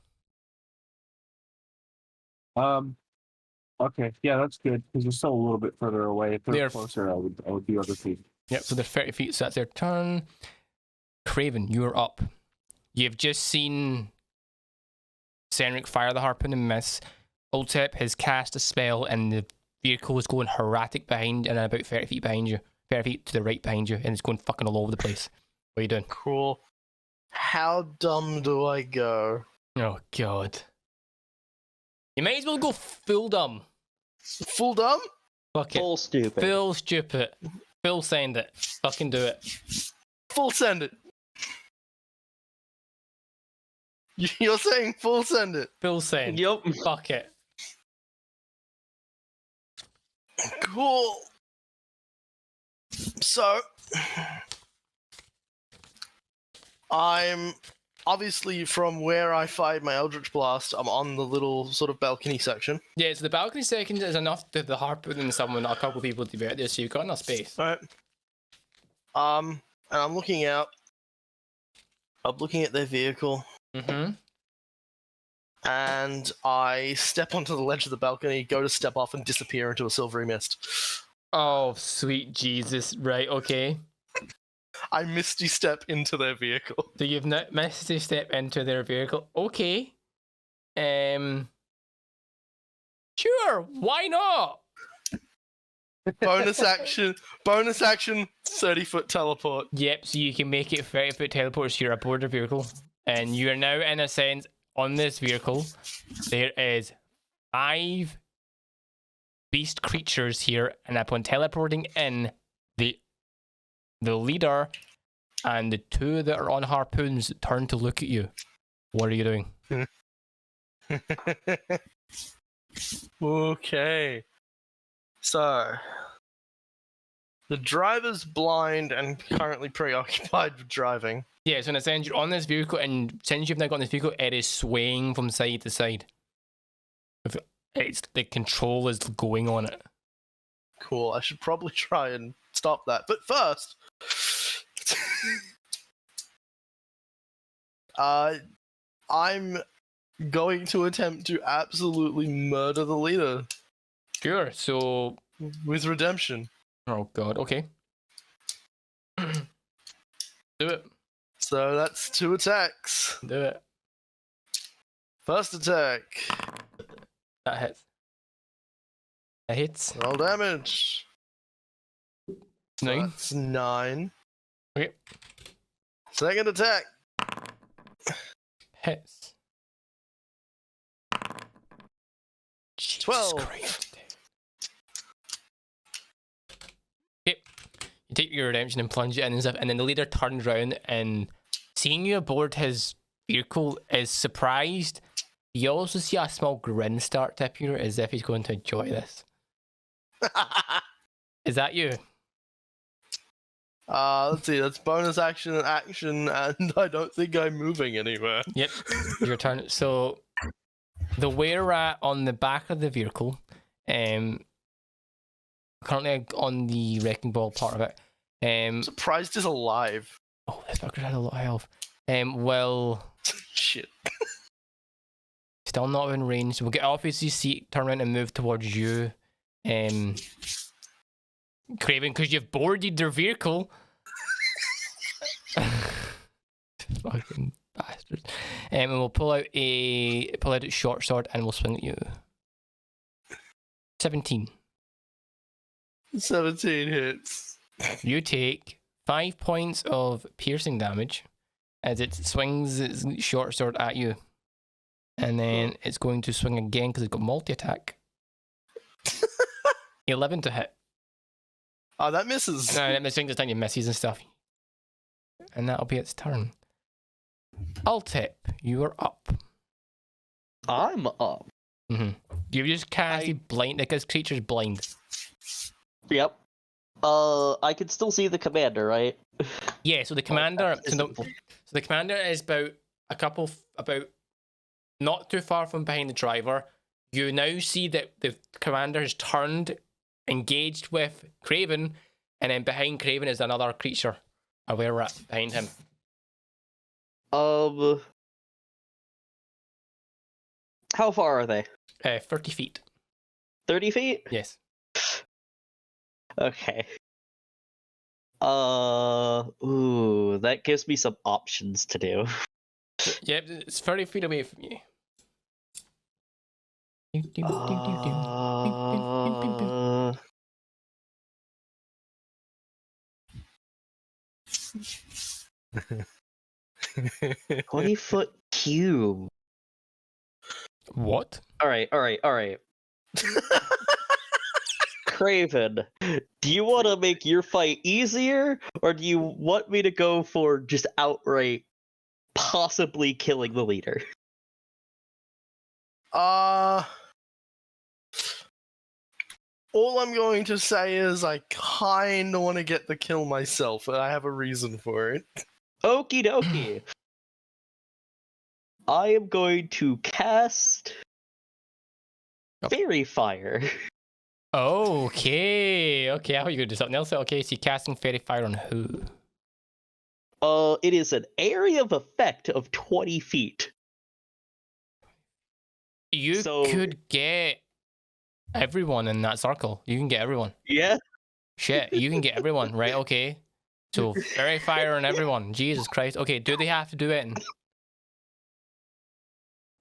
Okay, yeah, that's good because you're still a little bit further away. If they're They're closer, I would do other things. Yep, so they're 30 feet, so that's their turn. Craven, you're up. You've just seen Senric fire the harpoon and miss. Ultep has cast a spell and the vehicle is going erratic behind and about 30 feet behind you. 30 feet to the right behind you, and it's going fucking all over the place. What are you doing? Cool. How dumb do I go? Oh, God. You might as well go full dumb. Full dumb? Fuck it. Full stupid. Full stupid. Full send it. Fucking do it. Full send it. You're saying full send it? Full send. Yup. Fuck it. Cool. So, I'm obviously from where I fired my Eldritch Blast, I'm on the little sort of balcony section. Yeah, so the balcony section is enough to the harpoon and someone, a couple people to be out there, so you've got enough space. Right. And I'm looking out. I'm looking at their vehicle. Mm-hmm. And I step onto the ledge of the balcony, go to step off, and disappear into a silvery mist. Oh, sweet Jesus. Right, okay. I misty step into their vehicle. So you've not missed to step into their vehicle. Okay. Sure, why not? Bonus action, 30-foot teleport. Yep, so you can make it 30-foot teleport, so you're aboard the vehicle. And you are now, in a sense, on this vehicle. There is 5 beast creatures here, and upon teleporting in, the leader and the 2 that are on harpoons turn to look at you. What are you doing? Okay. So, the driver's blind and currently preoccupied with driving. Yeah, so in a sense, you're on this vehicle, and since you've now got on this vehicle, it is swaying from side to side. The control is going on it. Cool, I should probably try and stop that. But first, I'm going to attempt to absolutely murder the leader. Sure, so... With redemption. Oh god, okay. Do it. So that's 2 attacks. Do it. First attack. That hits. That hits. Roll damage. 9. That's 9. Okay. Second attack. Hits. 12. Jesus Christ. Okay. You take your redemption and plunge it in and stuff, and then the leader turns around and seeing you aboard his vehicle is surprised. You also see a small grin start to appear as if he's going to enjoy this. Is that you? Let's see, that's bonus action and action, and I don't think I'm moving anywhere. Yep, your turn. So, the were-rat on the back of the vehicle, currently on the wrecking ball part of it. Surprised is alive. Oh, this fucker had a lot of health. Well, Shit. still not in range. We'll get off his seat, turn around and move towards you. Craven, because you've boarded their vehicle. Fucking bastard. And we'll pull out a short sword and we'll swing at you. 17. 17 hits. You take 5 points of piercing damage. as it swings its short sword at you. And then it's going to swing again because it's got multi-attack. 11 to hit. Oh, that misses. No, it swings down your misses and stuff. And that'll be its turn. Altip, you are up. I'm up. Mm-hmm. You've just casted blind, because creature's blind. Yep. I can still see the commander, right? Yeah, so the commander, that's visible. so the commander is about not too far from behind the driver. You now see that the commander has turned, engaged with Craven, and then behind Craven is another creature, a were-rat behind him. How far are they? 30 feet. 30 feet? Yes. Okay. Ooh, that gives me some options to do. Yep, it's 30 feet away from you. Uh, 20-foot cube. What? All right. Craven, do you want to make your fight easier, or do you want me to go for just outright possibly killing the leader? All I'm going to say is I kind of want to get the kill myself, and I have a reason for it. Okie dokie. I am going to cast Fairy Fire. Okay. Okay, I thought you were going to do something else. Okay, so you're casting Fairy Fire on who? It is an area of effect of 20 feet. You could get everyone in that circle. You can get everyone. Yeah. Shit, you can get everyone, right? Okay. So Fairy Fire on everyone. Jesus Christ. Okay, do they have to do it?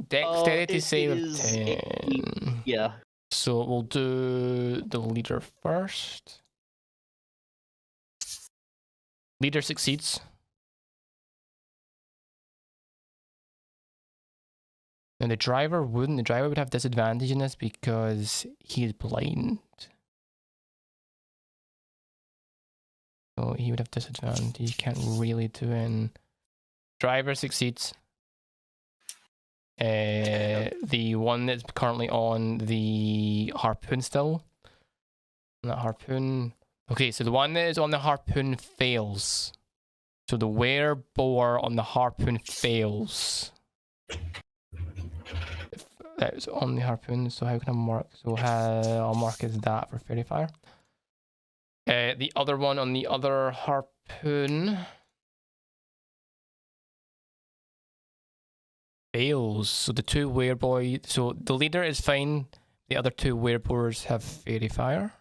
Dexterity save of 10. Yeah. So we'll do the leader first. Leader succeeds. And the driver wouldn't. The driver would have disadvantage in this because he's blind. So he would have disadvantage. He can't really do it. Driver succeeds. The one that's currently on the harpoon still. That harpoon. Okay, so the one that is on the harpoon fails. So the werebore on the harpoon fails. That's on the harpoon, so how can I mark? So I'll mark as that for Fairy Fire. The other one on the other harpoon fails. So the two wereboy, so the leader is fine. The other two werebores have Fairy Fire.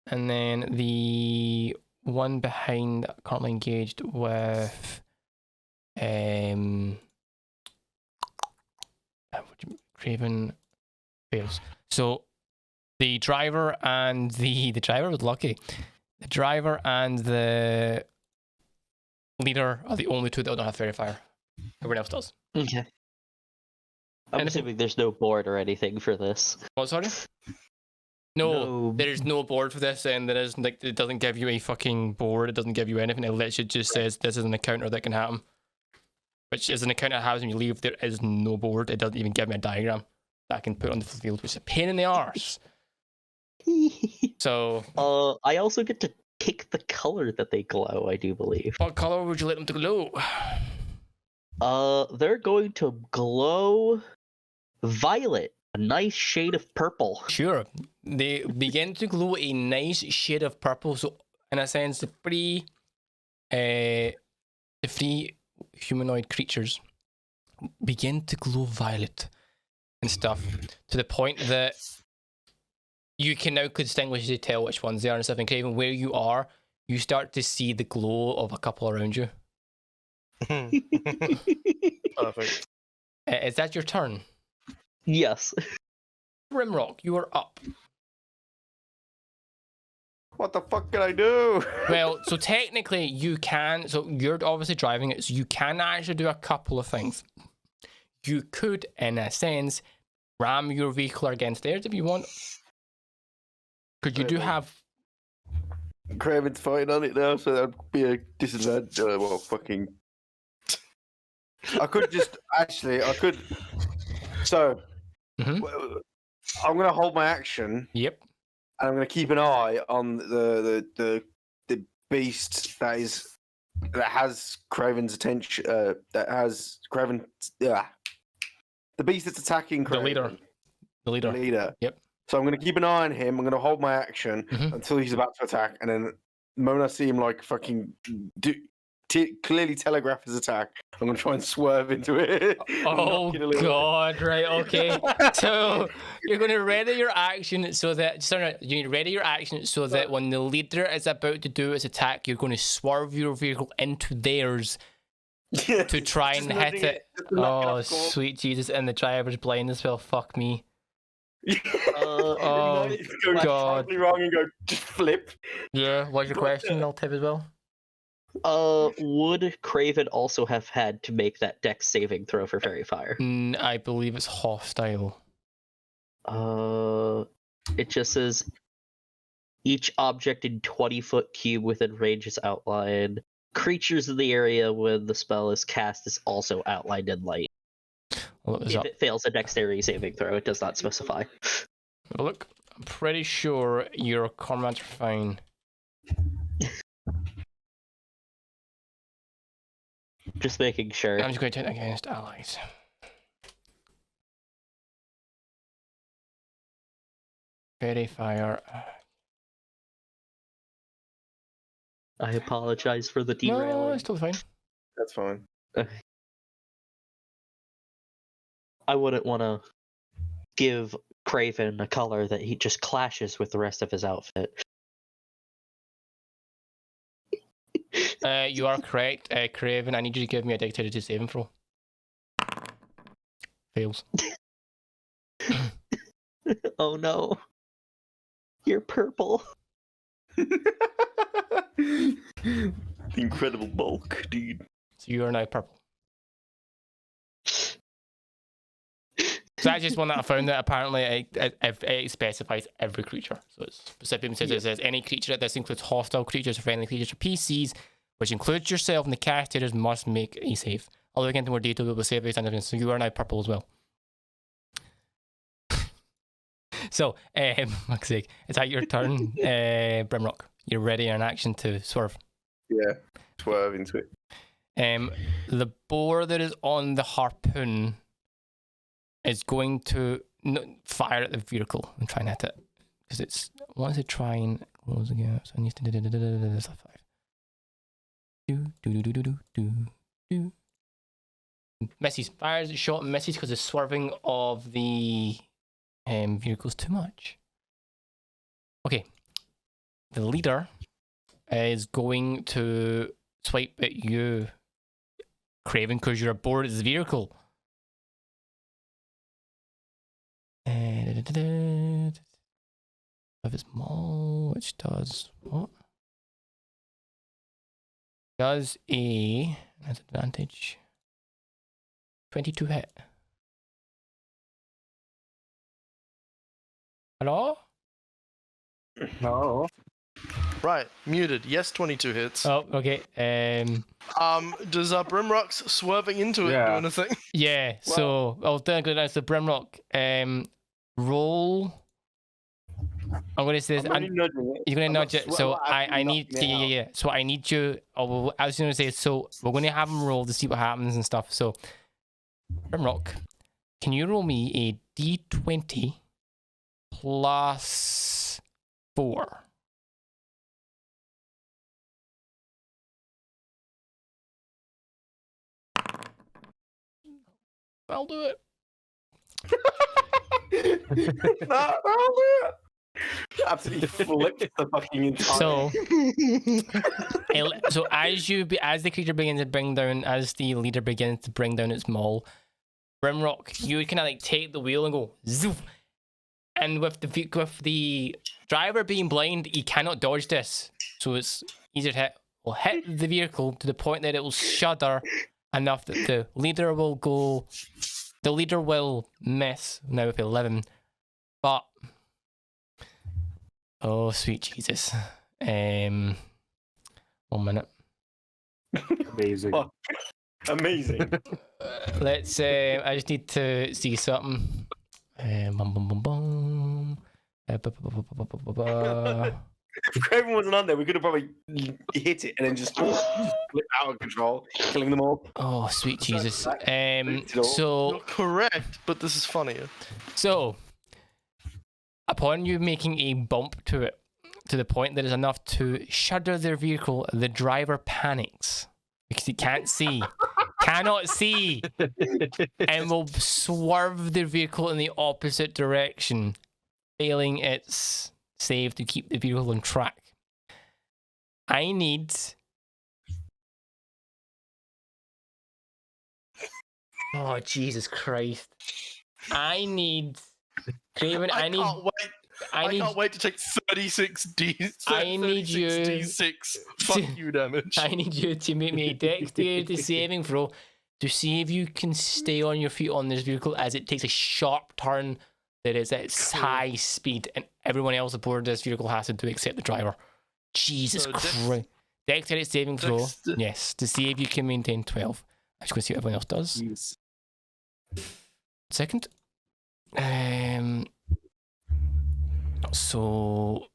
And then the one behind currently engaged with Craven fails. So the driver and the driver was lucky. The driver and the leader are the only two that don't have Fairy Fire. Everyone else does. Okay. I'm assuming there's no board or anything for this. What, sorry? No, there's no board for this, and there is like it doesn't give you a fucking board. It doesn't give you anything. It literally just says this is an encounter that can happen. Which is an encounter that happens when you leave. There is no board. It doesn't even give me a diagram that I can put on the field, which is a pain in the arse. So. I also get to pick the color that they glow. I do believe. What color would you like them to glow? They're going to glow violet, a nice shade of purple. Sure. They begin to glow a nice shade of purple. So, in a sense, the three humanoid creatures begin to glow violet and stuff to the point that you can now distinguishably tell which ones they are and stuff. And Craven, where you are, you start to see the glow of a couple around you. Perfect. Is that your turn? Yes. Rimrock, you are up. What the fuck can I do? Well, so technically you can. So you're obviously driving it, so you can actually do a couple of things. You could, in a sense, ram your vehicle against theirs if you want, because you do have. Kraven's fighting on it now, so that'd be a disadvantage. Well, fucking. I could just actually. I could. So, I'm gonna hold my action. Yep. And I'm going to keep an eye on the beast that has Kraven's attention. That has Kraven. Yeah, the beast that's attacking Kraven. The leader. Yep. So I'm going to keep an eye on him. I'm going to hold my action until he's about to attack, and then the moment I see him like fucking clearly telegraph his attack, I'm going to try and swerve into it. Oh god! Right. Okay. So you're going to ready your action so that when the leader is about to do his attack, you're going to swerve your vehicle into theirs to try and hit it. Oh sweet Jesus! And the driver's blind as well. Fuck me. Oh god! Wrong and go just flip. Yeah. What's your question? I'll tip as well. Would Kraven also have had to make that dex saving throw for Fairy Fire? I believe it's hostile. It just says each object in 20-foot cube within range is outlined. Creatures in the area when the spell is cast is also outlined in light. If it fails a dexterity saving throw, it does not specify. Look, I'm pretty sure your comrades are fine. Just making sure. I'm just going to take against allies. Fairy Fire. I apologize for the derailing. No, it's still fine. That's fine. I wouldn't want to give Kraven a color that he just clashes with the rest of his outfit. You are correct, Kraven. I need you to give me a dexterity saving throw. Fails. Oh no. You're purple. The incredible bulk, dude. So you are now purple. So that's just one that I found that apparently it specifies every creature. So it specifically says it says any creature. This includes hostile creatures, friendly creatures, or PCs, which includes yourself and the characters must make a save. Although again, more detail will save based on evidence. So you are now purple as well. So, fuck's sake, it's at your turn, Brimrock. You're ready in action to swerve. Yeah, swerve into it. The boar that is on the harpoon is going to fire at the vehicle and try and hit it. Because it wants to try and close the gap. So it needs to do 5. Misses. Fires a shot and misses because the swerving of the vehicle's too much. Okay. The leader is going to swipe at you, Kraven, because you're aboard his vehicle. Of its maul, which does what? Does a advantage 22 hit. Hello? No. Right, muted. Yes, 22 hits. Oh, okay. Does Brimrock's swerving into it do anything? Yeah. So I'll technically that's the Brimrock. Roll. I'm gonna say this. You're gonna nudge it. So I need. Yeah. So I need you. Oh, I was gonna say. So we're gonna have him roll to see what happens and stuff. So Brimrock, can you roll me a D20 plus 4? I'll do it. That'll do it. Absolutely flipped the fucking entire. So as the creature begins to bring down, as the leader begins to bring down its maul, Brimrock, you kind of like take the wheel and go zoof, And with the driver being blind, he cannot dodge this. So it's easier to hit. Will hit the vehicle to the point that it will shudder enough that the leader will go. The leader will miss now with 11, but oh sweet Jesus! 1 minute. Amazing. Fuck. Amazing. Let's. I just need to see something. Bum, bum, bum, bum. If Kraken wasn't on there, we could have probably hit it and then just flip out of control, killing them all. Oh, sweet Jesus. So You're correct, but this is funnier. So, upon you making a bump to it, to the point that is enough to shudder their vehicle, the driver panics because he can't see, cannot see, and will swerve their vehicle in the opposite direction, failing its save to keep the vehicle on track. I need... Oh, Jesus Christ. I need... Craven, I need... Can't wait. I can't wait to take 36 D. I need you 36 fuck you damage. I need you to make me a dexterity saving throw to see if you can stay on your feet on this vehicle as it takes a sharp turn that is at high speed, and everyone else aboard this vehicle has to do except the driver. Jesus Christ. Dexterity saving throw. Yes, to see if you can maintain 12. I'm just going to see what everyone else does. Jeez. Second. So...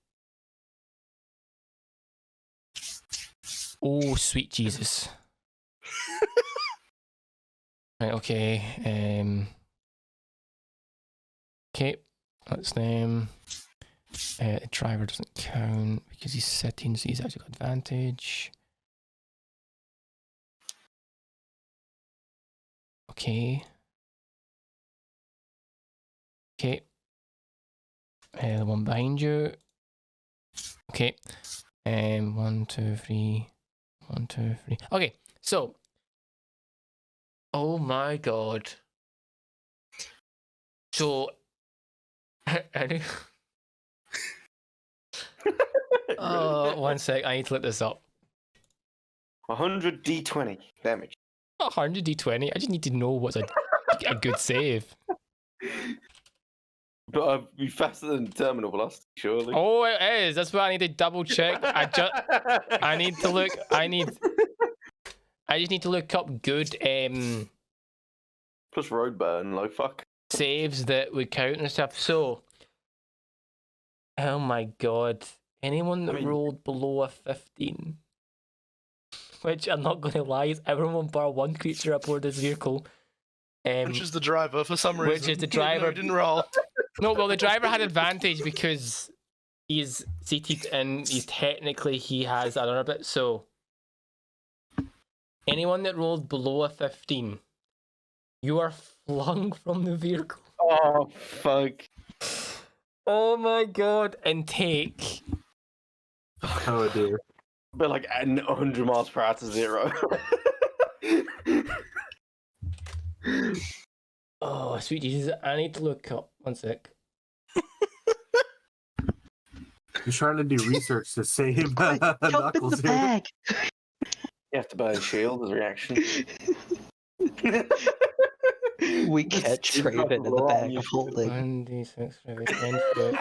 Oh, sweet Jesus. Right, okay. Okay, that's them. The driver doesn't count because he's sitting, so he's actually got advantage. Okay. Okay. The one behind you. Okay. 1, 2, 3. 1, 2, 3. Okay, so. Oh my god. So. Oh, 1 sec. I need to look this up. 100 D20 damage. 100 D20. I just need to know what's a good save. But I'd be faster than terminal velocity, surely. Oh, it is. That's why I need to double check. I need to look. I just need to look up good Plus road burn, like fuck. saves that would count and stuff. So, oh my god, anyone that rolled below a 15, which I'm not going to lie, is everyone bar one creature aboard this vehicle. Which is the driver for some reason. Which is the driver. No, didn't roll. No, well, the driver had advantage because he's seated and he has another bit. So, anyone that rolled below a 15, you are flung from the vehicle. Oh, fuck. Oh my god. And take... Oh dear. But like 100 miles per hour to 0. Oh, sweet Jesus. I need to look up. 1 sec. You're trying to do research to save Jump in Knuckles the here. bag. You have to buy a shield as a reaction. We catch Kraven in the bag of holding. 1d6 for every 10 foot.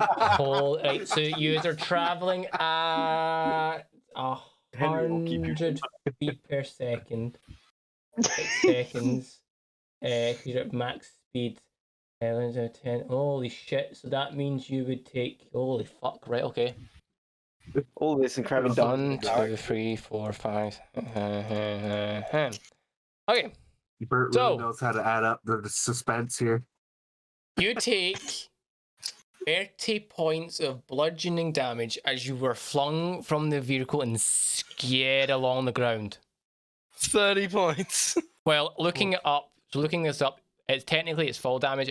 Hold. Right, so you are traveling at 100 feet per second. 6 seconds. You're at max speed. 10. Holy shit. So that means you would take. Holy fuck. Right, okay. All this and cramming 1, 2, 3, 4, 5. Okay. Bert So- really knows how to add up the suspense here. You take 30 points of bludgeoning damage as you were flung from the vehicle and scared along the ground. 30 points. Well, looking this up, it's fall damage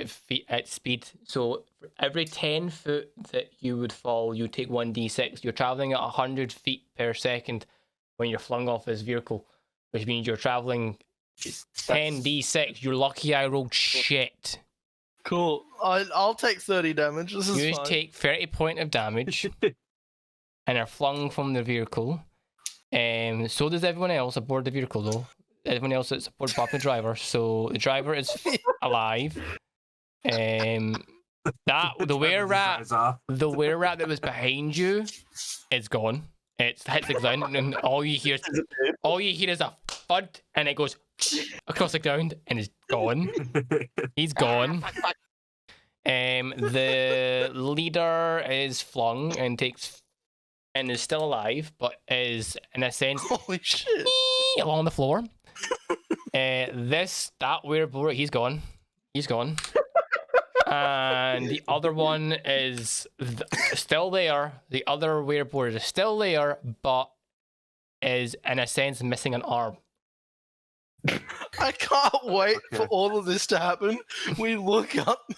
at speed. So for every 10 foot that you would fall, you take 1d6. You're traveling at 100 feet per second when you're flung off this vehicle, which means you're traveling 10d6. You're lucky I rolled shit. Cool. I'll take 30 damage. This is You fine. take 30 points of damage and are flung from the vehicle. So does everyone else aboard the vehicle, though. Everyone else that's aboard apart from the driver. So the driver is alive. The were rat that was behind you is gone. It hits the ground, and all you hear is a thud, and it goes across the ground and is gone. He's gone. The leader is flung and is still alive, but is in a sense Holy shit. along the floor. That weirboard, he's gone. He's gone. And the other one is still there. The other weirboard is still there, but is in a sense missing an arm. I can't wait for all of this to happen. We look up,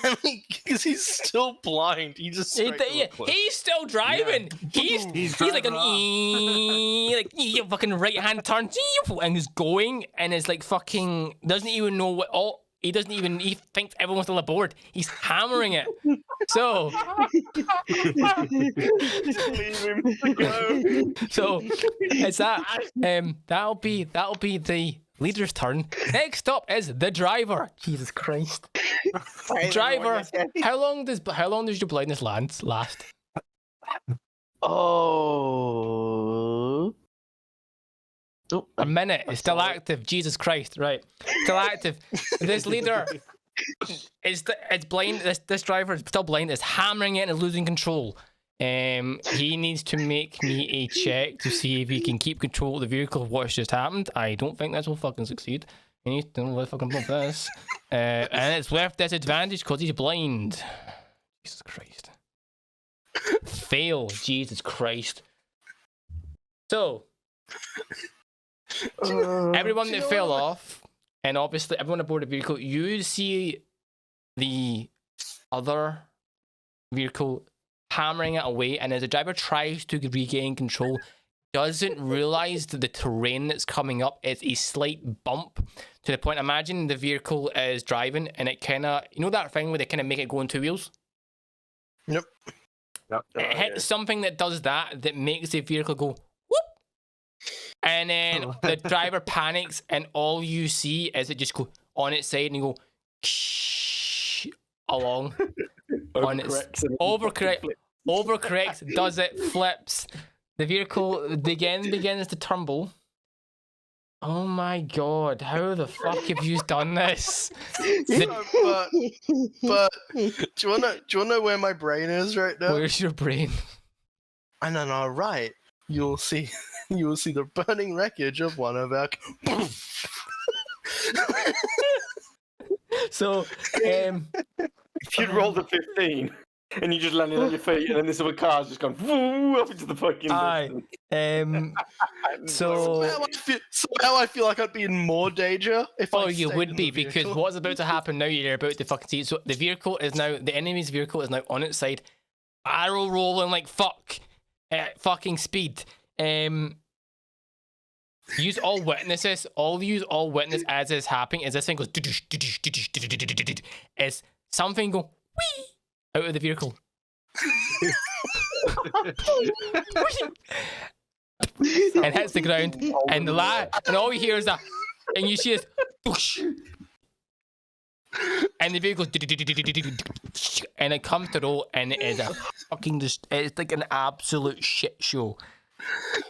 and because he's still blind, he just He's still driving. He's like an like fucking right hand turn and he's going and is like fucking doesn't even know what all. He thinks everyone's still aboard. He's hammering it. So, it's that. That'll be the leader's turn. Next up is the driver. Jesus Christ. Driver. How long does your blindness last? Oh. A minute. It's still active. Jesus Christ. Right. Still active. This leader it's blind. This driver is still blind. Is hammering it and is losing control. He needs to make me a check to see if he can keep control of the vehicle of what's just happened. I don't think this will fucking succeed. He needs to know what fucking about this. And it's left disadvantage because he's blind. Jesus Christ. Fail. Jesus Christ. So everyone that fell off, and obviously everyone aboard the vehicle, you see the other vehicle hammering it away, and as the driver tries to regain control, doesn't realize that the terrain that's coming up is a slight bump to the point. Imagine the vehicle is driving and it kind of, you know that thing where they kind of make it go on two wheels? Yep. It hits something that does that makes the vehicle go and then the driver panics, and all you see is it just go on its side and you go along on its overcorrects, does it, flips. The vehicle begins to tumble. Oh my god, how the fuck have you done this? But do you wanna know where my brain is right now? Where's your brain? And then right, you'll see the burning wreckage of one of our. So, if you'd rolled a 15 and you just landed on your feet, and then this other car's just gone woo, up into the fucking distance. So now I feel like I'd be in more danger if I you stayed would in be, the because vehicle. what's about to happen now, you're about to fucking see. So the enemy's vehicle is now on its side, arrow rolling like fuck at fucking speed. Use all witness as this is happening, as this thing goes as something go wee out of the vehicle. And hits the ground, and and all you hear is and you see is whoosh, and the vehicle and it comes to roll, and it is a fucking it's like an absolute shit show.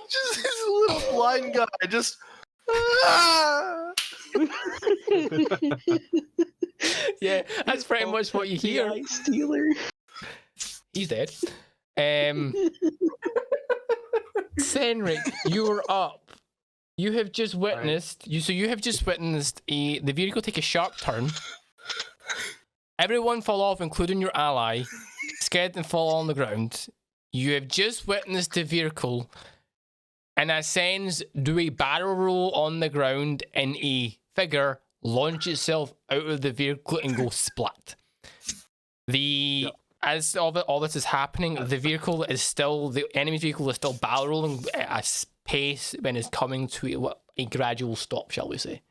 Just this little blind guy, just. Yeah, that's pretty much what you hear. The Ice Stealer. He's dead. Senric, you're up. You have just witnessed. The vehicle take a sharp turn. Everyone fall off, including your ally. Sked and fall on the ground. You have just witnessed the vehicle, in a sense, do a barrel roll on the ground, and a figure launch itself out of the vehicle and go splat. As all this is happening, the enemy's vehicle is still barrel rolling at a pace when it's coming to a gradual stop, shall we say.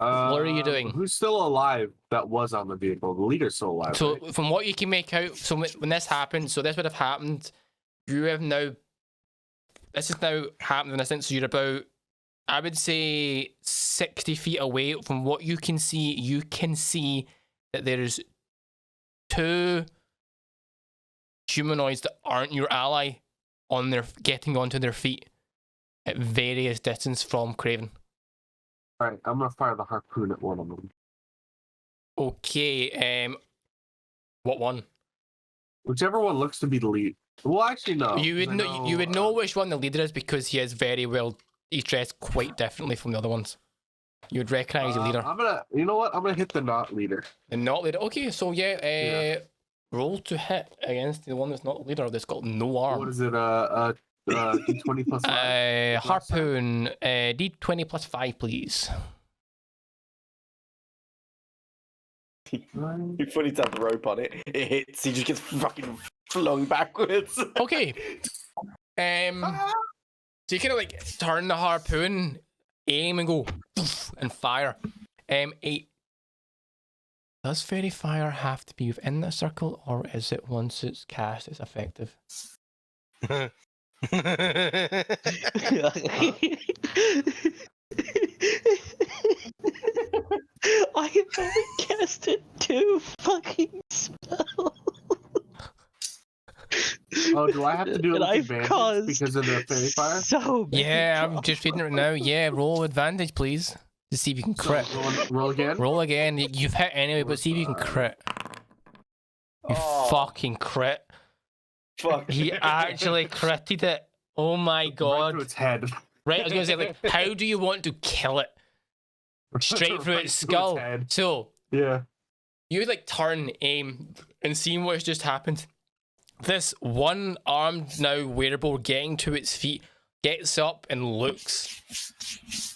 What are you doing? Who's still alive that was on the vehicle? The leader's still alive. So right? from what you can make out, so when this happened, so this would have happened. You have now. This is now happened in a sense. So you're about, I would say, 60 feet away from what you can see. You can see that there's 2 humanoids that aren't your ally on their getting onto their feet at various distance from Kraken. Alright, I'm gonna fire the harpoon at one of them. Okay, what one? Whichever one looks to be the lead. Well, actually, no. You would know. You would know which one the leader is because he is very well. He's dressed quite differently from the other ones. You would recognize the leader. I'm gonna. You know what? I'm gonna hit the not leader. The not leader. Okay, so yeah. Roll to hit against the one that's not the leader. That's got no arm. What is it? D20 plus 5. Harpoon. D20 plus 5, please. It's funny to have the rope on it. It hits. He just gets fucking flung backwards. Okay. So you kind of like turn the harpoon, aim, and go and fire. Does fairy fire have to be within the circle, or is it once it's cast, it's effective? I have only casted 2 fucking spells. Oh, do I have to do it And with I've advantage caused because of the fairy fire? So many Yeah, I'm just reading it right now. Yeah, roll advantage, please, to see if you can crit. Roll again. Roll again. You've hit anyway, but see if you can crit. You fucking crit. Fuck. He actually critted it. Oh my Right god. through its head. Right, I was gonna say, like, how do you want to kill it? Straight through Right its skull. head. So Yeah. you like turn, aim, and seeing what's just happened. This one-armed now wearable getting to its feet gets up and looks.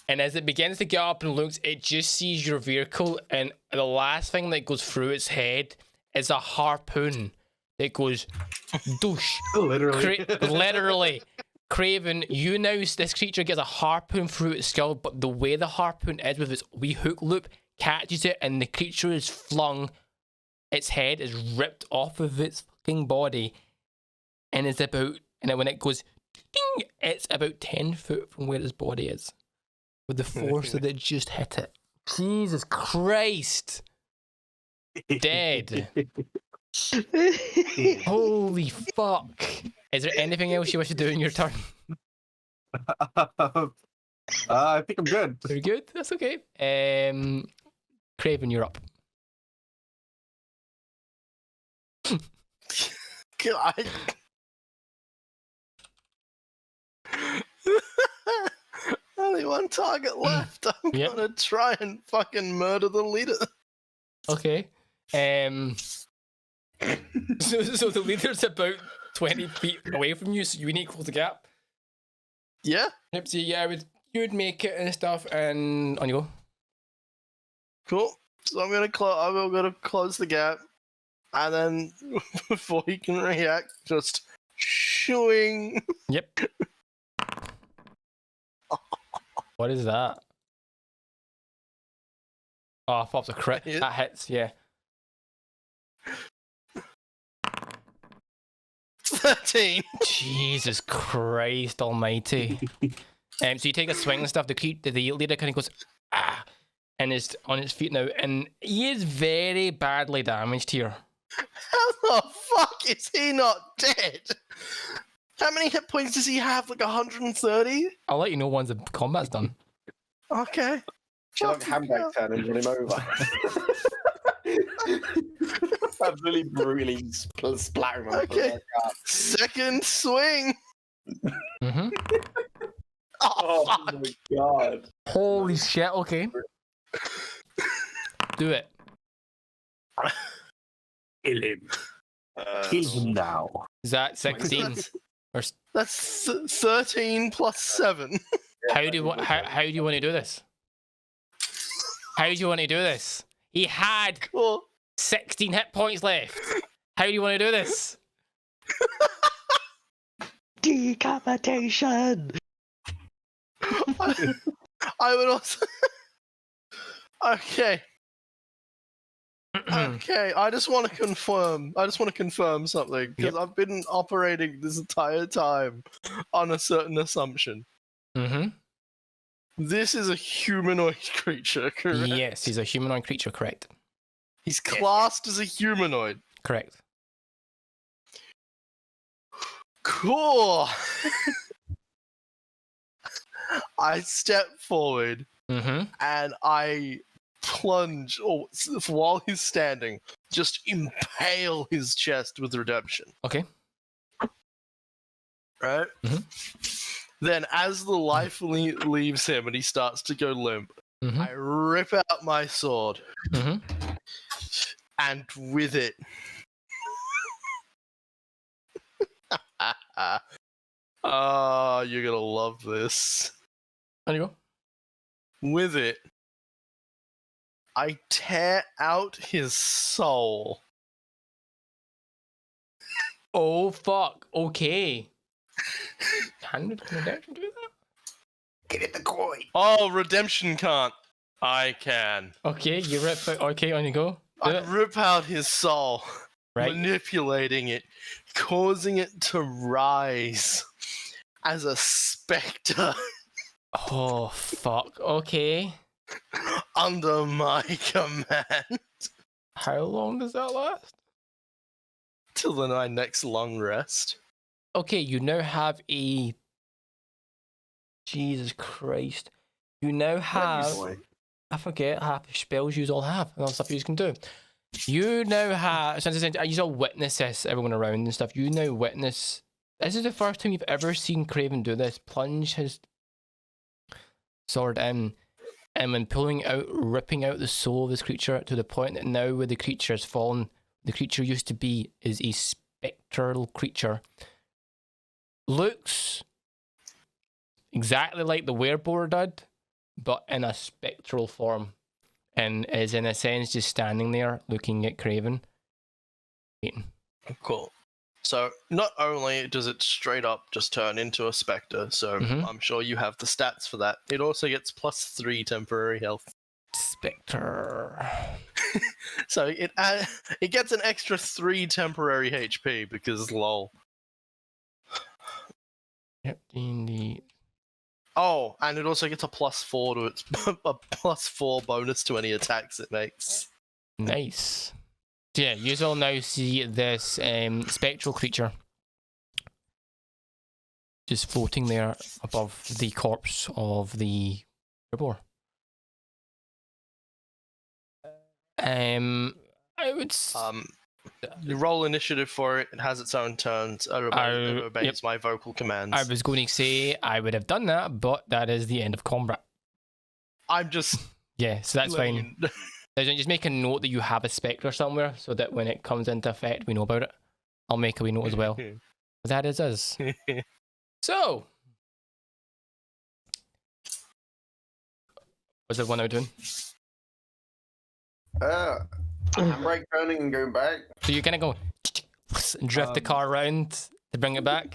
And as it begins to get up and looks, it just sees your vehicle, and the last thing that goes through its head is a harpoon that goes douche. Literally. Literally. Kraken, you now, this creature gets a harpoon through its skull, but the way the harpoon is with its wee hook loop catches it, and the creature is flung, its head is ripped off of its fucking body, and it's about, and then when it goes ding, it's about 10 foot from where its body is, with the force that it just hit it. Jesus Christ. Dead. Holy fuck. Is there anything else you wish to do in your turn? I think I'm good. Very good. That's okay. Kraken, you're up. God. Only one target left. I'm Yep. gonna try and fucking murder the leader. Okay. So the leader's about 20 feet away from you, so you need to close the gap. Yeah, Yep, so yeah, you would make it and stuff, and on you go. cool. So I'm gonna close the gap, and then before he can react, just shooing. Yep. What is that? Oh, pops a crit. Hit. That hits, yeah. 13. Jesus Christ almighty. So you take a swing and stuff, the leader kind of goes, ah, and is on its feet now, and he is very badly damaged here. How the fuck is he not dead? How many hit points does he have? Like 130? I'll let you know once the combat's done. Okay. Shall I handbrake turn and run him over? Absolutely brutally splattering him. Okay. Second swing. Mm-hmm. Oh, Oh fuck. my god. Holy shit, okay. Do it. Kill him. Kill him now. Is that 16? Or That's 13 plus 7. how do you want to do this? How do you want to do this? He had Cool. 16 hit points left. How do you want to do this? Decapitation. I would also Okay. Okay, I just want to confirm something because Yep. I've been operating this entire time on a certain assumption. Mm-hmm. This is a humanoid creature, correct? Yes, he's a humanoid creature, correct. He's classed as a humanoid. Correct. Cool. I step forward Mm-hmm. and I plunge, or while he's standing, just impale his chest with redemption. Okay. Right? Mhm. Then, as the life leaves him and he starts to go limp, Mm-hmm. I rip out my sword, Mm-hmm. and with it, oh, you're gonna love this. There you go. With it, I tear out his soul. Oh fuck. Okay. Can redemption do that? Get it the coin. Oh, redemption can't. I can. Okay, you rip it. Okay, on you go. Do I it. rip out his soul, Right. manipulating it, causing it to rise as a spectre Oh fuck. Okay. under my command How long does that last? till my next long rest. Okay, you now have a. Jesus Christ. You now have. I forget half the spells you all have and all the stuff you can do. You now have. Since you all witness this, everyone around and stuff. You now witness. This is the first time you've ever seen Craven do this. Plunge his sword in, and when pulling out, ripping out the soul of this creature to the point that now, where the creature has fallen, the creature used to be is a spectral creature. Looks exactly like the werebore did, but in a spectral form, and is in a sense just standing there looking at Craven. Waiting. Cool. So not only does it straight up just turn into a spectre, so Mhm. I'm sure you have the stats for that. It also gets +3 temporary health. Spectre. So it gets an extra 3 temporary HP because lol. Yep, D&D. Oh, and it also gets a +4 to its a +4 bonus to any attacks it makes. Nice. So yeah, you all now see this spectral creature just floating there above the corpse of the herbivore. I would. You roll initiative for it. It has its own turns. It obeys Yep. my vocal commands. I was going to say I would have done that, but that is the end of combat. I'm just Yeah, so that's fine. Just make a note that you have a spectre somewhere, so that when it comes into effect, we know about it. I'll make a wee note as well. That is us. So, what's everyone now doing? Handbrake turning and going back. So you're gonna go and drift the car around to bring it back.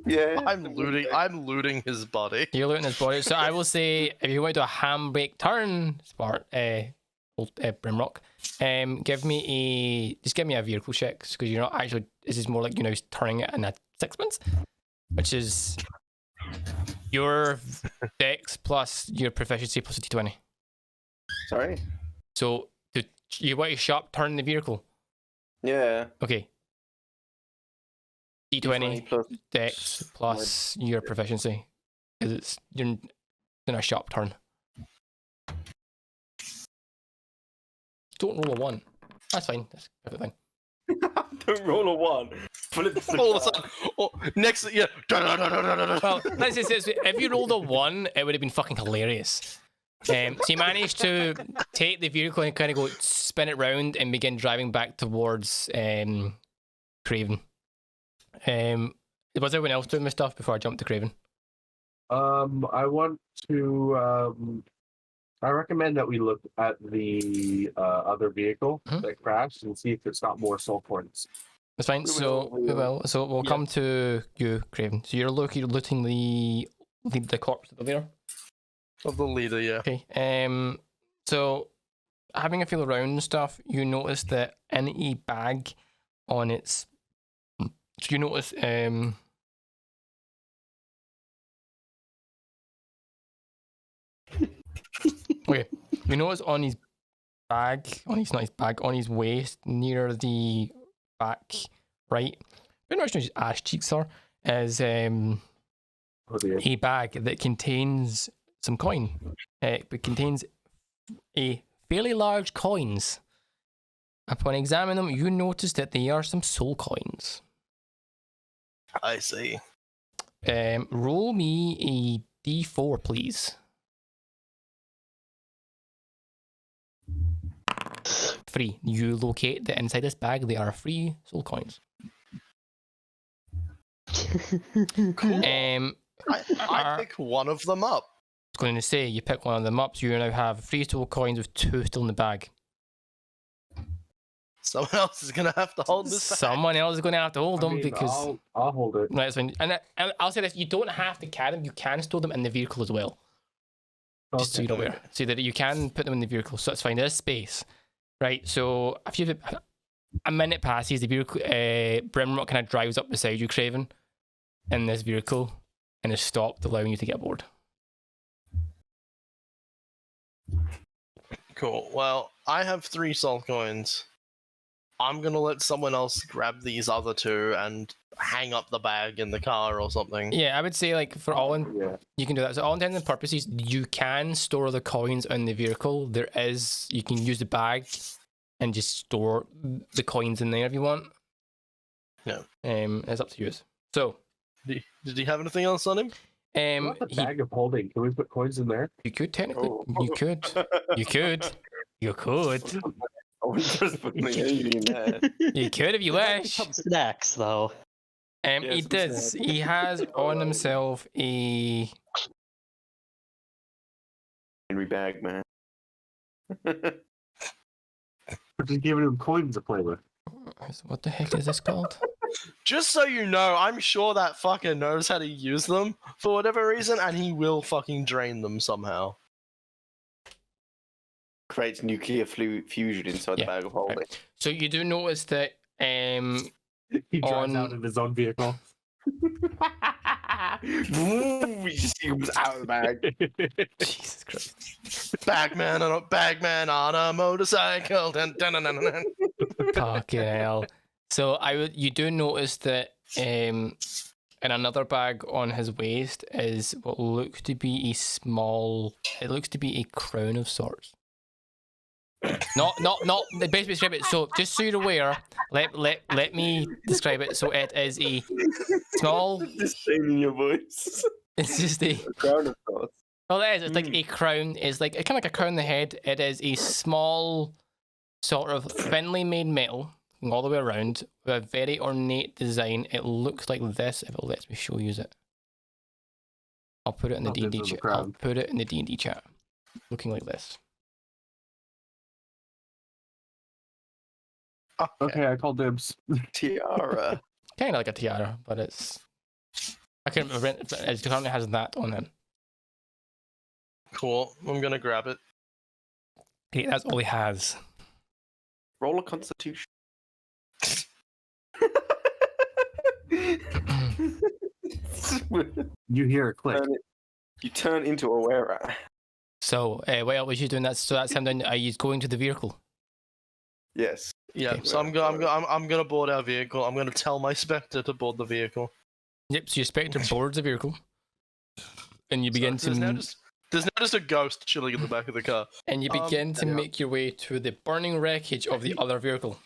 Yeah. I'm looting his body. You're looting his body. So I will say, if you want to do a handbrake turn, Brimrock, give me a vehicle check, because you're not actually. This is more like turning it in a sixpence, which is your dex plus your proficiency plus a d20. Sorry. So you want to sharp turn the vehicle? Yeah. Okay. D20 plus. dex plus your proficiency, because you're in a sharp turn. Don't roll a 1. That's fine. That's everything. Don't roll a 1. Flip the All of a sudden, next, yeah. Well, let's just say, if you rolled a 1, it would have been fucking hilarious. So you managed to take the vehicle and kind of go spin it round and begin driving back towards Craven. Was everyone else doing my stuff before I jumped to Craven? I want to. I recommend that we look at the other vehicle that crashed and see if it's got more soul points. That's fine. So we'll come to you, Craven. So you're looting the corpse of the leader. Of the leader, yeah. Okay. So, having a feel around and stuff, you notice that in a bag on its... You notice... Okay, you notice on his bag, on his waist, near the back, right? Pretty much his ass cheeks are, is a bag that contains some coin. It contains a fairly large coins. Upon examining them, you notice that they are some soul coins. I see. Roll me a d4, please. 3. You locate that inside this bag there are 3 soul coins. Cool. I I pick one of them up. was going to say, you pick one of them up, so you now have 3 soul coins with 2 still in the bag. Someone else is gonna have to hold this back. Someone else is going to have to hold them because... I'll hold it. Right, that's fine. And I'll say this, you don't have to carry them, you can store them in the vehicle as well. Just so you're aware. So that you can put them in the vehicle, so that's fine. There's space. Right, so if you a minute passes, the vehicle, Brimrock kind of drives up beside you, Craven, in this vehicle, and is stopped, allowing you to get aboard. Cool. Well, I have 3 soul coins. I'm gonna let someone else grab these other 2 and hang up the bag in the car or something. Yeah, I would say, like, for all you can do that. So all intents and purposes, you can store the coins in the vehicle. You can use the bag and just store the coins in there if you want. Yeah. It's up to you. So, Did he have anything else on him? What the bag of holding? Can we put coins in there? You could technically. Oh. You could. You could. You could. I wouldn't just put my hand in there. You could if you wish. Some snacks, though. He some does. He has on himself a. Henry bag, man. We're just giving him coins to play with. What the heck is this called? Just so you know, I'm sure that fucker knows how to use them for whatever reason, and he will fucking drain them somehow. Creates nuclear fusion inside the bag of holding. Right. So you do notice that He drives out in his own vehicle. Boom, he just comes out of the bag. Jesus Christ. Bagman on a motorcycle. Dun, dun, dun, dun, dun. Fucking hell. So you do notice that in another bag on his waist is what looks to be a crown of sorts. Not basically describe it. So just so you're aware, let me describe it. So it is a small. Just saying in your voice. It's just a crown of thoughts. Well, it is. It's like a crown. It's like kind of like a crown on the head. It is a small, sort of thinly made metal all the way around with a very ornate design. It looks like this. If it lets me show you it, I'll put it in the D&D chat. I'll put it in the D&D chat. Looking like this. Okay, I call dibs. Tiara. Kind of like a tiara, but it's. I can't remember. It currently has that on it. Cool. I'm gonna grab it. Okay, that's all he has. Roll a constitution. You hear a click. You turn into a were-rat. So, what else was you doing? That's him down. Are you going to the vehicle? Yes. Yeah. Okay. So I'm gonna board our vehicle. I'm gonna tell my Spectre to board the vehicle. Yep, so your Spectre boards the vehicle. And you begin There's now just a ghost chilling in the back of the car. And you begin to make your way to the burning wreckage of the other vehicle.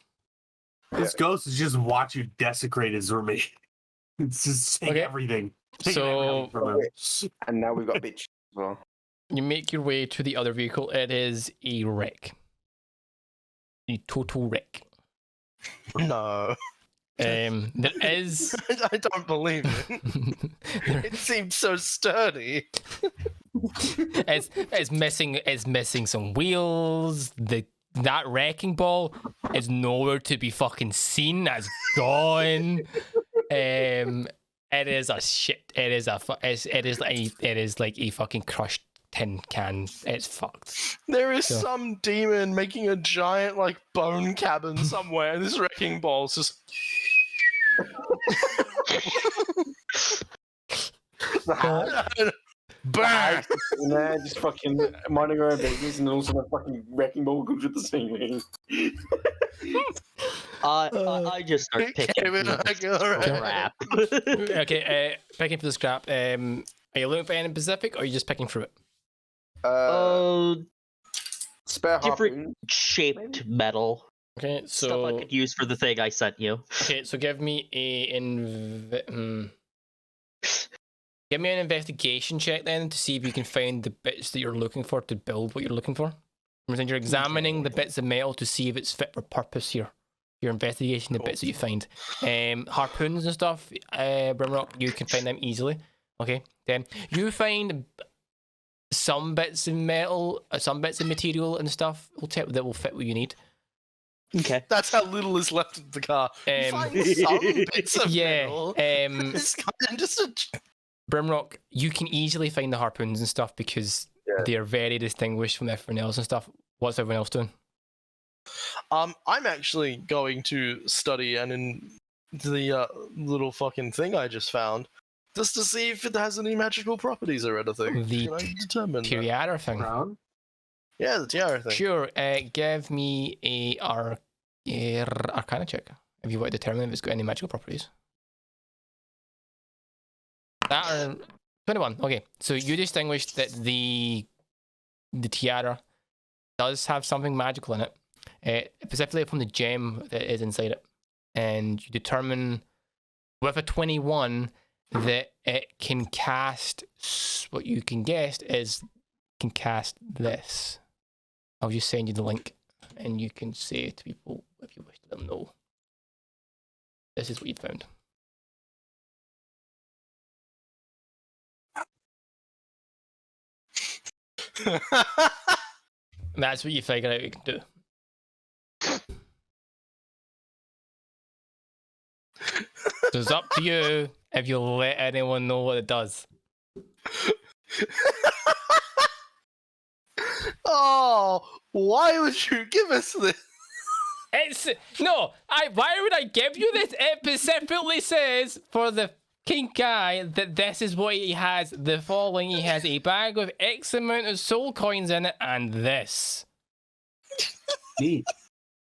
This ghost is just watch you desecrate his roommate. It's just take everything. Take everything from him. And now we've got bitch as well. You make your way to the other vehicle. It is a wreck. A total wreck. No. There is. I don't believe it. It seemed so sturdy. It's missing some wheels. That wrecking ball is nowhere to be fucking seen. That's gone. It is a shit. It is like a fucking crushed tin can, it's fucked. There is So- some demon making a giant like bone cabin somewhere, and this wrecking ball's just. Bang! Nah, just fucking minding our own business, and also the fucking wrecking ball comes with the ceiling. I just start picking Came in through like, this alright. crap. Okay, picking for the scrap. Are you looking for anything specific, or are you just picking through it? Spare different harpoon. shaped metal Okay, stuff I so could use for the thing I sent you. give me give me an investigation check then to see if you can find the bits that you're looking for to build what you're looking for. Remember, you're examining the bits of metal to see if it's fit for purpose here. You're investigating the bits that you find. Harpoons and stuff, Brimrock, you can find them easily. Okay, then you find some bits of metal, some bits of material and stuff that will fit what you need. Okay. That's how little is left of the car. You find some bits of metal. It's kind of just a. Brimrock, you can easily find the harpoons and stuff because they're very distinguished from everyone else and stuff. What's everyone else doing? I'm actually going to study and in the little fucking thing I just found, just to see if it has any magical properties or anything. The Can I determine that? tiara thing. Crown? Yeah, the tiara thing. Sure. Give me a Arcana check if you want to determine if it's got any magical properties. That or 21. Okay, so you distinguished that the tiara does have something magical in it, specifically from the gem that is inside it, and you determine with a 21 that it can cast what you can guess is can cast this. I'll just send you the link, and you can say to people if you wish to let them know. This is what you found. That's what you figure out you can do. So it's up to you if you'll let anyone know what it does. Oh, why would you give us this? It's no. Why would I give you this? It specifically says for the king guy that this is what he has. The following: he has a bag with X amount of soul coins in it, and this. Neat.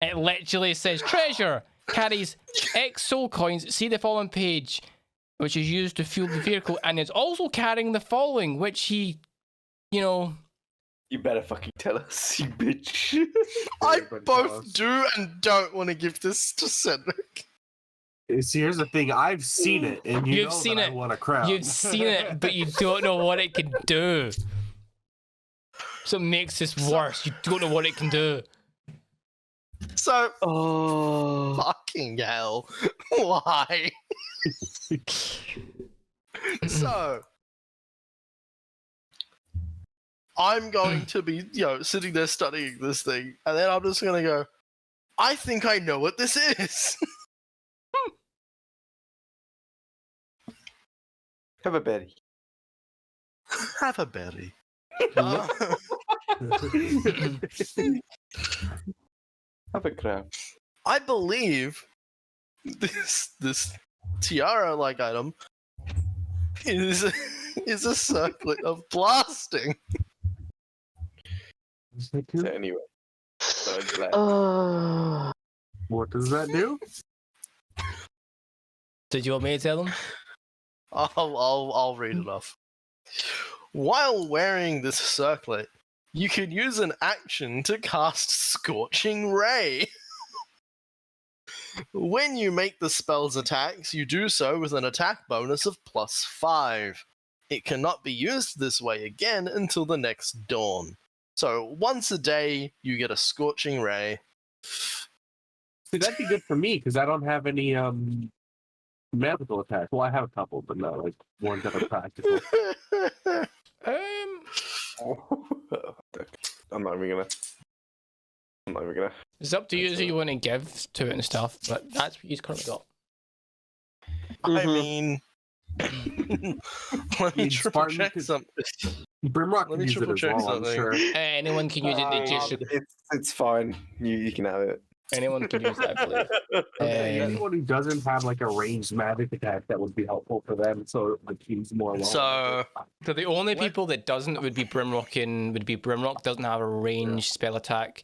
It literally says treasure carries X soul coins. See the following page, which is used to fuel the vehicle, and it's also carrying the following, which he, You better fucking tell us, you bitch. I Everybody both tell us. do and don't want to give this to Cedric. See, here's the thing. I've seen it, and You've know seen that it. I want a crown. You've seen it, but you don't know what it can do. So it makes this worse. You don't know what it can do. So, Oh. fucking hell. Why? So, I'm going to be, sitting there studying this thing, and then I'm just going to go, I think I know what this is. Have a berry. Have a berry. Have a crown. I believe this tiara-like item is a circlet of blasting. So anyway. So I'm glad. What does that do? Did you want me to tell them? I'll read it off. While wearing this circlet, you can use an action to cast Scorching Ray. When you make the spell's attacks, you do so with an attack bonus of +5. It cannot be used this way again until the next dawn. So once a day, you get a Scorching Ray. See, that'd be good for me because I don't have any magical attacks. Well, I have a couple, but not like ones that are practical. I'm not even gonna. It's up to you who you want to give to it and stuff, but that's what you've currently got. I mean, let me Need triple Spartan check to- something. Brimrock Let can me use it triple as check well, I'm something. sure. Anyone can use it. They just it's fine. You can have it. anyone can use it, I believe. Anyone who doesn't have like a ranged magic attack, that would be helpful for them, so the team's more alone. So So the only What? people that doesn't would be Brimrock doesn't have a ranged spell attack.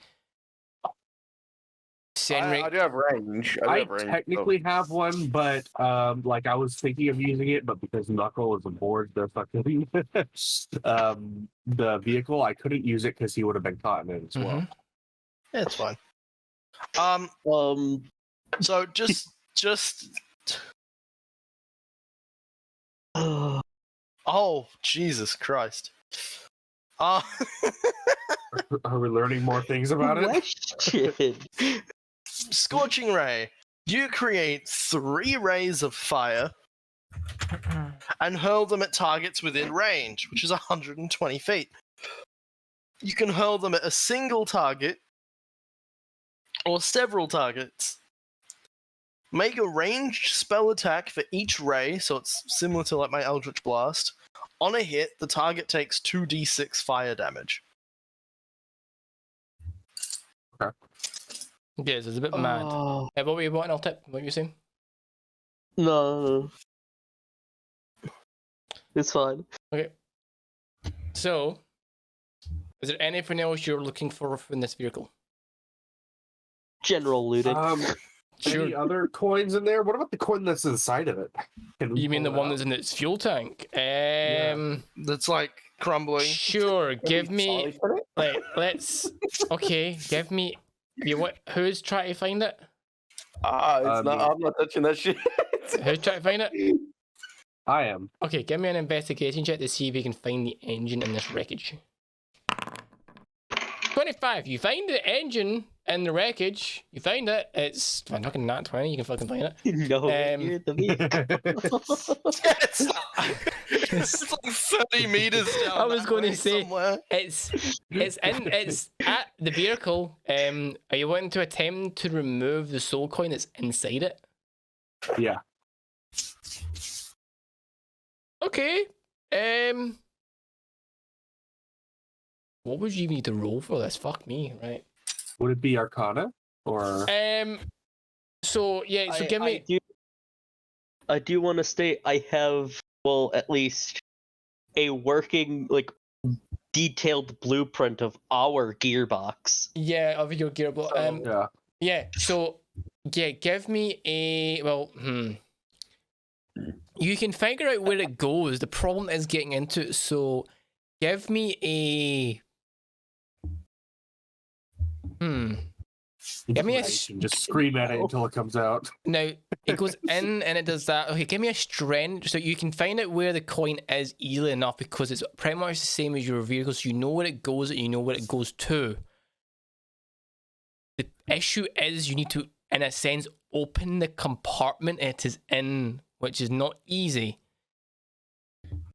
Senric, I do have range. I do I have range. technically have one, but like I was thinking of using it, but because Knuckle is aboard the fucking the vehicle, I couldn't use it because he would have been caught in it as well. yeah, it's fine. So just oh Jesus Christ. Are we learning more things about it? Question. Scorching Ray. You create 3 rays of fire and hurl them at targets within range, which is 120 feet. You can hurl them at a single target or several targets. Make a ranged spell attack for each ray, so it's similar to like my Eldritch Blast. On a hit, the target takes 2d6 fire damage. yeah, it's a bit mad. Oh, What were you wanting? I'll tip. What were you saying? no. It's fine. Okay. So, is there anything else you're looking for in this vehicle? General looting. Any other coins in there? What about the coin that's inside of it? Can we You mean the pull it one out? that's in its fuel tank? That's like crumbling. Sure. Give me. Sorry for it? Like, let's. Okay, give me. You what? Who's trying to find it? It's not. I'm not touching that shit. Who's trying to find it? I am. Okay, give me an investigation check to see if you can find the engine in this wreckage. 25. You find the engine in the wreckage. You find it. It's fucking not 20. You can fucking find it. No, you're the It's like 30 meters down. I was that gonna way say- somewhere. It's at the vehicle. Are you wanting to attempt to remove the soul coin that's inside it? Yeah. Okay. What would you need to roll for this? Fuck me, right? Would it be Arcana or? So yeah. So give me. I do want to state I have, well, at least a working, like, detailed blueprint of our gearbox. Yeah, of your gearbox. Yeah. Yeah. So yeah, give me a You can figure out where it goes. The problem is getting into it. So give me a. Give me a. Just scream at it until it comes out. Now it goes in and it does that. Okay, give me a strength. So you can find out where the coin is easily enough because it's pretty much the same as your vehicle. So you know where it goes and you know where it goes to. The issue is you need to, in a sense, open the compartment it is in, which is not easy.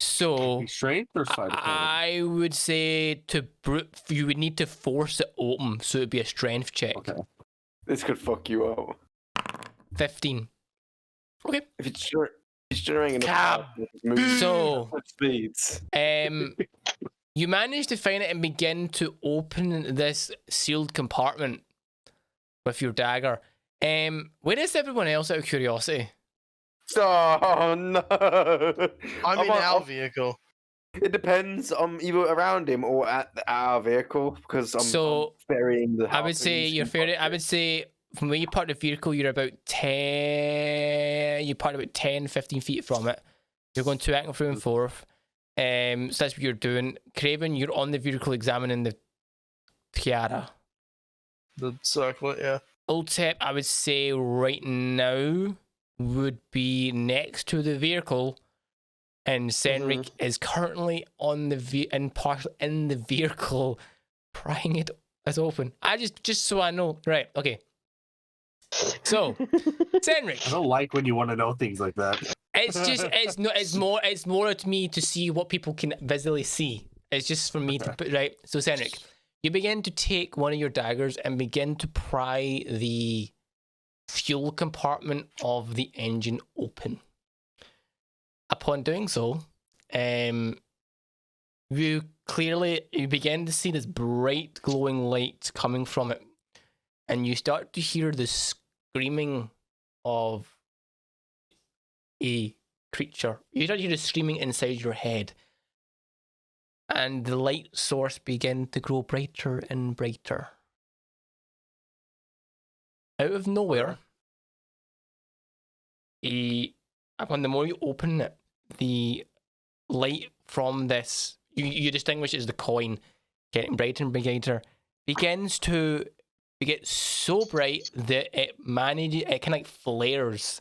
So Strength or side of I would say you would need to force it open, so it'd be a strength check. Okay. This could fuck you up. 15. Okay. If it's generating enough Cab. power, it moves So at speeds. you manage to find it and begin to open this sealed compartment with your dagger. Where is everyone else out of curiosity? Oh no! I'm in on- our vehicle. It depends. I'm either around him or at our vehicle because I'm ferrying the. I would say harpoons you're and fair. I fuck would say from where you park the vehicle, you're about 10. You park about 10, 15 feet from it. You're going to acting through and forth. So that's what you're doing. Craven, you're on the vehicle examining the tiara. The circlet, yeah. Ultep, I would say right now would be next to the vehicle, and Senric is currently on the in the vehicle, prying it as open. I just so I know, right? Okay. So, Senric, I don't like when you want to know things like that. it's more to me to see what people can visually see. It's just for me to put right. So, Senric, you begin to take one of your daggers and begin to pry the fuel compartment of the engine open. Upon doing so, you begin to see this bright glowing light coming from it, and you start to hear the screaming of a creature. You start to hear the screaming inside your head, and the light source begin to grow brighter and brighter. Out of nowhere, upon the more you open it, the light from this, you distinguish it as the coin getting brighter and brighter, begins to get so bright that it kind of like flares.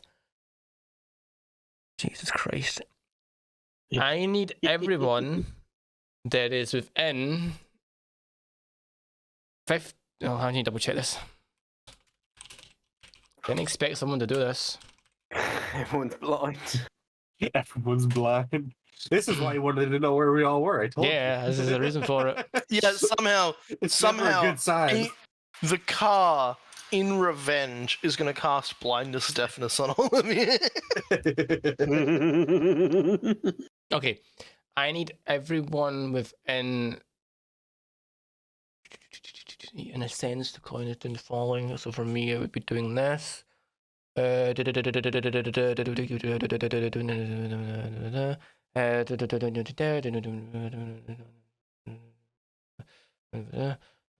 Jesus Christ. I need everyone that is within 50. Oh, I need to double check this. Didn't expect someone to do this. Everyone's blind. Everyone's blind. This is why you wanted to know where we all were. I told you. Yeah, this is the reason for it. Yeah, somehow, It's never a good sign. the car, in revenge, is going to cast blindness deafness on all of you. Okay, I need everyone within in a sense to coin it in the following. So for me, I would be doing this.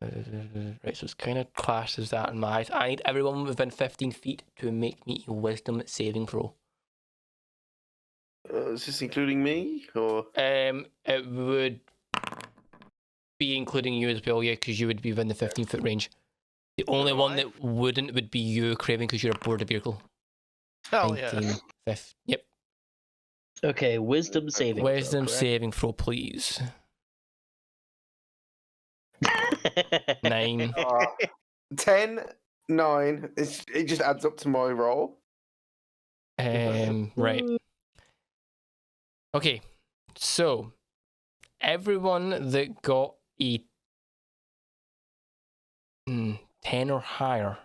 Right, so it's kind of clashes that in my eyes. I need everyone within 15 feet to make me a wisdom saving throw. Is this including me, or? It would be including you as well, yeah, because you would be within the 15-foot range. The only one that wouldn't would be you, Craven, because you're aboard the vehicle. Hell yeah. 50. Yep. Okay, wisdom saving. Wisdom throw, saving throw, please. 9. 10, 9. It just adds up to my roll. Right. Okay, so everyone that got a 10 or higher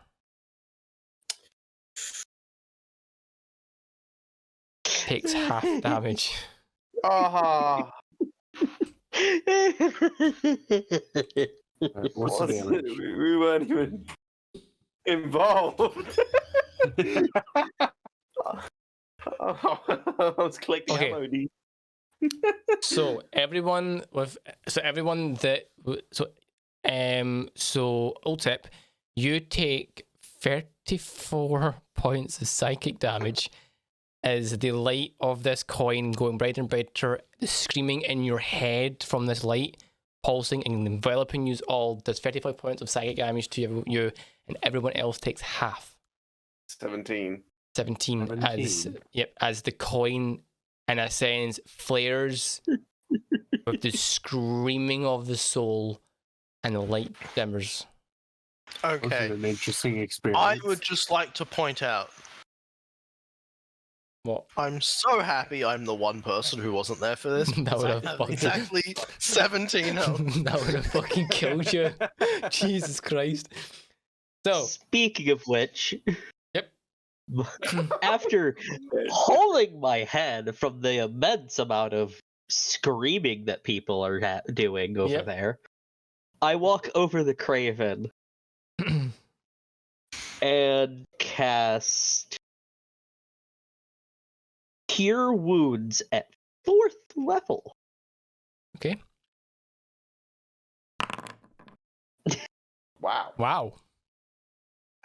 takes half damage. Ah, What's the damage? we weren't even involved. I was clicking Okay. MOD. So everyone Ultip, you take 34 points of psychic damage as the light of this coin going brighter and brighter, the screaming in your head from this light pulsing and enveloping you all does 35 points of psychic damage to you, and everyone else takes half. 17. 17 as the coin in a sense flares with the screaming of the soul and the light dimmers. Okay. An interesting experience. I would just like to point out, What? I'm so happy I'm the one person who wasn't there for this. That would have I have fucking exactly 17 health. that would have fucking killed you. Jesus Christ. So Speaking of which, Yep. after pulling my head from the immense amount of screaming that people are doing over Yep. there, I walk over the Craven and cast Cure Wounds at 4th level. Okay. Wow. Wow.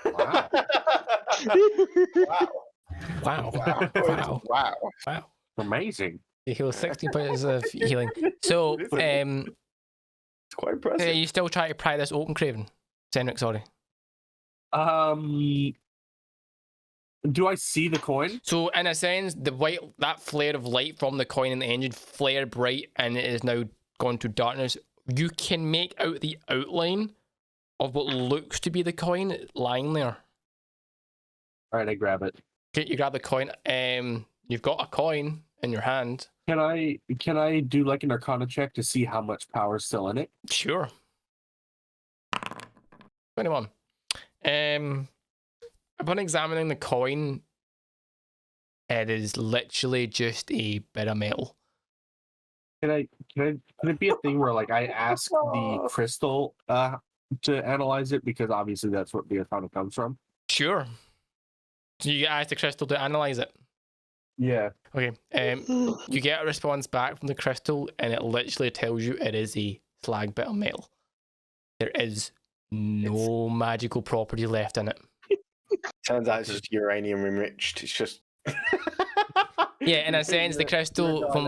Wow. Wow. Wow. Wow. Wow. Amazing. You heal 16 points of healing. So It's quite impressive. you still try to pry this open, Craven? Senric, sorry. Do I see the coin? So in a sense, that flare of light from the coin in the engine flared bright and it is now gone to darkness. You can make out the outline of what looks to be the coin lying there. All right, I grab it. Okay, you grab the coin. You've got a coin in your hand. Can I do like an Arcana check to see how much power is still in it? Sure. 21. Upon examining the coin, it is literally just a bit of metal. Can it be a thing where like I ask the crystal to analyze it because obviously that's what the Arcana comes from? Sure. So you ask the crystal to analyze it. Yeah. Okay. You get a response back from the crystal, and it literally tells you it is a slag bit of metal. There is no magical property left in it. Turns out it's just uranium enriched. It's just. Yeah, in a sense, the crystal from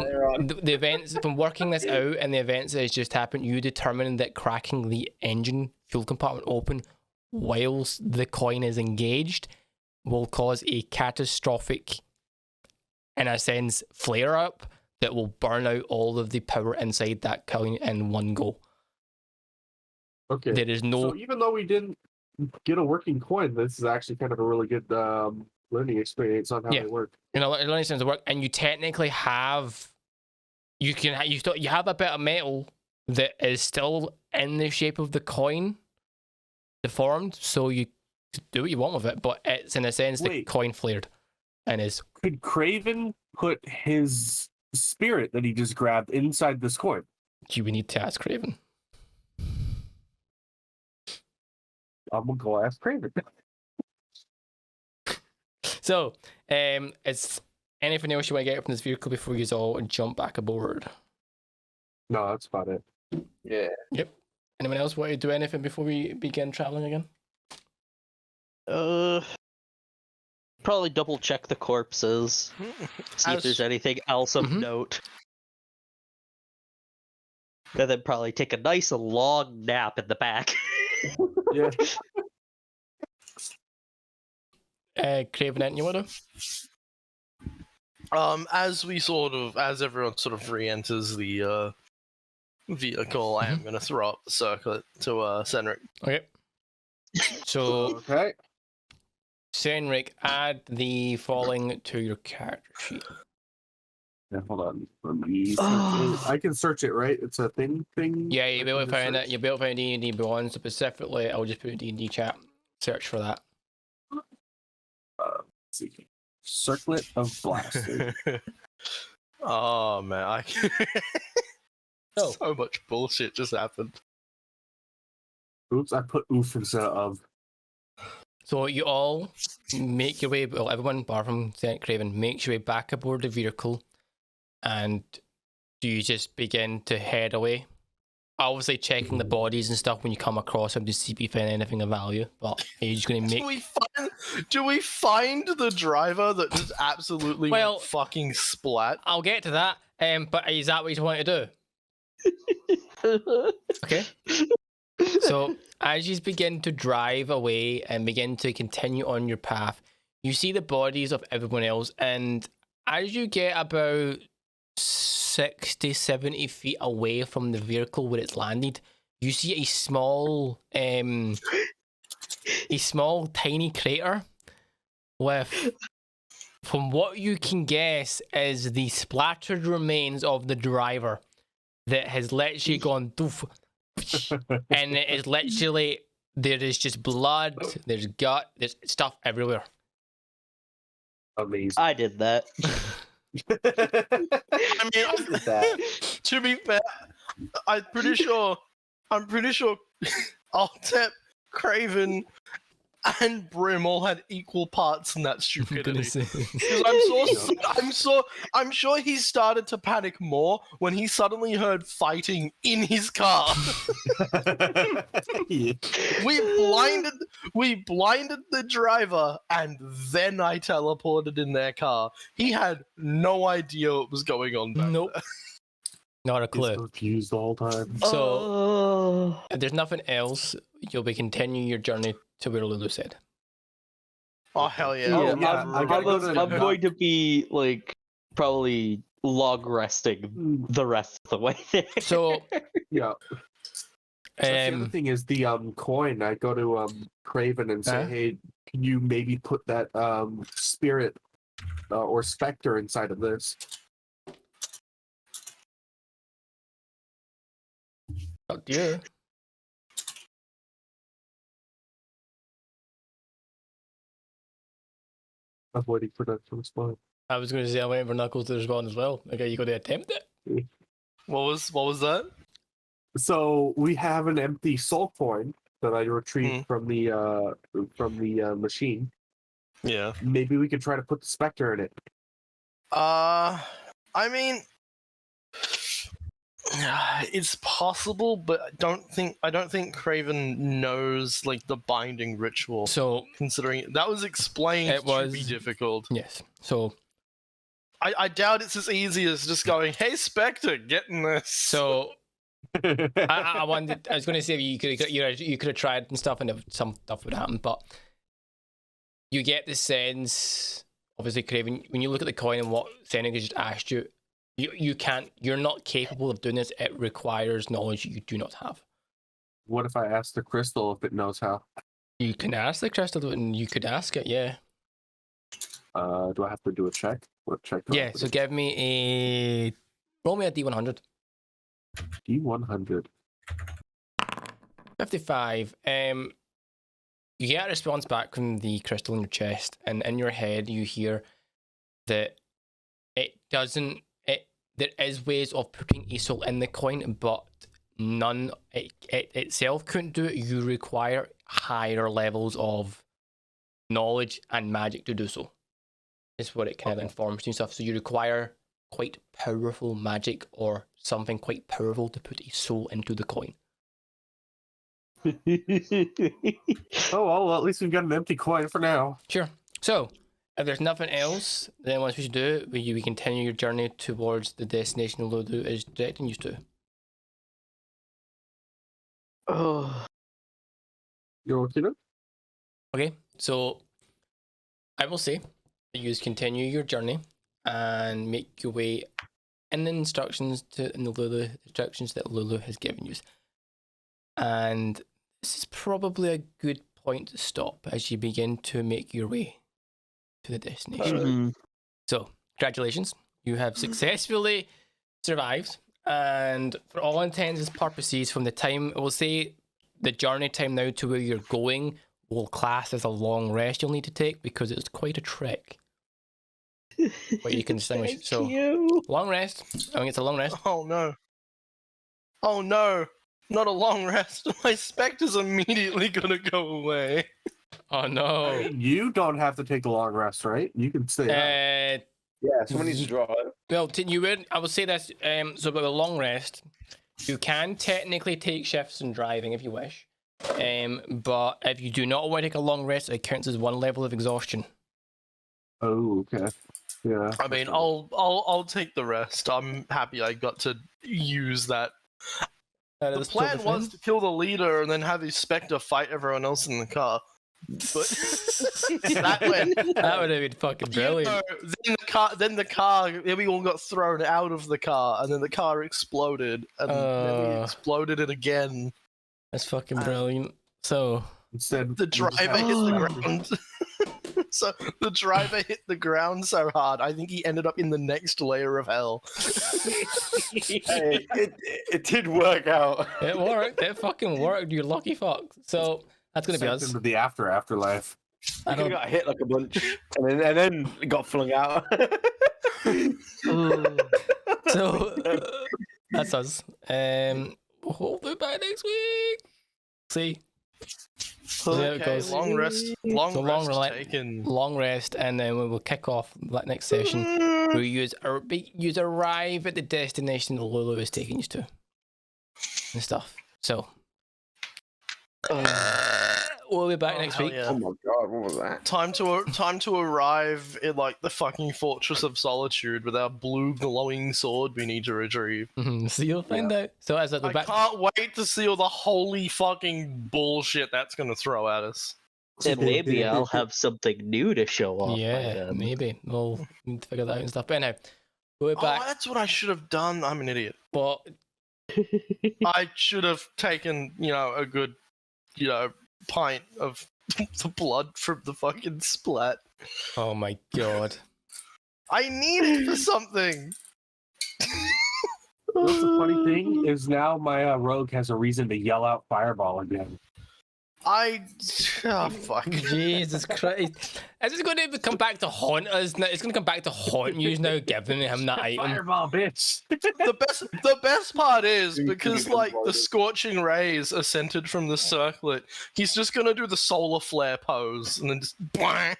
the events from working this out and the events that has just happened, you determine that cracking the engine fuel compartment open whilst the coin is engaged will cause a catastrophic, in a sense, flare up that will burn out all of the power inside that coin in one go. Okay. There is no. So even though we didn't get a working coin, this is actually kind of a really good learning experience on how they work. You know, it only seems to work, and you technically have. You have a bit of metal that is still in the shape of the coin, deformed. So you do what you want with it, but it's in a sense the coin flared, and is. Could Kraven put his spirit that he just grabbed inside this coin? You would need to ask Kraven. I'm gonna go ask Kraven. So, it's anything else you want to get from this vehicle before you all jump back aboard? No, that's about it. Yeah. Yep. Anyone else want to do anything before we begin traveling again? Probably double check the corpses, see if there's anything else of note. And then probably take a nice long nap in the back. Yeah. Craven, anything you want to? As everyone sort of re-enters the vehicle, I am going to throw up the circlet to Senric. Okay. So, okay. Senric, add the following to your character sheet. Yeah, hold on. Let me I can search it, right? It's a thing. Yeah, you'll be able to find it. You'll be able to find D&D Beyond. Specifically, I'll just put D&D chat. Search for that. Let's see. Circlet of Blaster. Oh man, Oh. So much bullshit just happened. Oops, I put oof instead of. So you all make your way, well, everyone, bar from Craven, makes your way back aboard the vehicle, and do you just begin to head away? Obviously checking the bodies and stuff when you come across them to see if you find anything of value, but are you just going to make... Do we find the driver that just absolutely went fucking splat? I'll get to that, but is that what you want to do? Okay. So, as you begin to drive away and begin to continue on your path, you see the bodies of everyone else, and as you get about 60, 70 feet away from the vehicle where it's landed, you see a small tiny crater with, from what you can guess, is the splattered remains of the driver that has literally gone doof. And it is literally, there is just blood, there's gut, there's stuff everywhere. Amazing. I did that. I mean, to be fair, I'm pretty sure Altep, Craven, and Brim all had equal parts in that stupidity. Because I'm sure he started to panic more when he suddenly heard fighting in his car. Yeah. We blinded the driver, and then I teleported in their car. He had no idea what was going on back there. Not a clue. He's confused the whole time. So, if there's nothing else, you'll be continuing your journey to where Lulu said. Oh, hell yeah. I'm going to be, like, probably log resting the rest of the way there. So, yeah. The other thing is the coin. I go to Craven and say, hey, can you maybe put that spirit or specter inside of this? Oh dear. I'm waiting for that to respond. I was going to say I'm waiting for Knuckles to respond as well. Okay, you got to attempt it. What was that? So we have an empty soul coin that I retrieved from the machine. Yeah. Maybe we could try to put the specter in it. I mean, it's possible, but I don't think Craven knows like the binding ritual. So, considering that was explained to be difficult. Yes. So, I doubt it's as easy as just going, "Hey, Spectre, get in this." So, I was going to say you could have tried and stuff, and some stuff would happen, but you get the sense, obviously, Craven, when you look at the coin and what Seneca just asked you, you're not capable of doing this. It requires knowledge you do not have. What if I ask the crystal if it knows how? You can ask the crystal, and you could ask it, yeah. Do I have to do a check? What check? Yeah, so give me roll me a D100. D100. 55. You get a response back from the crystal in your chest, and in your head you hear that there is ways of putting a soul in the coin, but none it itself couldn't do it. You require higher levels of knowledge and magic to do so. Is what it kind of informs you and stuff. So you require quite powerful magic or something quite powerful to put a soul into the coin. Oh, well, at least we've got an empty coin for now. Sure. So, if there's nothing else, then what we should do, we continue your journey towards the destination Lulu is directing you to. Oh. You're okay now? Okay, so I will say that you continue your journey and make your way in the instructions that Lulu has given you. And this is probably a good point to stop as you begin to make your way to the destination. Mm-hmm. So, congratulations. You have successfully survived. And for all intents and purposes, from the time, we'll say the journey time now to where you're going will class as a long rest you'll need to take because it's quite a trek. But you can distinguish. So, long rest. I think it's a long rest. Oh no. Oh no. Not a long rest. My specter's immediately gonna go away. Oh no. You don't have to take a long rest, right? You can stay out. Yeah, someone needs to drive. Well, you would. I would say this. So, with a long rest, you can technically take shifts in driving if you wish. But if you do not want to take a long rest, it counts as one level of exhaustion. Oh, okay. Yeah. I mean, I'll take the rest. I'm happy I got to use that. The plan was to kill the leader and then have his specter fight everyone else in the car. But that would have been fucking brilliant. Then the car, we all got thrown out of the car, and then the car exploded, and then we exploded it again. That's fucking brilliant. So instead, the driver hit the ground. So the driver hit the ground so hard, I think he ended up in the next layer of hell. Hey, it did work out. It worked. It fucking worked. You lucky fuck. So that's gonna be us. Into the afterlife. I could have got hit like a bunch, and then got flung out. So that's us. We'll be back next week. See. So there it goes. Long rest. Long rest, and then we will kick off that next session where you arrive at the destination that Lulu is taking you to and stuff. So we'll be back next week. Yeah. Oh my god, what was that? Time to arrive in like the fucking Fortress of Solitude with our blue glowing sword we need to retrieve. So you'll find out. So as I can't wait to see all the holy fucking bullshit that's gonna throw at us. And maybe I'll have something new to show off. Yeah, maybe we'll need to figure that out and stuff. But anyhow, we'll be back. Oh, that's what I should have done. I'm an idiot. But I should have taken, a good, pint of the blood from the fucking splat. Oh my god. I need it for something. What's the funny thing is now my rogue has a reason to yell out fireball again. Oh, fuck. Jesus Christ. Is this going to come back to haunt us? It's going to come back to haunt you now, giving him that item. Fireball, bitch. The best part is You because can like avoid the it. scorching rays are centered from the circlet. He's just gonna do the solar flare pose and then just. Fireball.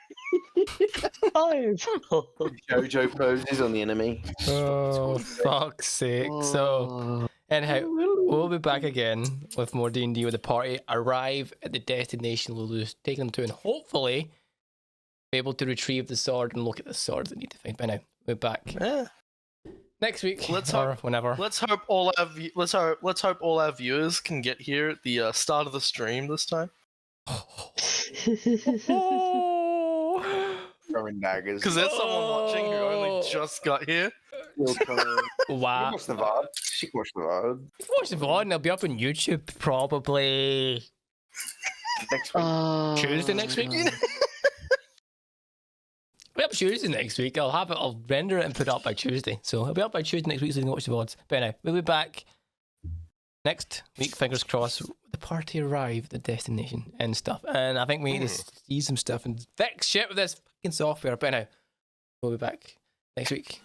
Jojo poses on the enemy. Oh, fuck's sake. So, anyhow, we'll be back again with more D&D with the party. Arrive at the destination Lulu's taking them to, and hopefully be able to retrieve the sword and look at the sword they need to find. By now, we're back Yeah. next week Let's or whenever. Let's hope all our viewers can get here at the start of the stream this time. Throwing daggers. Because there's someone watching who only just got here. Still coming. Wow. Watch the VOD. She can watch the VOD. Watch the VOD and it'll be up on YouTube probably Next week. Tuesday next week. We'll be up Tuesday next week. I'll render it and put it up by Tuesday. So it'll be up by Tuesday next week so you can watch the VODs. But anyway, we'll be back next week, fingers crossed. The party arrive at the destination and stuff. And I think we need to see some stuff and fix shit with this fucking software. But anyway, we'll be back next week.